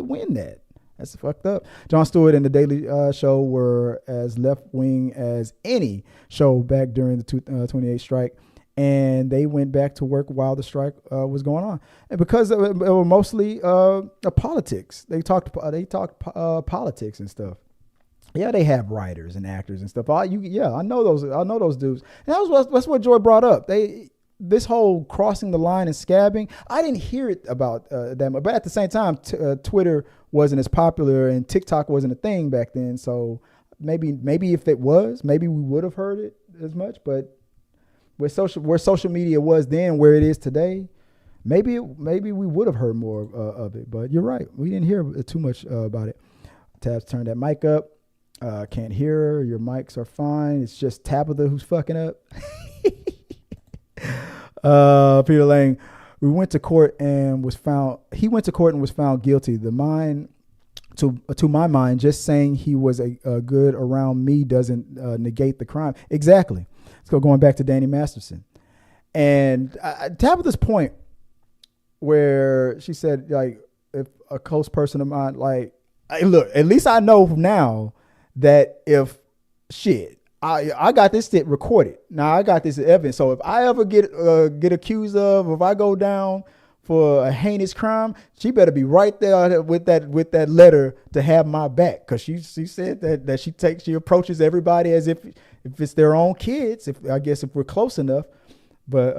win that. That's fucked up. Jon Stewart and The Daily Show were as left-wing as any show back during the 28 strike. And they went back to work while the strike was going on, and because it were mostly politics. They talked politics and stuff. Yeah, they have writers and actors and stuff. I know those dudes. And that's what Joy brought up. This whole crossing the line and scabbing. I didn't hear it about them, but at the same time, Twitter wasn't as popular and TikTok wasn't a thing back then. So maybe if it was, maybe we would have heard it as much, but. Where social media was then, where it is today, maybe we would have heard more of it. But you're right, we didn't hear too much about it. Tabs, turn that mic up. Can't hear her. Your mics are fine. It's just Tabatha who's fucking up. Peter Lang, he went to court and was found guilty. To my mind, just saying he was a good around me doesn't negate the crime. Exactly. Let's go going back to Danny Masterson. And Tabitha's point where she said, like, if a close person of mine, like, look, at least I know now that if I got this shit recorded. Now I got this evidence. So if I ever get accused of, if I go down for a heinous crime, she better be right there with that letter to have my back. Cause she said that she approaches everybody as if it's their own kids. If we're close enough, but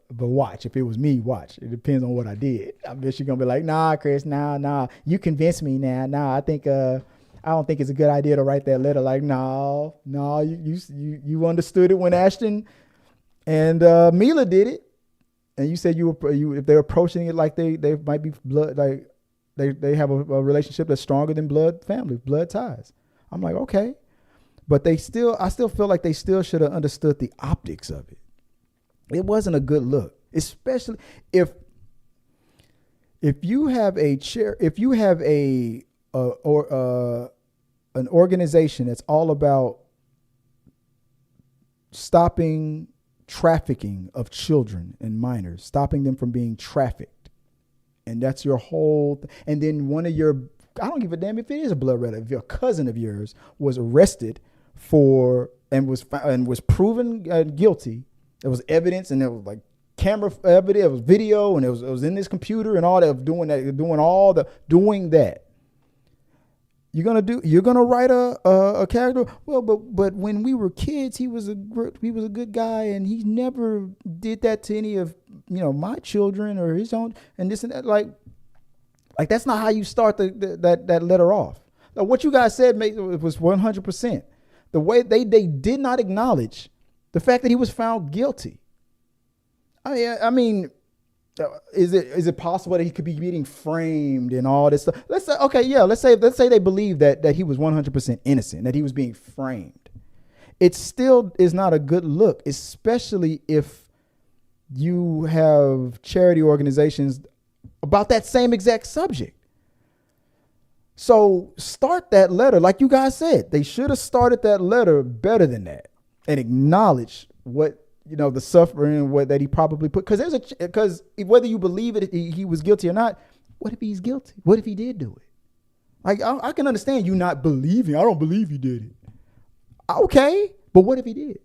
watch, if it was me, watch. It depends on what I did. I bet she's gonna be like, nah, Chris, nah, you convinced me now. Nah, I don't think it's a good idea to write that letter. Like, no, you understood it when Ashton and Mila did it. And you said if they're approaching it like they might be blood, like they have a relationship that's stronger than blood ties. I'm like, okay, But I still feel like they still should have understood the optics of it. It wasn't a good look, especially if you have an organization that's all about stopping trafficking of children and minors, stopping them from being trafficked. And that's your whole, and then one of your, I don't give a damn if it is a blood relative, if your cousin of yours was arrested and was proven guilty. There was evidence, and there was like camera evidence, it was video, and it was in this computer and all that, of doing that. You're gonna write a character. Well, but when we were kids, he was a good guy, and he never did that to any of my children or his own, and this and that. Like that's not how you start that letter off. Now, what you guys said was 100%. The way they did not acknowledge the fact that he was found guilty. I mean. Is it possible that he could be getting framed and all this stuff? Let's say they believe that he was 100% innocent, that he was being framed. It still is not a good look, especially if you have charity organizations about that same exact subject. So start that letter, like you guys said, they should have started that letter better than that and acknowledge what the suffering that he probably put, because whether you believe it, he was guilty or not, what if he's guilty? What if he did do it? Like, I can understand you not believing. I don't believe he did it. Okay, but what if he did?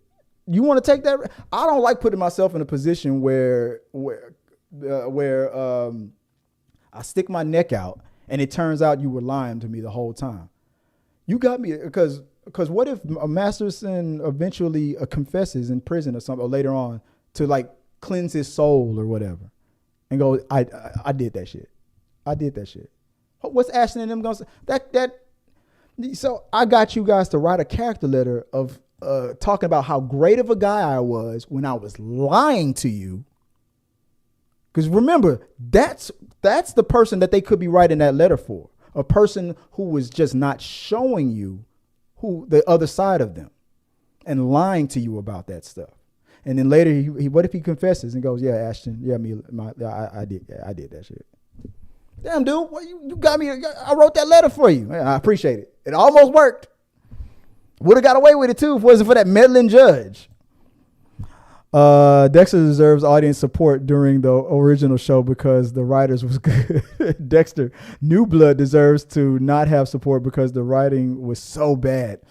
You want to take that? I don't like putting myself in a position where I stick my neck out and it turns out you were lying to me the whole time. You got me because what if Masterson eventually confesses in prison or something, or later on, to like cleanse his soul or whatever, and go, I did that shit. I did that shit. What's Ashton and them going to say? So I got you guys to write a character letter of talking about how great of a guy I was when I was lying to you. Because remember, that's the person that they could be writing that letter for. A person who was just not showing you who the other side of them and lying to you about that stuff. And then later, he what if he confesses and goes, yeah, Ashton, yeah, I did that shit. Damn, dude, you got me. I wrote that letter for you. I appreciate it. It almost worked. Would have got away with it too if it wasn't for that meddling judge. Dexter deserves audience support during the original show because the writers was good. Dexter, New Blood deserves to not have support because the writing was so bad.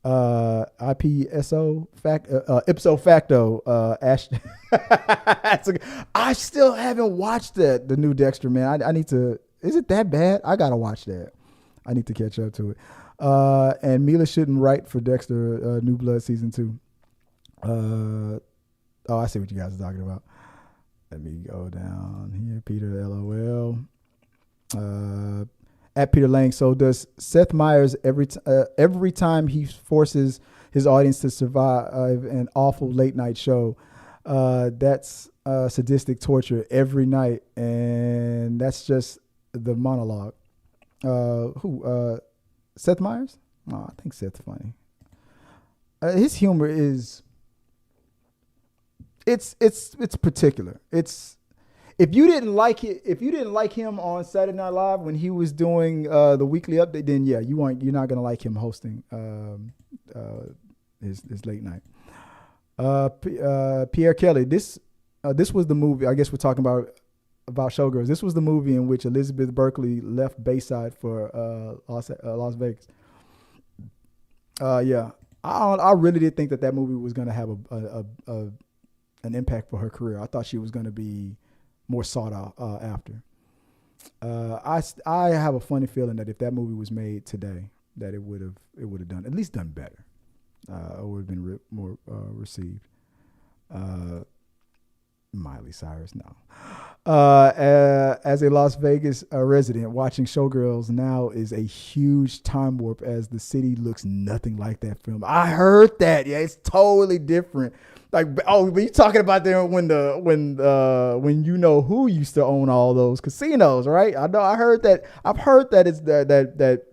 Ipso facto, Ashton. I still haven't watched the new Dexter, man. I need to. Is it that bad? I gotta watch that. I need to catch up to it. And Mila shouldn't write for Dexter, New Blood season 2. Oh, I see what you guys are talking about. Let me go down here. Peter, LOL. At Peter Lang. So does Seth Meyers every time he forces his audience to survive an awful late night show? That's sadistic torture every night, and that's just the monologue. Who? Seth Meyers? Oh, I think Seth's funny. His humor is. It's particular. It's if you didn't like him on Saturday Night Live when he was doing the weekly update, then yeah, you're not gonna like him hosting his late night. Pierre Kelly, this was the movie. I guess we're talking about Showgirls. This was the movie in which Elizabeth Berkley left Bayside for Las Vegas. Yeah, I really did think that movie was gonna have an impact for her career. I thought she was going to be more sought out after. I have a funny feeling that if that movie was made today, that it would have done better, or would have been more received. Miley Cyrus, no. As a Las Vegas resident, watching Showgirls now is a huge time warp as the city looks nothing like that film. I heard that. Yeah, it's totally different. Like, oh, but you talking about there when you know who used to own all those casinos, right? I know. I heard that. I've heard that it's that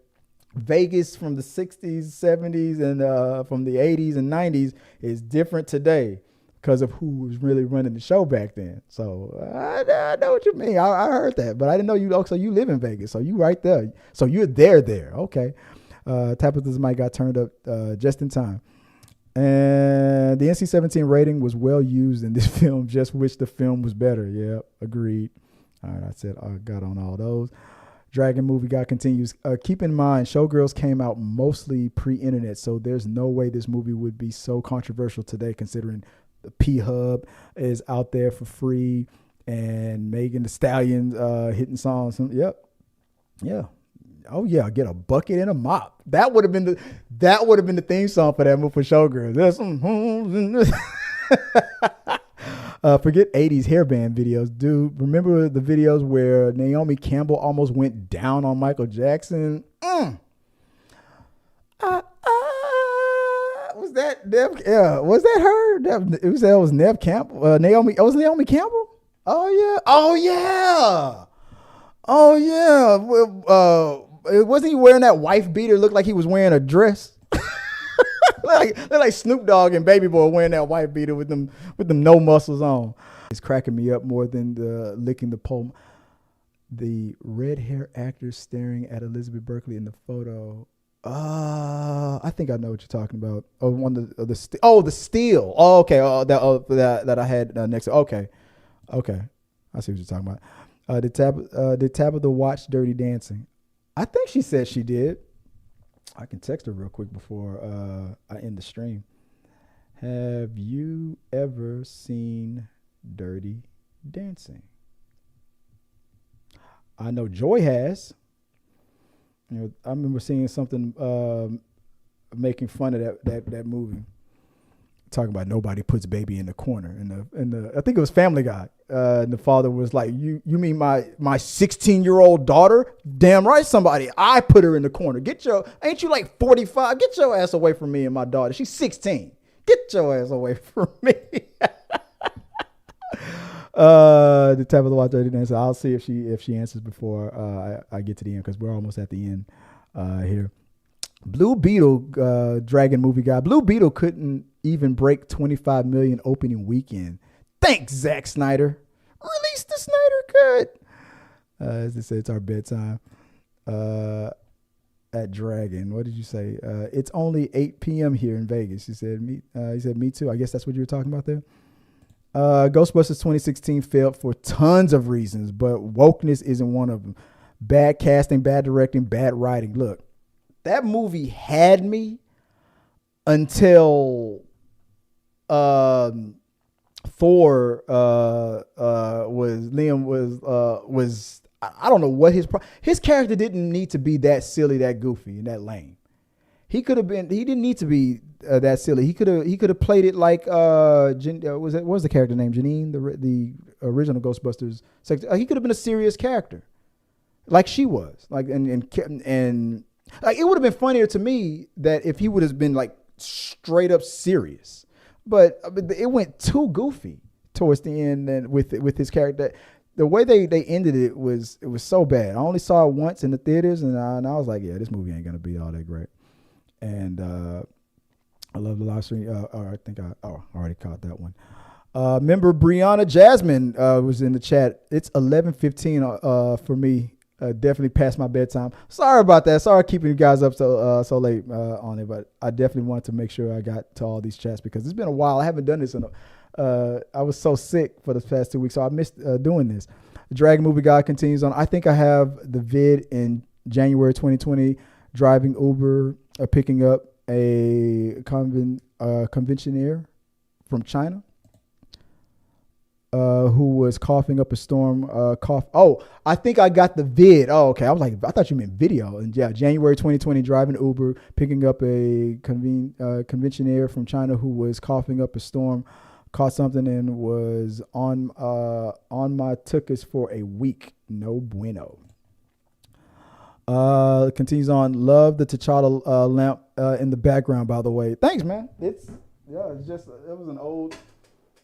Vegas from the 60s, 70s, and from the 80s and 90s is different today because of who was really running the show back then. So I know what you mean. I heard that, but I didn't know you. So you live in Vegas, so you right there. So you're there. Okay. Tabatha's mic got turned up just in time. And the NC-17 rating was well used in this film. Just wish the film was better. Yeah, agreed. All right, I said I got on all those. Dragon Movie Guy continues. Keep in mind, Showgirls came out mostly pre-internet, so there's no way this movie would be so controversial today, considering the P-Hub is out there for free and Megan Thee Stallion hitting songs. Yep. Yeah. Oh yeah, get a bucket and a mop. That would have been the theme song for that movie for Showgirls. There's some forget 80s hairband videos, dude. Remember the videos where Naomi Campbell almost went down on Michael Jackson? Was that Nev? Yeah, was that her? That was Nev Campbell. Naomi. Oh, was Naomi Campbell? Oh yeah. Wasn't he wearing that wife beater? Looked like he was wearing a dress. like Snoop Dogg and Baby Boy wearing that white beater with them no muscles on. It's cracking me up more than the licking the pole. The red hair actor staring at Elizabeth Berkley in the photo. I think I know what you're talking about. Oh, the steel. Oh, okay. That I had next. Okay. I see what you're talking about. Did Tabatha watch Dirty Dancing? I think she said she did. I can text her real quick before I end the stream. Have you ever seen Dirty Dancing? I know Joy has. You know, I remember seeing something making fun of that movie, talking about nobody puts baby in the corner. And I think it was Family Guy. And the father was like, "You mean my 16-year-old daughter? Damn right, I put her in the corner. Ain't you like 45? Get your ass away from me and my daughter. She's 16. Get your ass away from me." The type of the watch I didn't answer. I'll see if she answers before I get to the end, because we're almost at the end here. Blue Beetle, Dragon Movie Guy. Blue Beetle couldn't even break 25 million opening weekend. Thanks, Zack Snyder. Release the Snyder Cut. As they say, it's our bedtime. At Dragon, what did you say? It's only 8 p.m. here in Vegas. He said, me too. I guess that's what you were talking about there. Ghostbusters 2016 failed for tons of reasons, but wokeness isn't one of them. Bad casting, bad directing, bad writing. Look, that movie had me until Thor was I don't know what his character didn't need to be that silly, that goofy, and that lame. He didn't need to be that silly. He could have played it like what was the character name? Janine, the original Ghostbusters. He could have been a serious character, like she was. Like and like, it would have been funnier to me that if he would have been like straight up serious. But it went too goofy towards the end, and with his character. The way they ended it was so bad. I only saw it once in the theaters, and I was like, yeah, this movie ain't gonna be all that great. And I love the live stream. I think I already caught that one. Member Brianna Jasmine was in the chat. It's 11:15 for me. Definitely past my bedtime. Sorry about that. Sorry keeping you guys up so late on it, but I definitely wanted to make sure I got to all these chats because it's been a while. I haven't done this I was so sick for the past 2 weeks, so I missed doing this. The Dragon Movie Guy continues on. I think I have the vid in January 2020, driving Uber, picking up a conventioneer from China who was coughing up a storm. Oh, I think I got the vid. Oh, okay. I was like, I thought you meant video. And yeah, January 2020, driving Uber, picking up a conventioneer from China who was coughing up a storm. Caught something and was on my tuchus for a week. No bueno. Continues on. Love the T'Challa lamp in the background, by the way. Thanks, man. It was an old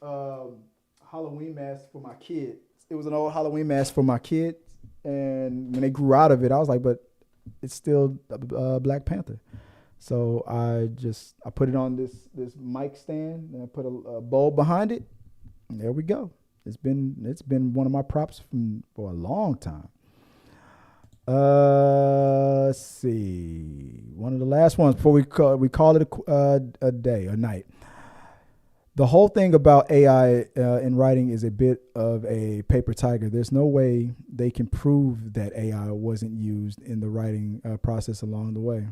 Halloween mask for my kids. It was an old Halloween mask for my kids, and when they grew out of it, I was like, but it's still Black Panther. So I put it on this mic stand and I put a bulb behind it. And there we go. It's been one of my props for a long time. Let's see. One of the last ones before we call it a day, a night. The whole thing about AI in writing is a bit of a paper tiger. There's no way they can prove that AI wasn't used in the writing process along the way.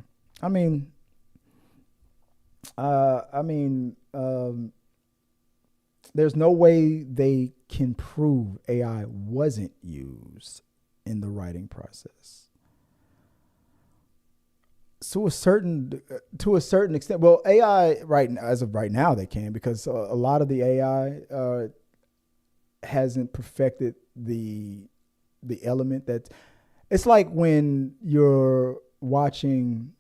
There's no way they can prove AI wasn't used in the writing process. To a certain extent, well, AI as of right now they can, because a lot of the AI hasn't perfected the element that it's like when you're watching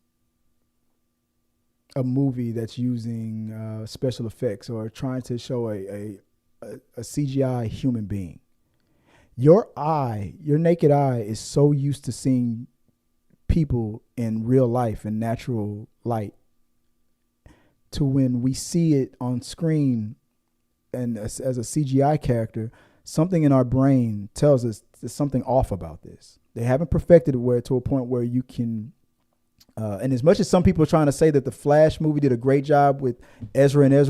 a movie that's using special effects or trying to show a CGI human being. Your naked eye is so used to seeing people in real life and natural light to when we see it on screen and as a CGI character, something in our brain tells us there's something off about this. They haven't perfected it to a point where you can and as much as some people are trying to say that the Flash movie did a great job with Ezra, though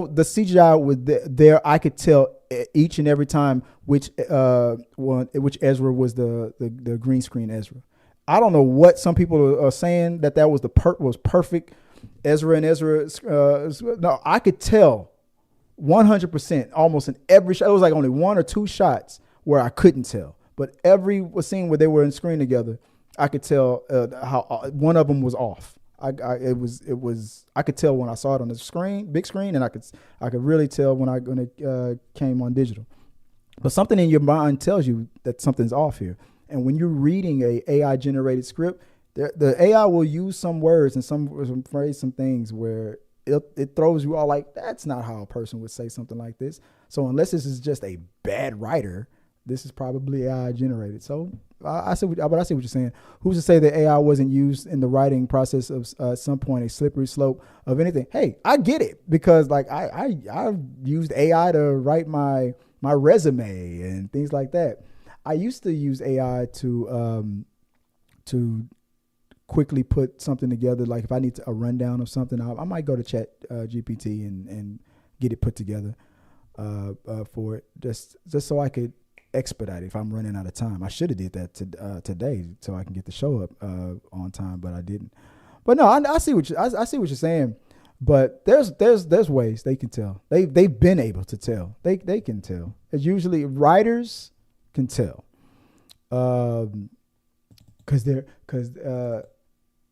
the CGI was there, I could tell each and every time which Ezra was the green screen Ezra. I don't know what some people are saying that was was perfect Ezra. No, I could tell 100% almost in every shot. It was like only one or two shots where I couldn't tell, but every scene where they were in screen together, I could tell how one of them was off. I could tell when I saw it on the screen, big screen, and I could really tell when it came on digital. But something in your mind tells you that something's off here. And when you're reading a AI generated script, the AI will use some words and some phrase, some things where it throws you all like, that's not how a person would say something like this. So unless this is just a bad writer, this is probably AI generated. So I see what you're saying. Who's to say that AI wasn't used in the writing process of at some point a slippery slope of anything? Hey, I get it, because like I've used AI to write my resume and things like that. I used to use AI to quickly put something together. Like if I need a rundown of something, I might go to Chat GPT and get it put together for it, just so I could expedite it if I'm running out of time. I should have did that today so I can get the show up on time, but I didn't. But no, I see what you're saying. But there's ways they can tell. They've been able to tell. They can tell. It's usually writers can tell, and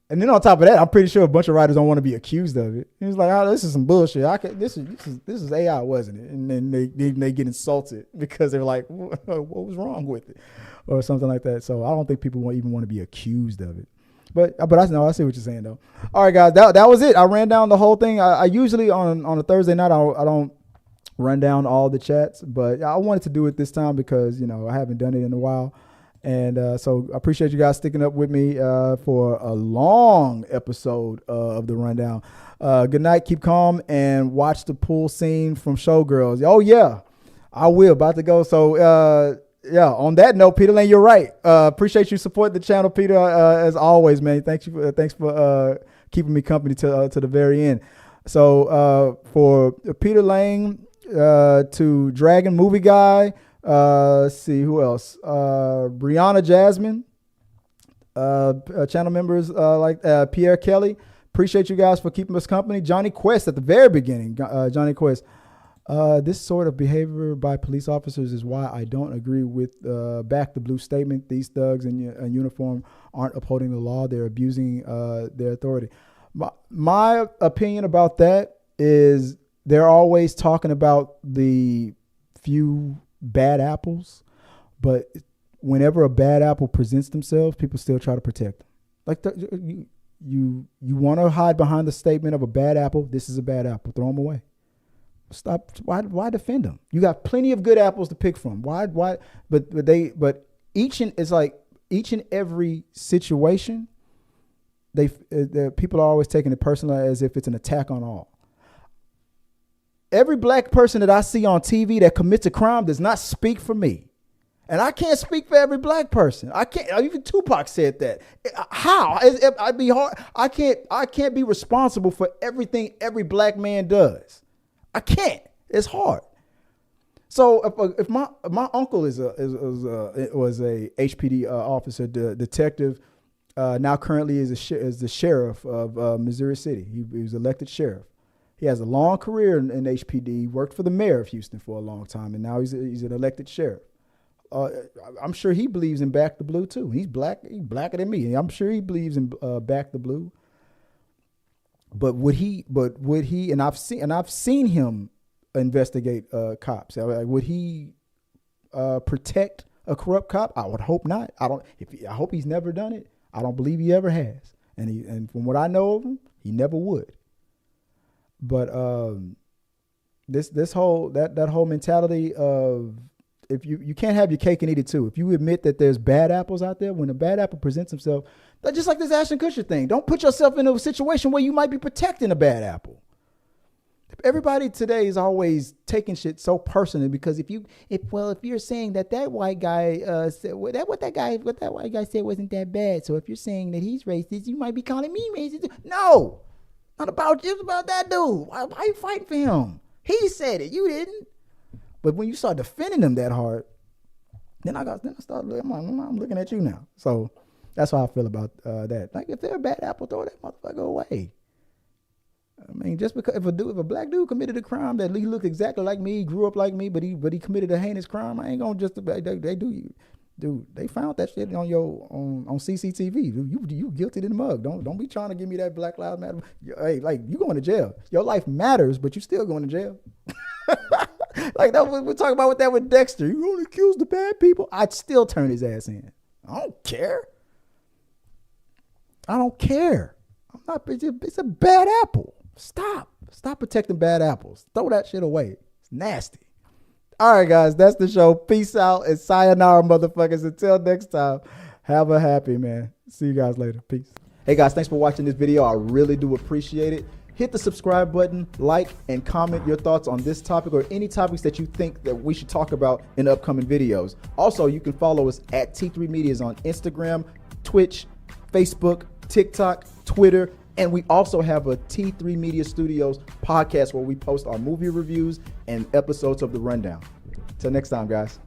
then on top of that, I'm pretty sure a bunch of writers don't want to be accused of it. It's like, oh, this is some bullshit. This is AI, wasn't it? And then they get insulted because they're like, what was wrong with it, or something like that. So I don't think people even want to be accused of it. But I see what you're saying though. All right, guys, that was it. I ran down the whole thing. I usually on a Thursday night I don't run down all the chats, but I wanted to do it this time because I haven't done it in a while. And so I appreciate you guys sticking up with me for a long episode of the Rundown. Good night, keep calm, and watch the pool scene from Showgirls. Oh, yeah, I will. About to go. So, on that note, Peter Lane, you're right. Appreciate you supporting the channel, Peter, as always, man. Thanks for keeping me company to the very end. So for Peter Lane, to Dragon Movie Guy, let's see who else. Brianna Jasmine, channel members like Pierre Kelly. Appreciate you guys for keeping us company. Johnny Quest at the very beginning. Johnny Quest. This sort of behavior by police officers is why I don't agree with back the blue statement. These thugs in uniform aren't upholding the law. They're abusing their authority. My opinion about that is they're always talking about the few bad apples, but whenever a bad apple presents themselves, people still try to protect them. Like you want to hide behind the statement of a bad apple. This is a bad apple. Throw them away. Stop. Why defend them? You got plenty of good apples to pick from. Why? But each it's like each and every situation, the people are always taking it personal as if it's an attack on all. Every black person that I see on TV that commits a crime does not speak for me. And I can't speak for every black person. I can't. Even Tupac said that. How? I'd be hard. I can't be responsible for everything every black man does. I can't. It's hard. So if my uncle was a HPD officer, detective, now currently is the sheriff of Missouri City. He was elected sheriff. He has a long career in HPD. He worked for the mayor of Houston for a long time, and now he's an elected sheriff. I'm sure he believes in Back the Blue too. He's black. He's blacker than me. I'm sure he believes in Back the Blue. But would he? And I've seen him investigate cops. Would he protect a corrupt cop? I would hope not. I hope he's never done it. I don't believe he ever has. And from what I know of him, he never would. But this whole mentality of, if you can't have your cake and eat it too. If you admit that there's bad apples out there, when a bad apple presents himself, just like this Ashton Kutcher thing, don't put yourself in a situation where you might be protecting a bad apple. Everybody today is always taking shit so personally, because if you're saying that white guy said what that white guy said wasn't that bad, so if you're saying that he's racist, you might be calling me racist. No, not about you. It's about that dude. Why are you fighting for him? He said it. You didn't. But when you start defending them that hard, I'm looking at you now. So that's how I feel about that. Like, if they're a bad apple, throw that motherfucker away. I mean, just because if a black dude committed a crime that he looked exactly like me, grew up like me, but he committed a heinous crime, I ain't gonna just they found that shit on CCTV. You guilty to the mug. Don't be trying to give me that Black Lives Matter. Hey, like, you going to jail. Your life matters, but you still going to jail. Like that we're talking about with Dexter. You only accuse the bad people. I'd still turn his ass in. I don't care. I'm not. It's a bad apple. Stop protecting bad apples. Throw that shit away. It's nasty. All right, guys, that's the show. Peace out and sayonara, motherfuckers. Until next time, have a happy, man. See you guys later. Peace. Hey guys, thanks for watching this video. I really do appreciate it. Hit the subscribe button, like, and comment your thoughts on this topic or any topics that you think that we should talk about in upcoming videos. Also, you can follow us at T3 Medias on Instagram, Twitch, Facebook, TikTok, Twitter, and we also have a T3 Media Studios podcast where we post our movie reviews and episodes of The Rundown. Till next time, guys.